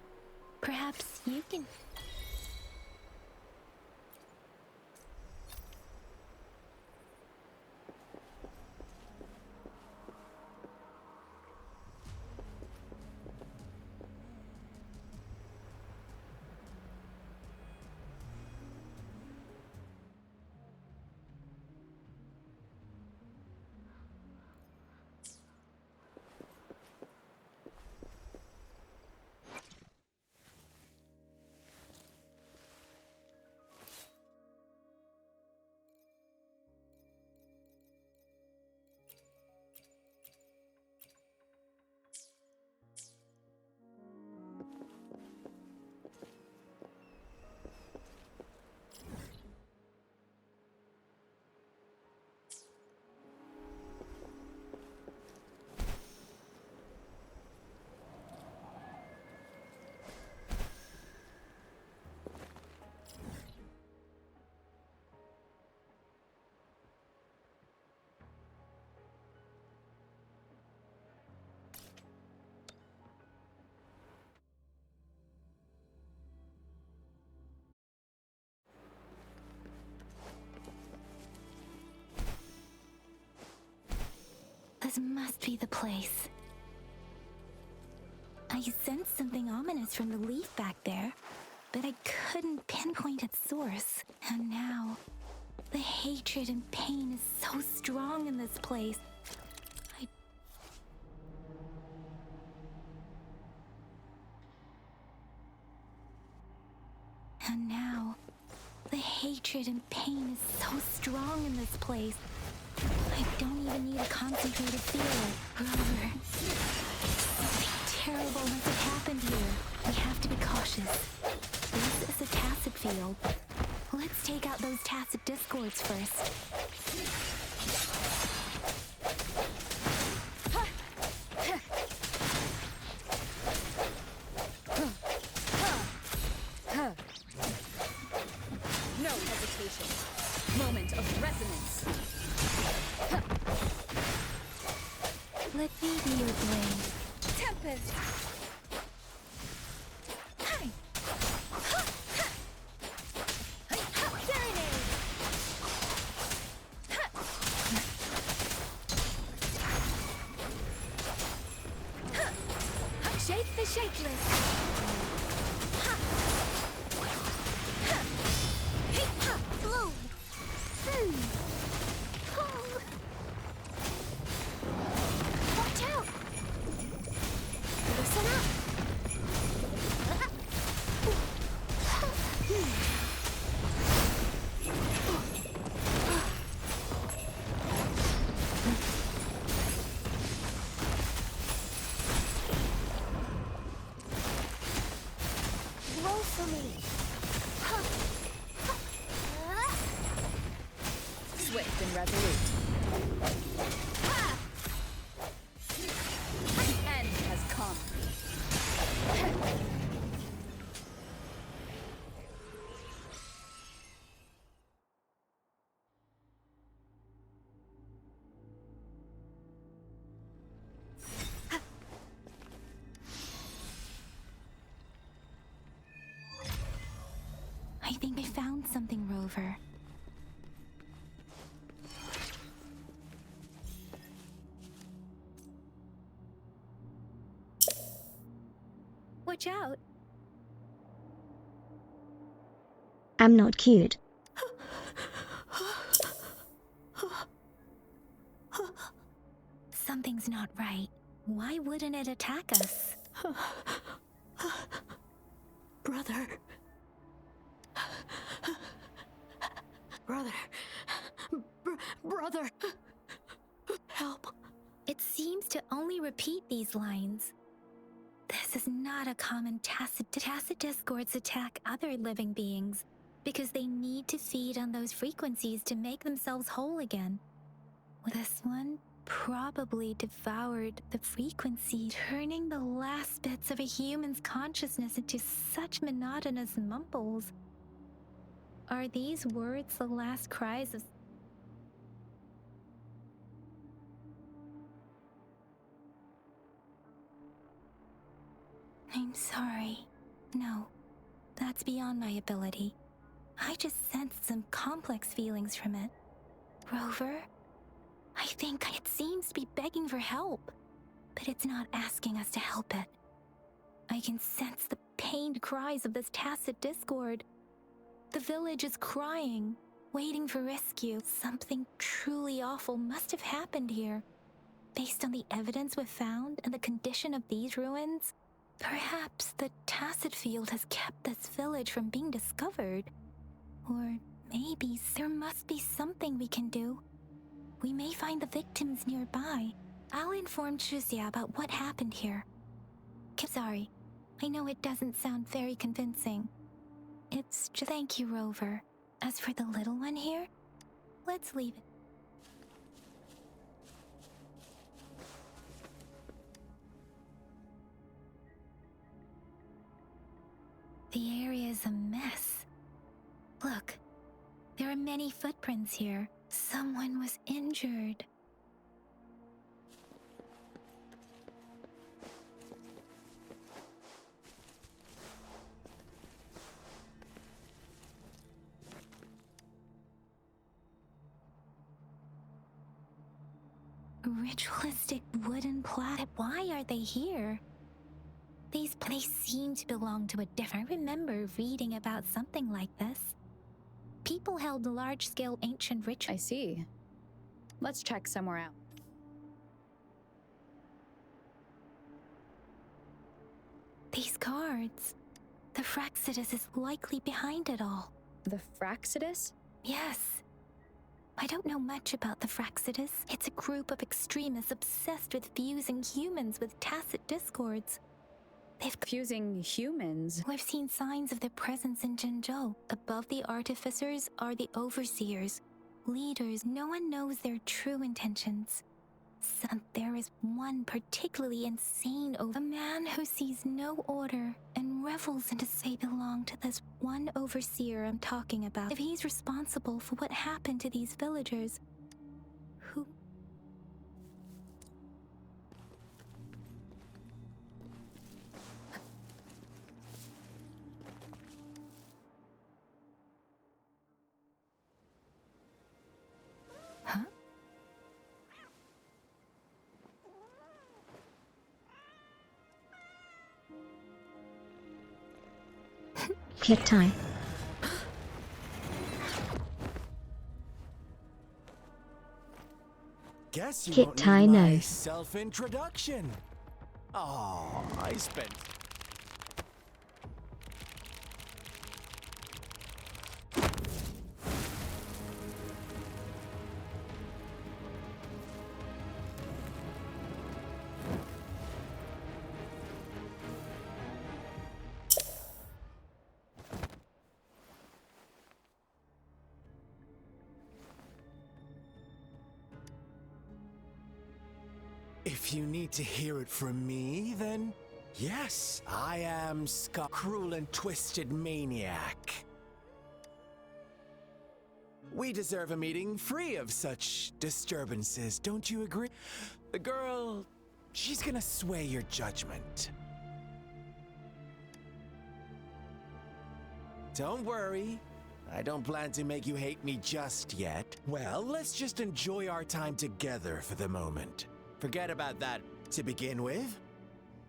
perhaps you can... This must be the place. I sensed something ominous from the leaf back there, but I couldn't pinpoint its source. And now, The hatred and pain is so strong in this place. And now, the hatred and pain is so strong in this place. I don't even need to concentrate to feel it. Rover, something terrible must have happened here. We have to be cautious. This is a tacit field. Let's take out those tacit discords first. No hesitation. Moment of resonance. Let me be your blade. Tempest! Shake the shakeless. Bloom. Watch out. Listen up. Roll for me. Swift and resolute. The end has come. I think I found something, Rover. Watch out. I'm not cute. Something's not right. Why wouldn't it attack us? Brother. Brother. Brother. Help. It seems to only repeat these lines. This is not a common tacit discords attack other living beings because they need to feed on those frequencies to make themselves whole again. This one probably devoured the frequency, turning the last bits of a human's consciousness into such monotonous mumbles. Are these words the last cries of... I'm sorry. No, that's beyond my ability. I just sensed some complex feelings from it. Rover, I think it seems to be begging for help, but it's not asking us to help it. I can sense the pained cries of this tacit discord. The village is crying, waiting for rescue. Something truly awful must have happened here. Based on the evidence we've found and the condition of these ruins, perhaps the tacit field has kept this village from being discovered. Or maybe there must be something we can do. We may find the victims nearby. I'll inform Shuzia about what happened here. Sorry, I know it doesn't sound very convincing. It's just... Thank you, Rover. As for the little one here, let's leave it. The area is a mess. Look, there are many footprints here. Someone was injured. Ritualistic wooden plaque. Why are they here? These places seem to belong to a different... I remember reading about something like this. People held large-scale ancient rituals. I see. Let's check somewhere out. These cards. The Fraxidus is likely behind it all. The Fraxidus? Yes. I don't know much about the Fraxidus. It's a group of extremists obsessed with fusing humans with tacit discords. They've fusing humans? I've seen signs of their presence in Zhengzhou. Above the artificers are the overseers, leaders. No one knows their true intentions. And there is one particularly insane a man who sees no order and revels in they belong to this one overseer I'm talking about. If he's responsible for what happened to these villagers, who... Huh? Kit time. Guess you Kit won't tie need my no. self-introduction. Oh, I spent... If you need to hear it from me, then yes, I am cruel and twisted maniac. We deserve a meeting free of such disturbances, don't you agree? The girl, she's gonna sway your judgment. Don't worry, I don't plan to make you hate me just yet. Well, let's just enjoy our time together for the moment. Forget about that to begin with.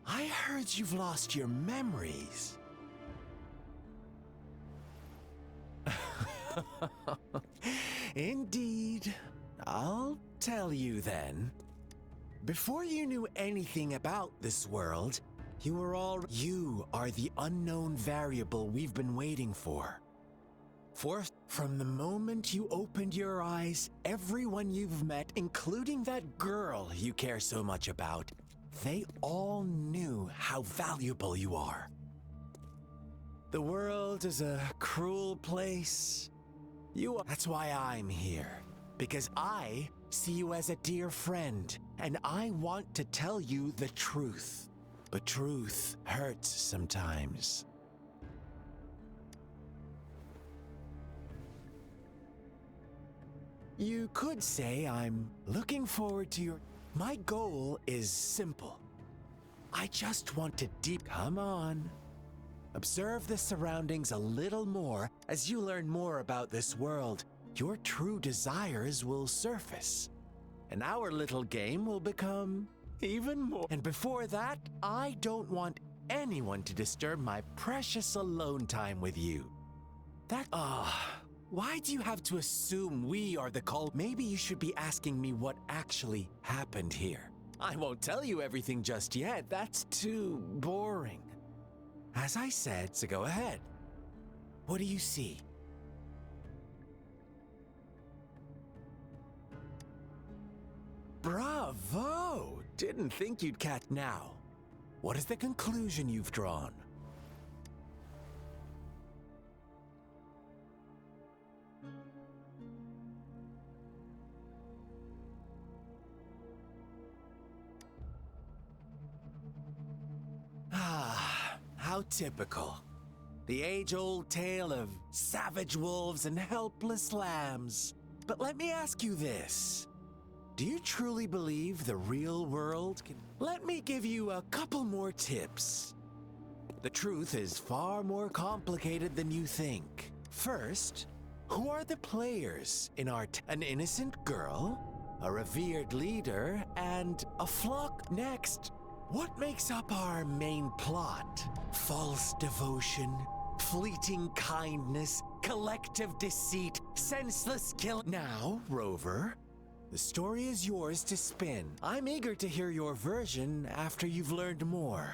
I heard you've lost your memories. Indeed. I'll tell you then. Before you knew anything about this world, you are the unknown variable we've been waiting for. From the moment you opened your eyes, everyone you've met, including that girl you care so much about, they all knew how valuable you are. The world is a cruel place. That's why I'm here. Because I see you as a dear friend, and I want to tell you the truth. But truth hurts sometimes. You could say I'm looking forward to your... My goal is simple. I just want to Come on. Observe the surroundings a little more. As you learn more about this world, your true desires will surface. And our little game will become even more. And before that, I don't want anyone to disturb my precious alone time with you. Why do you have to assume we are the cult? Maybe you should be asking me what actually happened here. I won't tell you everything just yet. That's too boring. As I said, so go ahead. What do you see? Bravo! Didn't think you'd catch now. What is the conclusion you've drawn? How typical. The age-old tale of savage wolves and helpless lambs. But let me ask you this. Do you truly believe the real world can... Let me give you a couple more tips. The truth is far more complicated than you think. First, who are the players in an innocent girl, a revered leader, and a flock? Next, what makes up our main plot? False devotion, Fleeting kindness, collective deceit, senseless kill. Now, Rover, the story is yours to spin. I'm eager to hear your version after you've learned more.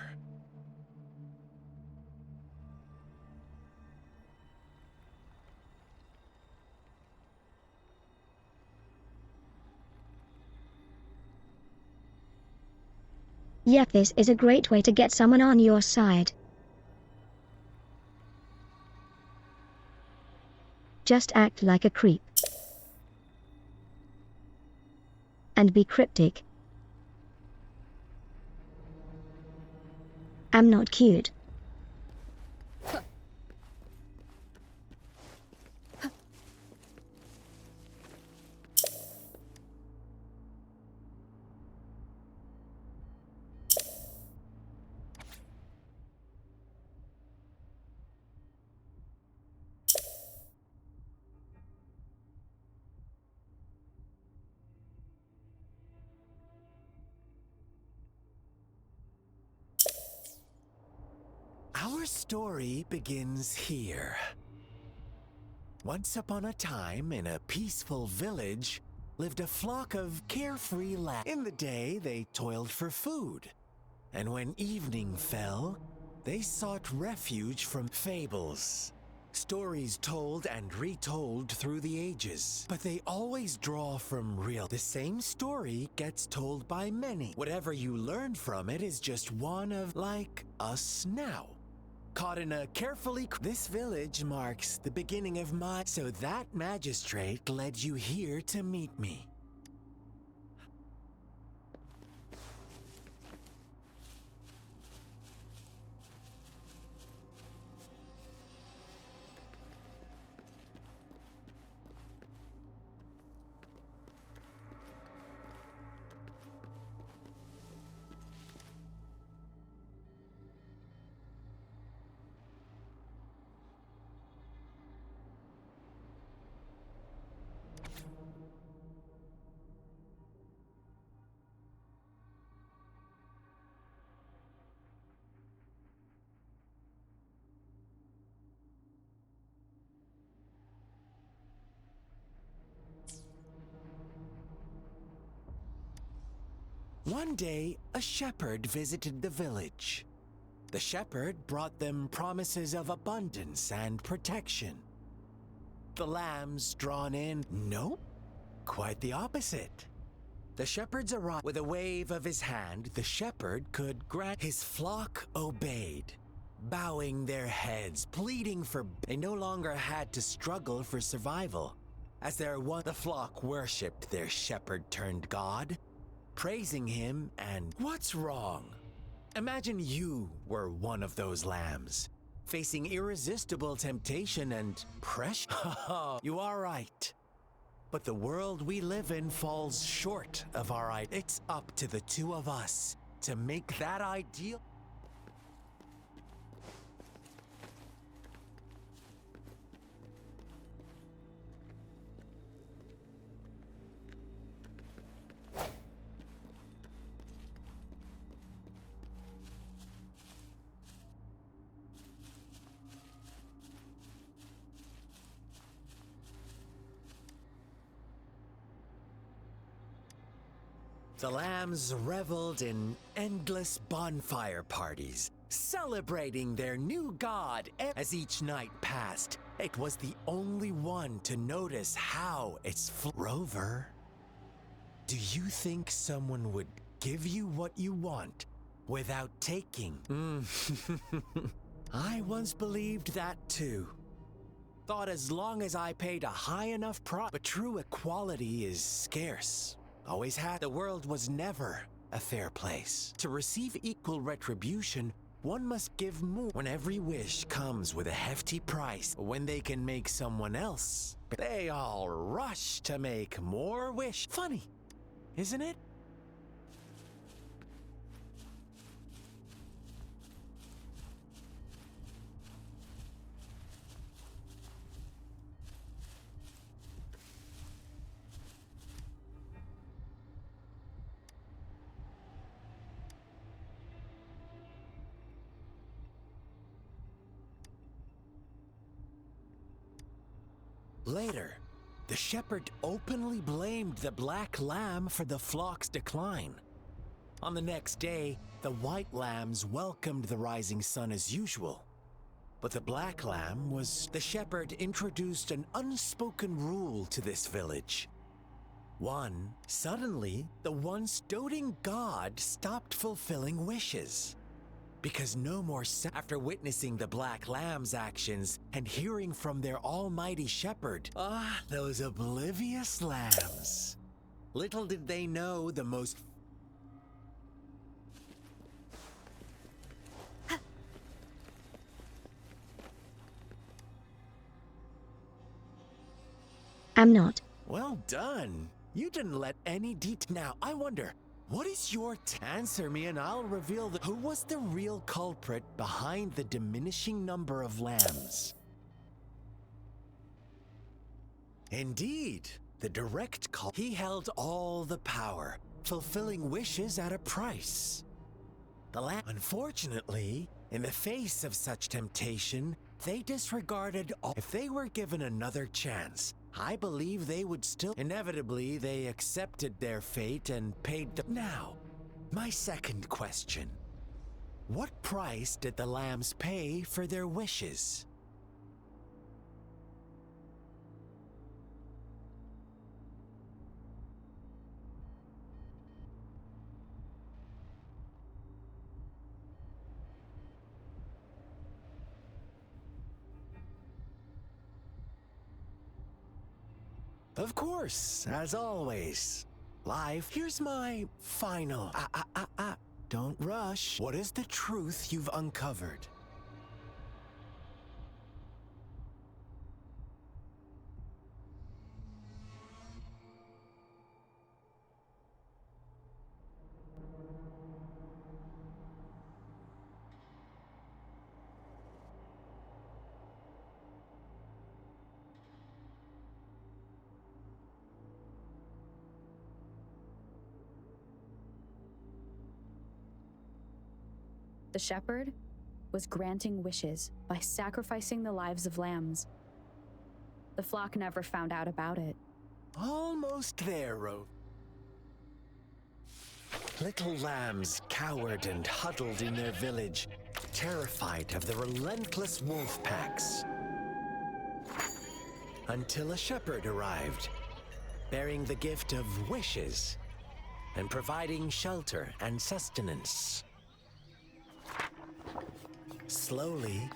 Yep, this is a great way to get someone on your side. Just act like a creep. And be cryptic. I'm not cute. Our story begins here. Once upon a time, in a peaceful village, lived a flock of carefree lambs. In the day, they toiled for food, and when evening fell, they sought refuge from fables. Stories told and retold through the ages, but they always draw from real. The same story gets told by many. Whatever you learn from it is just one of, like us now. Caught in a carefully... This village marks the beginning of my... So that magistrate led you here to meet me. One day, a shepherd visited the village. The shepherd brought them promises of abundance and protection. The lambs drawn in, nope, quite the opposite. The shepherds arrived. With a wave of his hand, the shepherd could grant. His flock obeyed, bowing their heads, pleading for... They no longer had to struggle for survival. As their one, the flock worshipped their shepherd-turned-god, praising him, and what's wrong? Imagine you were one of those lambs, facing irresistible temptation and pressure. You are right. But the world we live in falls short of our ideal. It's up to the two of us to make that ideal. The lambs reveled in endless bonfire parties, celebrating their new god. As each night passed, it was the only one to notice how its Rover, do you think someone would give you what you want without taking? I once believed that too. Thought as long as I paid a high enough price, but true equality is scarce. Always had. The world was never a fair place. To receive equal retribution, one must give more. When every wish comes with a hefty price, when they can make someone else, they all rush to make more wish. Funny, isn't it? Later, the shepherd openly blamed the black lamb for the flock's decline. On the next day, the white lambs welcomed the rising sun as usual. But the black lamb was... The shepherd introduced an unspoken rule to this village. Suddenly, the once doting god stopped fulfilling wishes. Because no more after witnessing the black lamb's actions and hearing from their almighty shepherd, those oblivious lambs. Little did they know the most... I'm not. Well done. You didn't let any detail. Now, I wonder, what is your answer me and I'll reveal who was the real culprit behind the diminishing number of lambs? Indeed, the direct call. He held all the power, fulfilling wishes at a price. The lamb, unfortunately, in the face of such temptation, they disregarded all. If they were given another chance, I believe they would still... Inevitably, they accepted their fate and paid the... Now, my second question. What price did the lambs pay for their wishes? Of course, as always. Live. Here's my final... Don't rush. What is the truth you've uncovered? The shepherd was granting wishes by sacrificing the lives of lambs. The flock never found out about it. Almost there, Ro. Little lambs cowered and huddled in their village, terrified of the relentless wolf packs. Until a shepherd arrived, bearing the gift of wishes and providing shelter and sustenance. Slowly,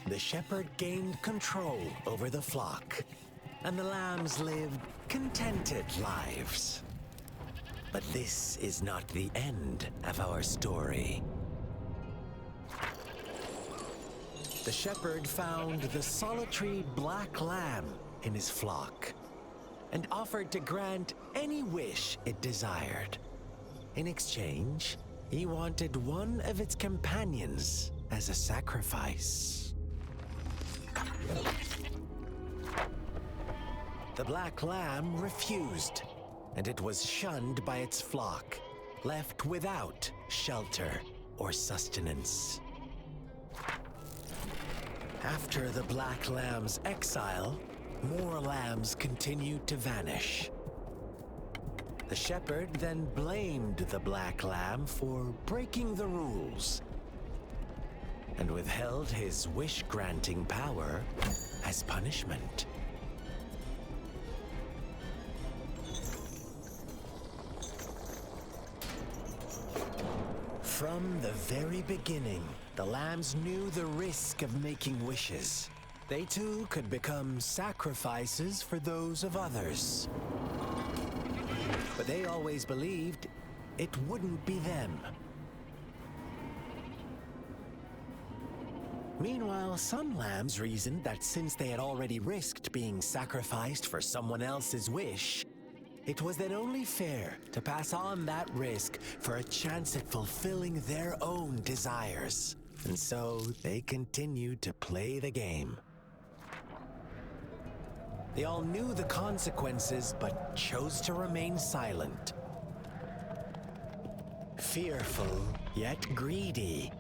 the shepherd gained control over the flock, and the lambs lived contented lives. But this is not the end of our story. The shepherd found the solitary black lamb in his flock, and offered to grant any wish it desired. In exchange, he wanted one of its companions as a sacrifice. The black lamb refused, and it was shunned by its flock, left without shelter or sustenance. After the black lamb's exile, more lambs continued to vanish. The shepherd then blamed the black lamb for breaking the rules, and withheld his wish-granting power as punishment. From the very beginning, the lambs knew the risk of making wishes. They too could become sacrifices for those of others. But they always believed it wouldn't be them. Meanwhile, some lambs reasoned that since they had already risked being sacrificed for someone else's wish, it was then only fair to pass on that risk for a chance at fulfilling their own desires. And so they continued to play the game. They all knew the consequences, but chose to remain silent. Fearful, yet greedy,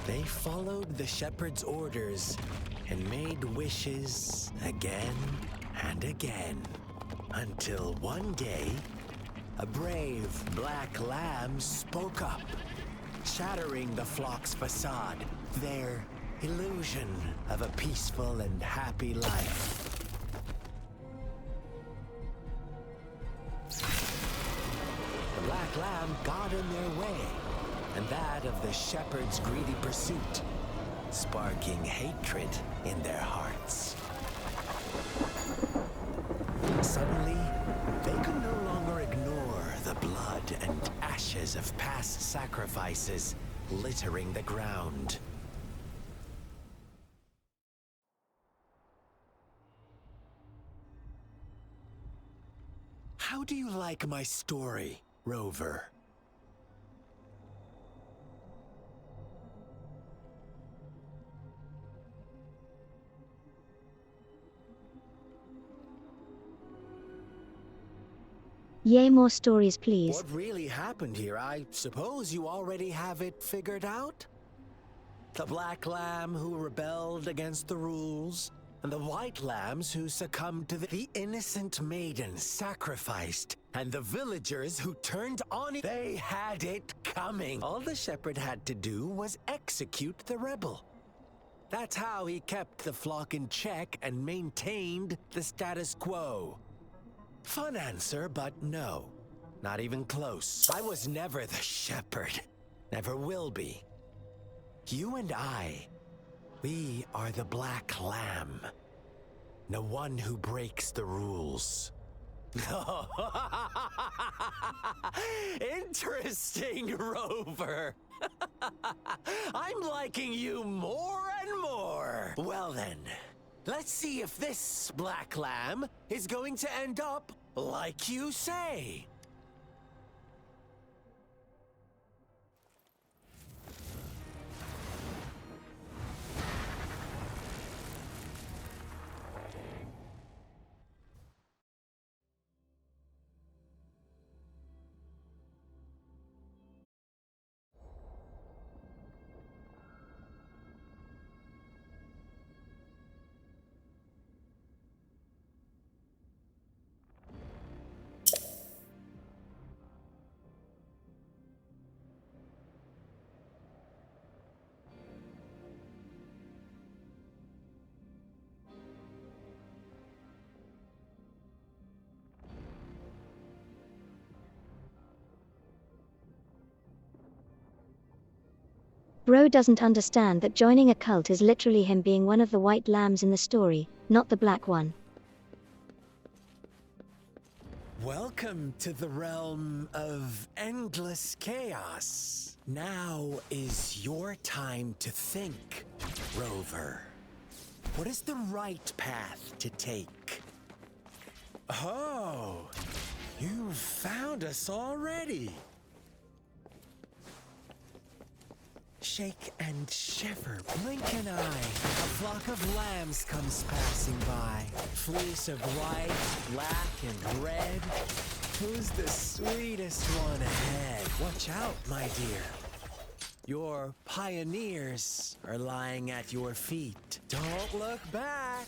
they followed the shepherd's orders and made wishes again and again, until one day, a brave black lamb spoke up, shattering the flock's facade, their illusion of a peaceful and happy life. The black lamb got in their way, and that of the shepherd's greedy pursuit, sparking hatred in their hearts. Suddenly, they could no longer ignore the blood and ashes of past sacrifices littering the ground. How do you like my story, Rover? Yay, more stories, please. What really happened here? I suppose you already have it figured out? The black lamb who rebelled against the rules, and the white lambs who succumbed to the innocent maiden sacrificed, and the villagers who turned on it. They had it coming. All the shepherd had to do was execute the rebel. That's how he kept the flock in check and maintained the status quo. Fun answer, but no. Not even close. I was never the shepherd. Never will be. You and I, we are the black lamb. The one who breaks the rules. Interesting, Rover. I'm liking you more and more. Well then, let's see if this black lamb is going to end up like you say. Bro doesn't understand that joining a cult is literally him being one of the white lambs in the story, not the black one. Welcome to the realm of endless chaos. Now is your time to think, Rover. What is the right path to take? Oh, you found us already. Shake and shiver, blink an eye. A flock of lambs comes passing by. Fleece of white, black, and red. Who's the sweetest one ahead? Watch out, my dear. Your pioneers are lying at your feet. Don't look back.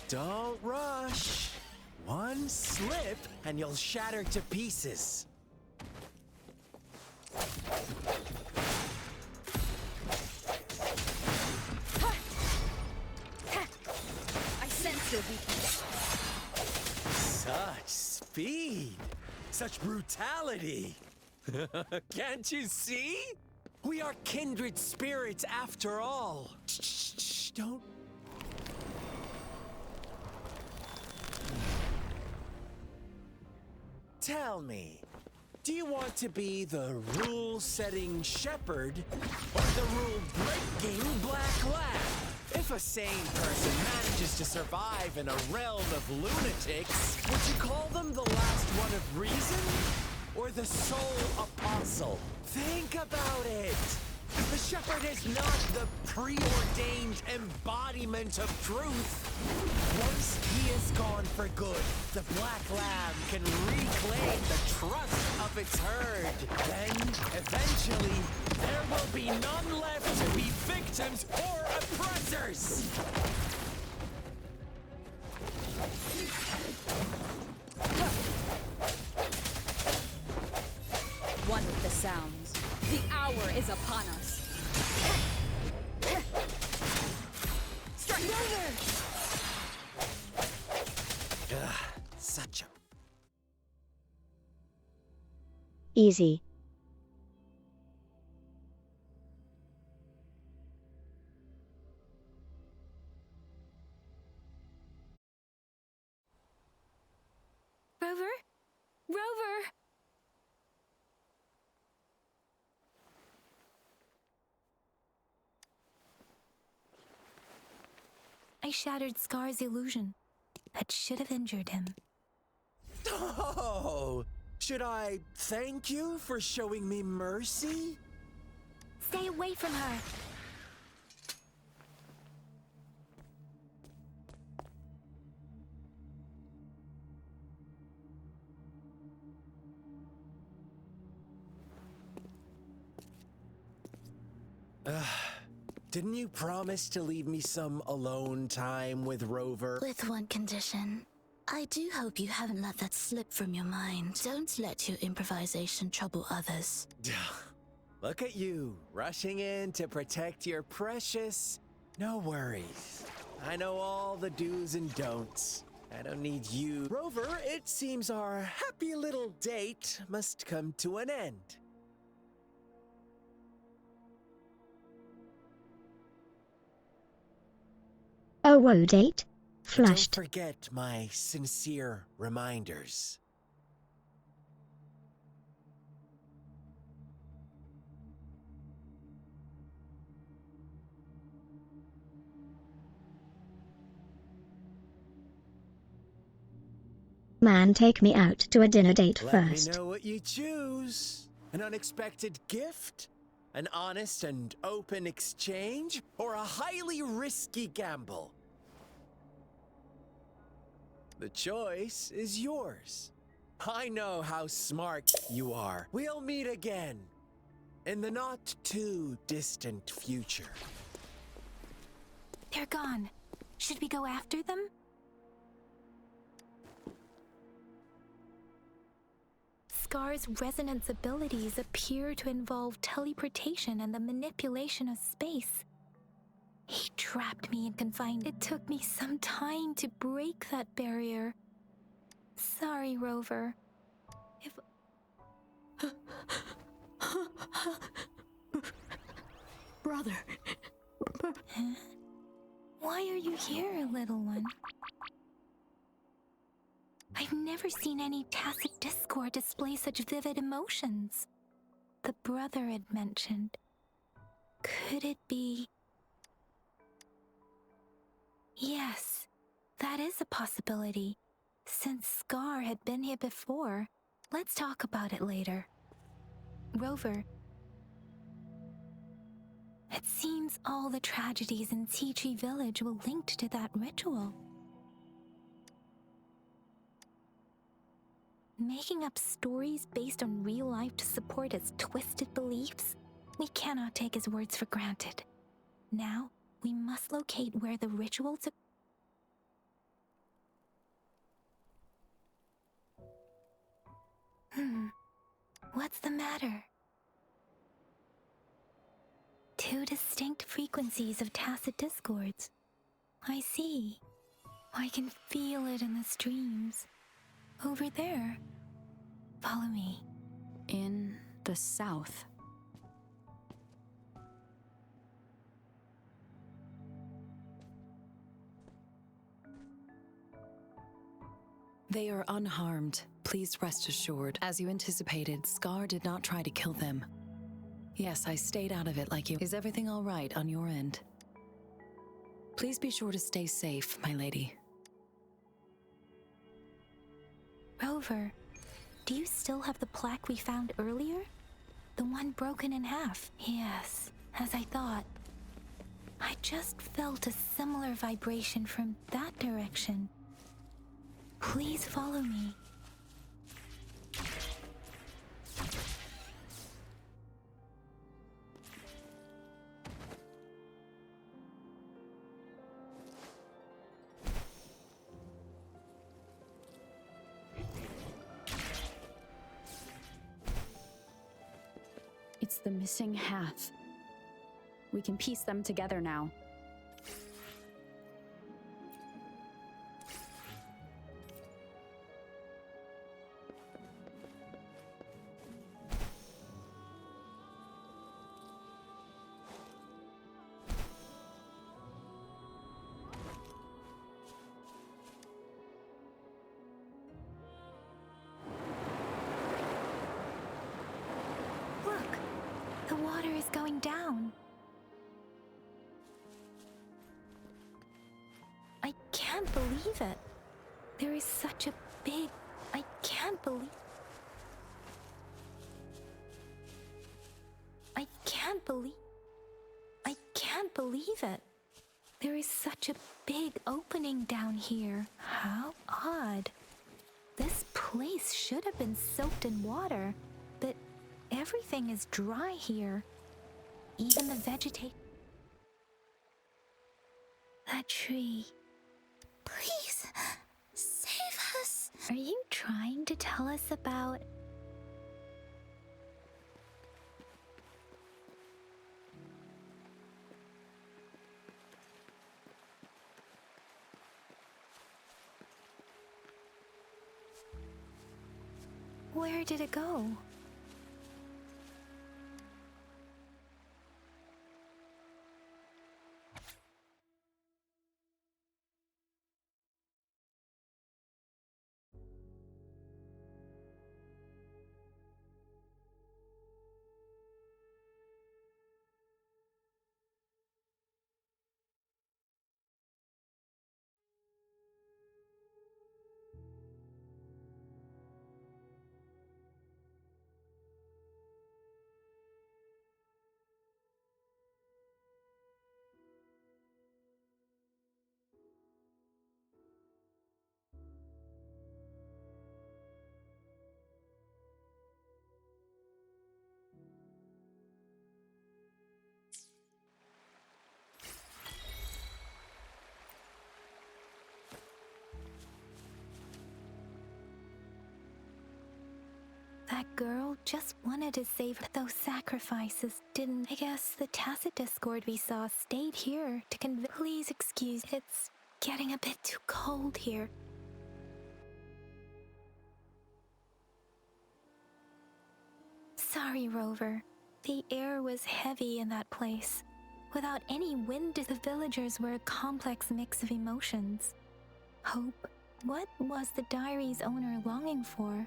Don't rush. One slip and you'll shatter to pieces. I sense your weakness. Such speed! Such brutality! Can't you see? We are kindred spirits after all. Shh, don't. Tell me, do you want to be the rule-setting shepherd or the rule-breaking black lamb? If a sane person manages to survive in a realm of lunatics, would you call them the last one of reason? Or the sole apostle? Think about it! The shepherd is not the preordained embodiment of truth. Once he is gone for good, the black lamb can reclaim the trust of its herd. Then, eventually, there will be none left to be victims or oppressors. One with the sounds. The hour is upon us. Strike! Such a... Easy. Rover? Rover! I shattered Scar's illusion. That should have injured him. Oh! Should I thank you for showing me mercy? Stay away from her! Didn't you promise to leave me some alone time with Rover? With one condition. I do hope you haven't let that slip from your mind. Don't let your improvisation trouble others. Look at you, rushing in to protect your precious. No worries. I know all the do's and don'ts. I don't need you. Rover, it seems our happy little date must come to an end. Oh, whoa, date? Flushed. Don't forget my sincere reminders. Man, take me out to a dinner date Let first. me know what you choose. An unexpected gift? An honest and open exchange? Or a highly risky gamble? The choice is yours. I know how smart you are. We'll meet again in the not too distant future. They're gone. Should we go after them? Scar's resonance abilities appear to involve teleportation and the manipulation of space. He trapped me and confined. It took me some time to break that barrier. Sorry, Rover. Brother. Huh? Why are you here, little one? I've never seen any tacit discord display such vivid emotions. The brother had mentioned. Could it be... Yes, that is a possibility. Since Scar had been here before, let's talk about it later. Rover, it seems all the tragedies in Tea Tree Village were linked to that ritual. Making up stories based on real life to support his twisted beliefs? We cannot take his words for granted. Now, we must locate where the rituals What's the matter? Two distinct frequencies of tacit discords. I see. I can feel it in the streams. Over there. Follow me. In the south. They are unharmed. Please rest assured. As you anticipated, Scar did not try to kill them. Yes, I stayed out of it like you. Is everything all right on your end? Please be sure to stay safe, my lady. Rover, do you still have the plaque we found earlier? The one broken in half? Yes, as I thought. I just felt a similar vibration from that direction. Please follow me. The missing half. We can piece them together now. Look, the water is going down. I can't believe it. There is such a big... I can't believe... I can't believe... I can't believe it. There is such a big opening down here. How odd. This place should have been soaked in water, but everything is dry here. Even the vegetation... That tree... Please, save us. Are you trying to tell us about... Where did it go? That girl just wanted to save those sacrifices, didn't... I guess the tacit discord we saw stayed here to convince... Please excuse, it's getting a bit too cold here. Sorry, Rover. The air was heavy in that place. Without any wind, the villagers were a complex mix of emotions. Hope. What was the diary's owner longing for?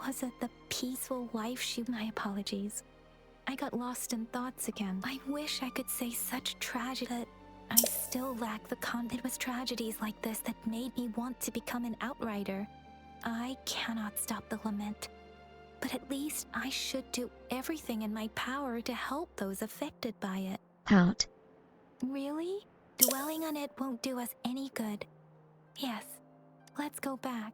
Was it the peaceful life she... My apologies. I got lost in thoughts again. I wish I could say such tragedy, but I still lack the It was tragedies like this that made me want to become an outrider. I cannot stop the lament, but at least I should do everything in my power to help those affected by it. Heart. Really? Dwelling on it won't do us any good. Yes, let's go back.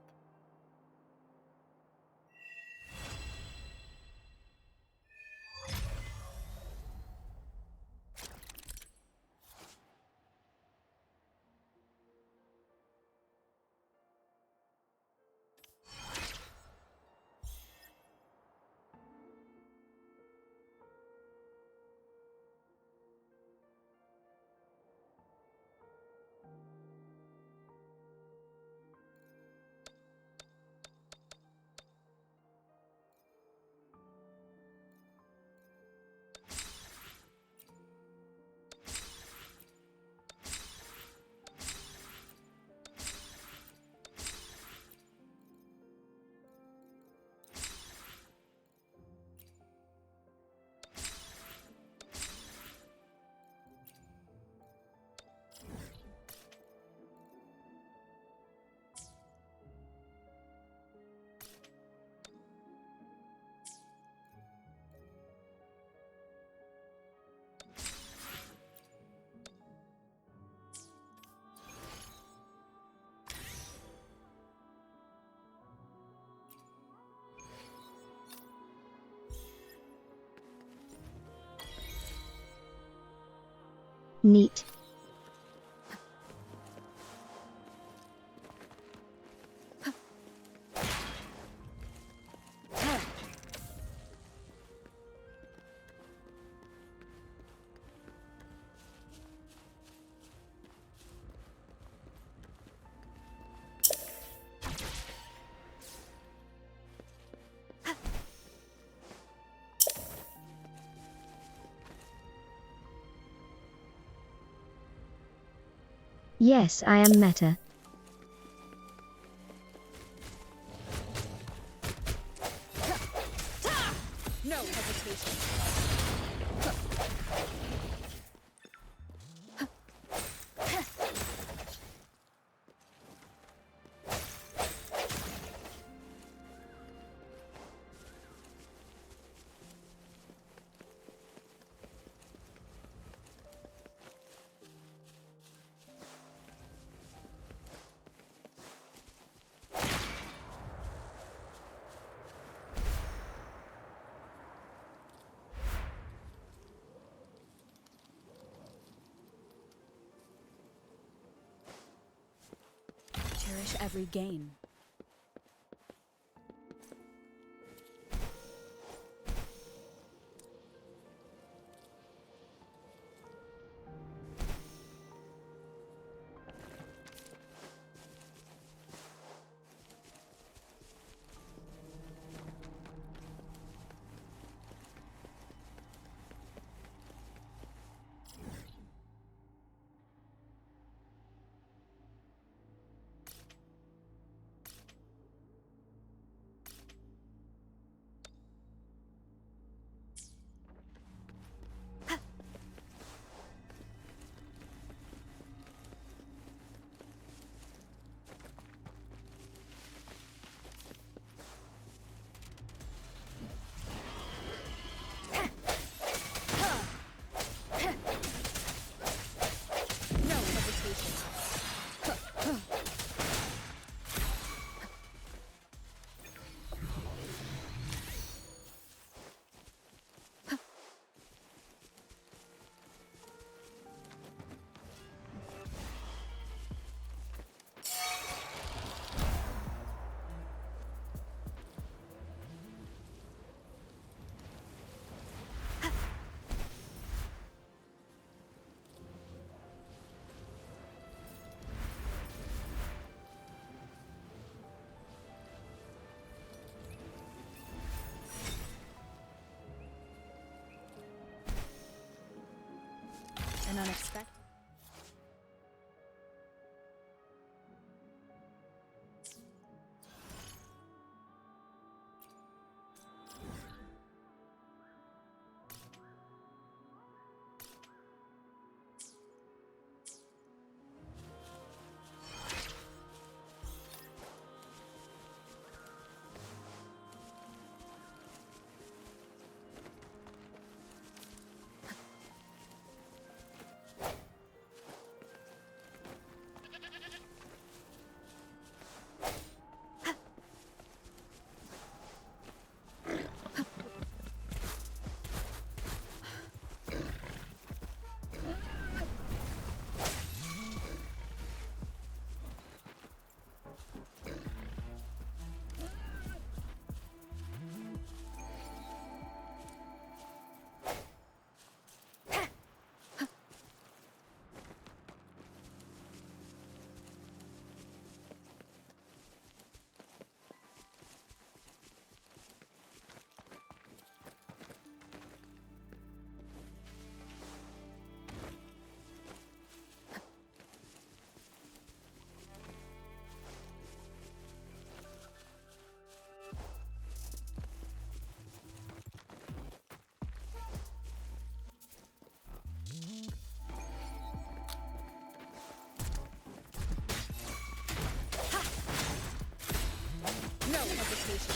Neat. Yes, I am meta. No hesitation. Cherish every gain. No hesitation. An unexpected. No hesitation.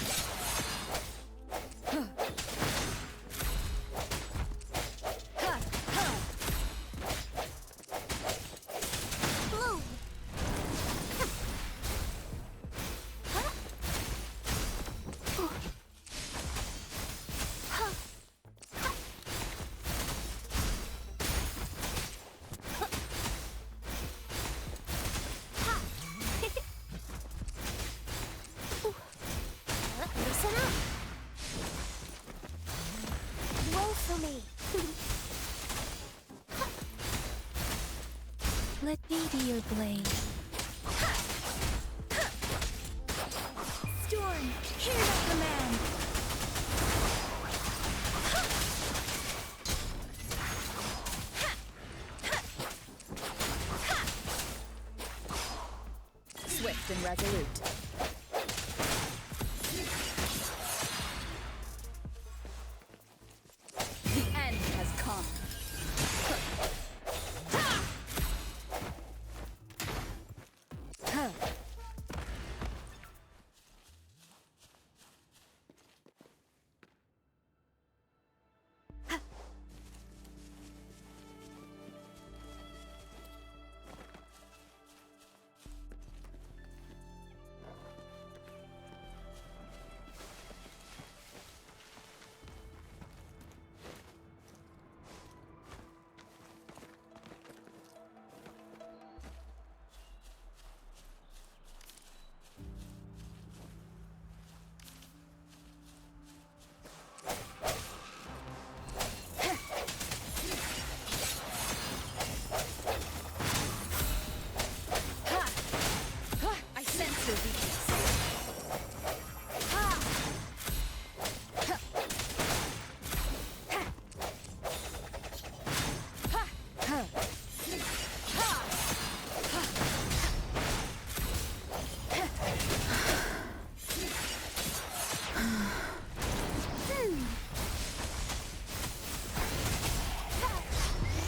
Listen up. Roll for me. Let me be your blade. Storm, hear the command. Swift and resolute. The end has come.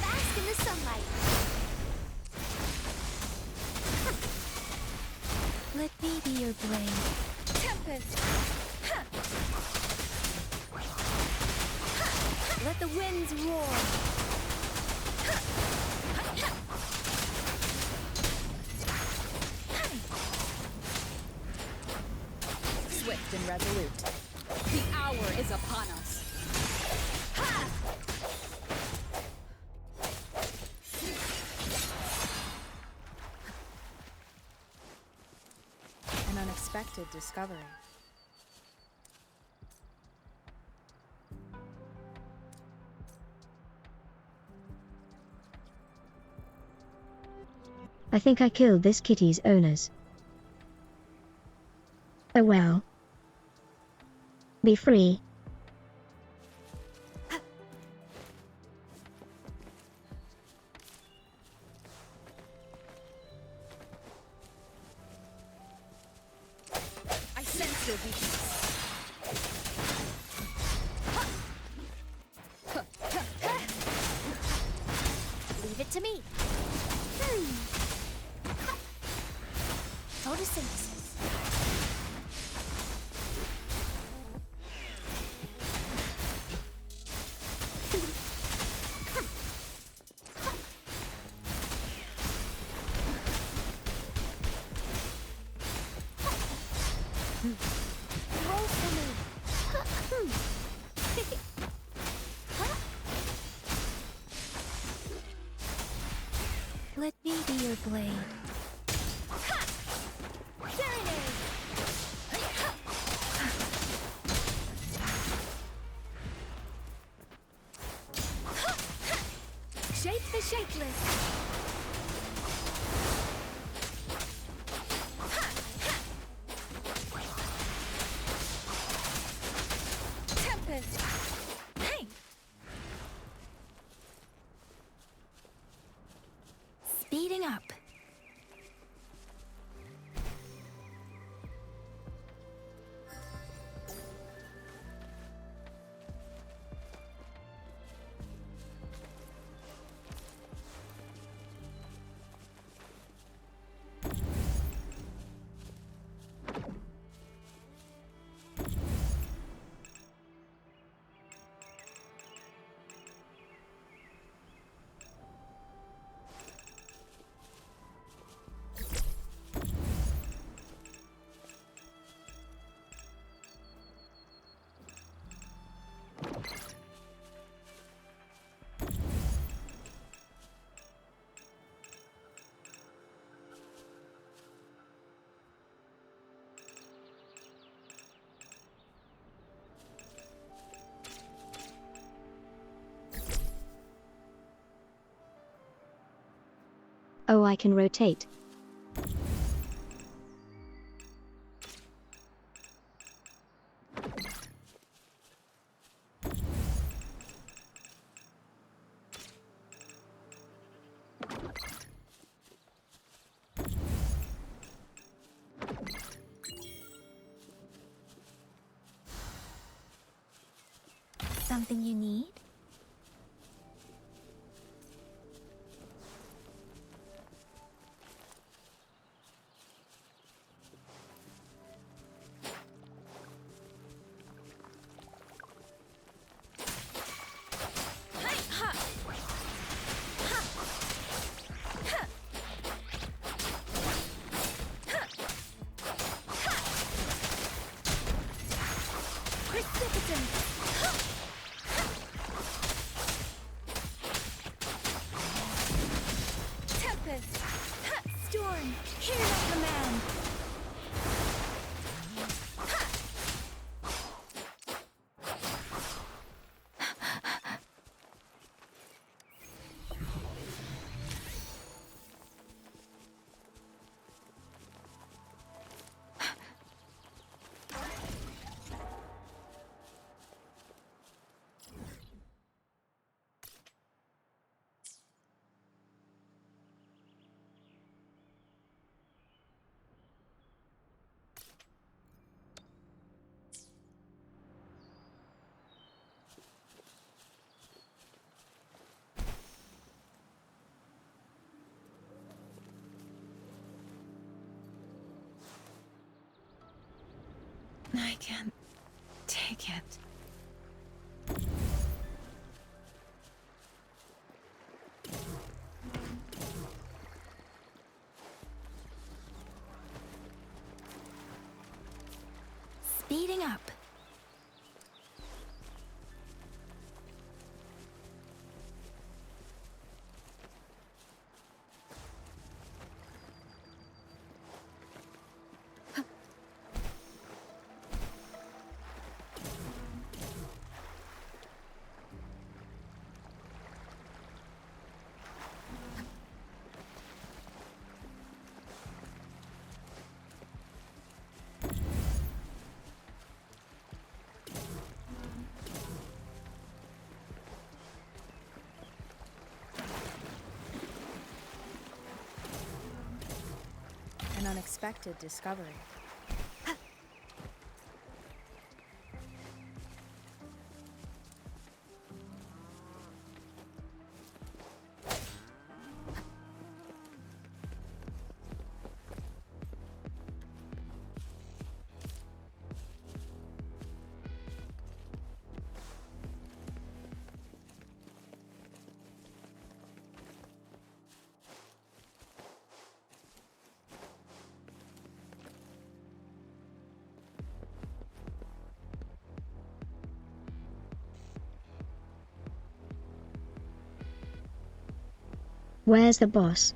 Bask in the sunlight. Let me be your blade. Tempest! Let the winds roar. Swift and resolute. The hour is upon us. An unexpected discovery. I think I killed this kitty's owners. Oh well. Be free. I sense your weakness. Leave it to me. Photosynthesis. Roll for me. Let me be your blade. Shape the shapeless. Tempest. Hey. Speeding up. Oh, I can rotate. something you need? Storm, hear my command! I can't take it. Speeding up. An unexpected discovery. Where's the boss?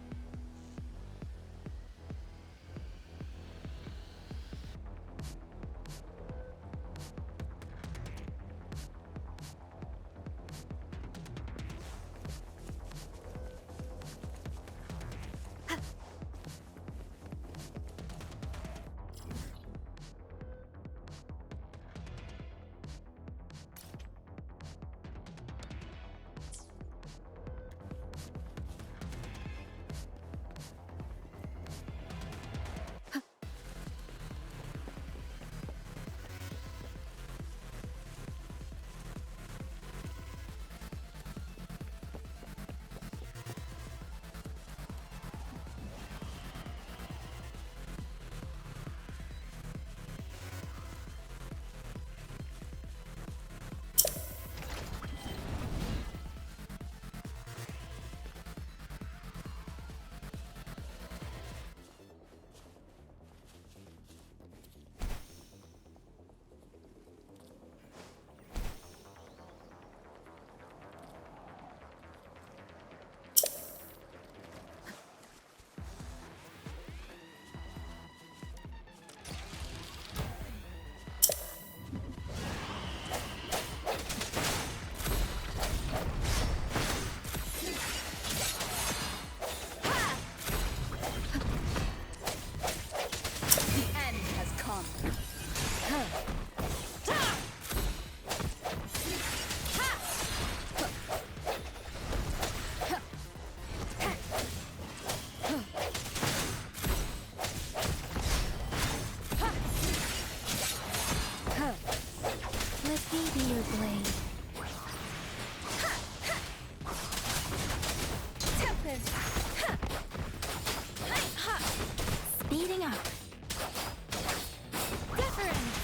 Speeding up. Deference.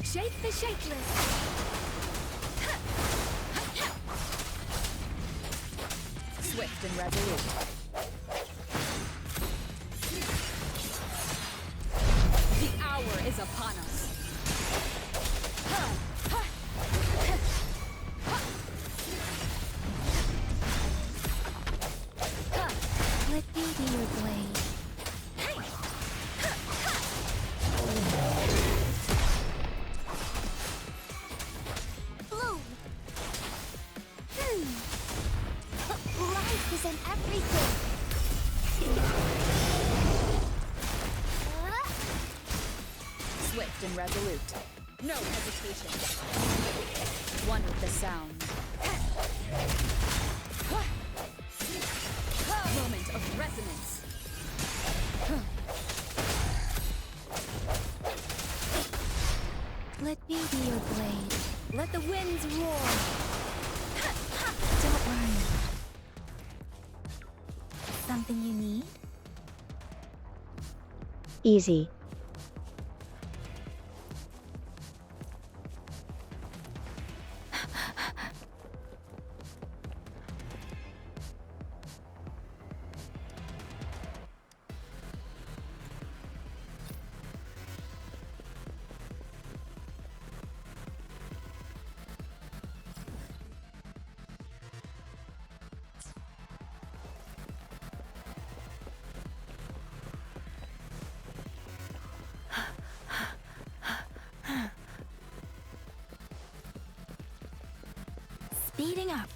Shake the shakeless. Swift and resolute. The hour is upon us. Let me be your blade. Bloom. Life is in everything. Swift and resolute. No hesitation. One with the sound. Moment of resonance. Let me be your blade. Let the winds roar. Don't worry. Something you need? Easy. Speeding up.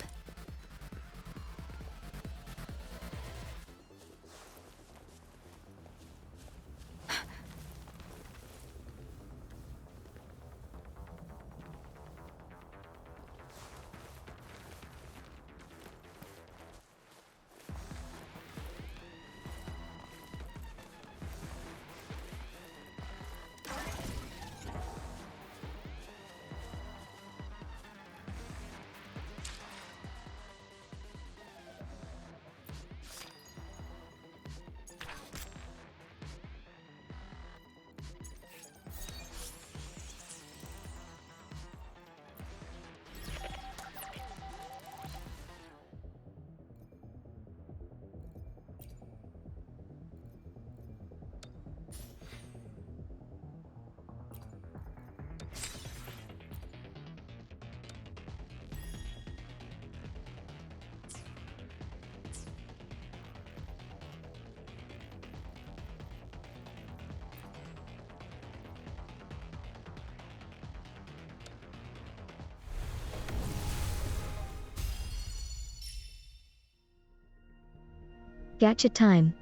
Gacha time.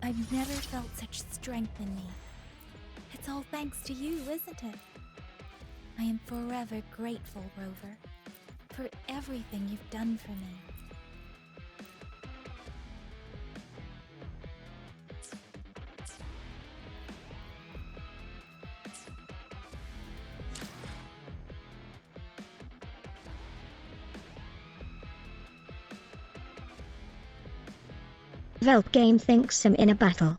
I've never felt such strength in me. It's all thanks to you, isn't it? I am forever grateful, Rover, for everything you've done for me. Velp game thinks him in a battle.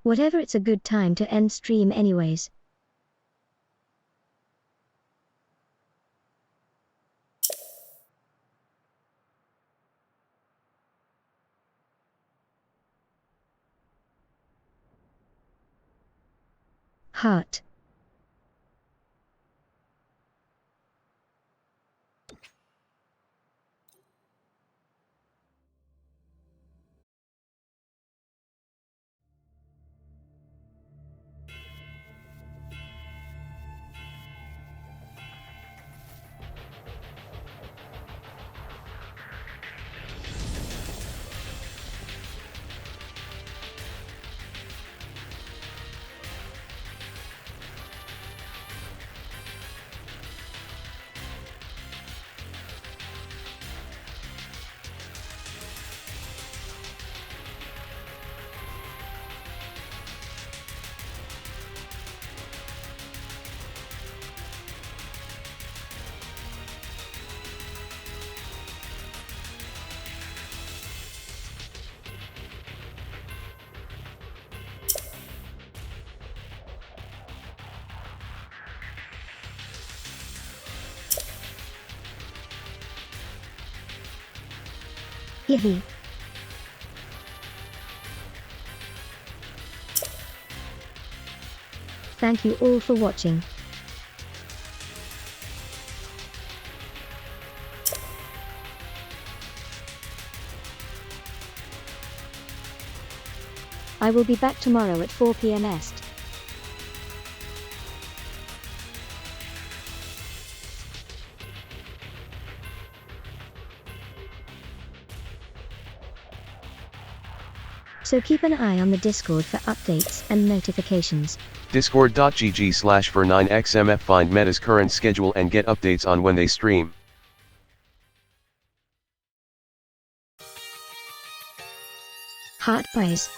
Whatever, it's a good time to end stream anyways. Heart. Hehe. Thank you all for watching. I will be back tomorrow at 4 p.m. Est. So keep an eye on the Discord for updates and notifications. Discord.gg/for9xmf. Find Meta's current schedule and get updates on when they stream. Heart pies.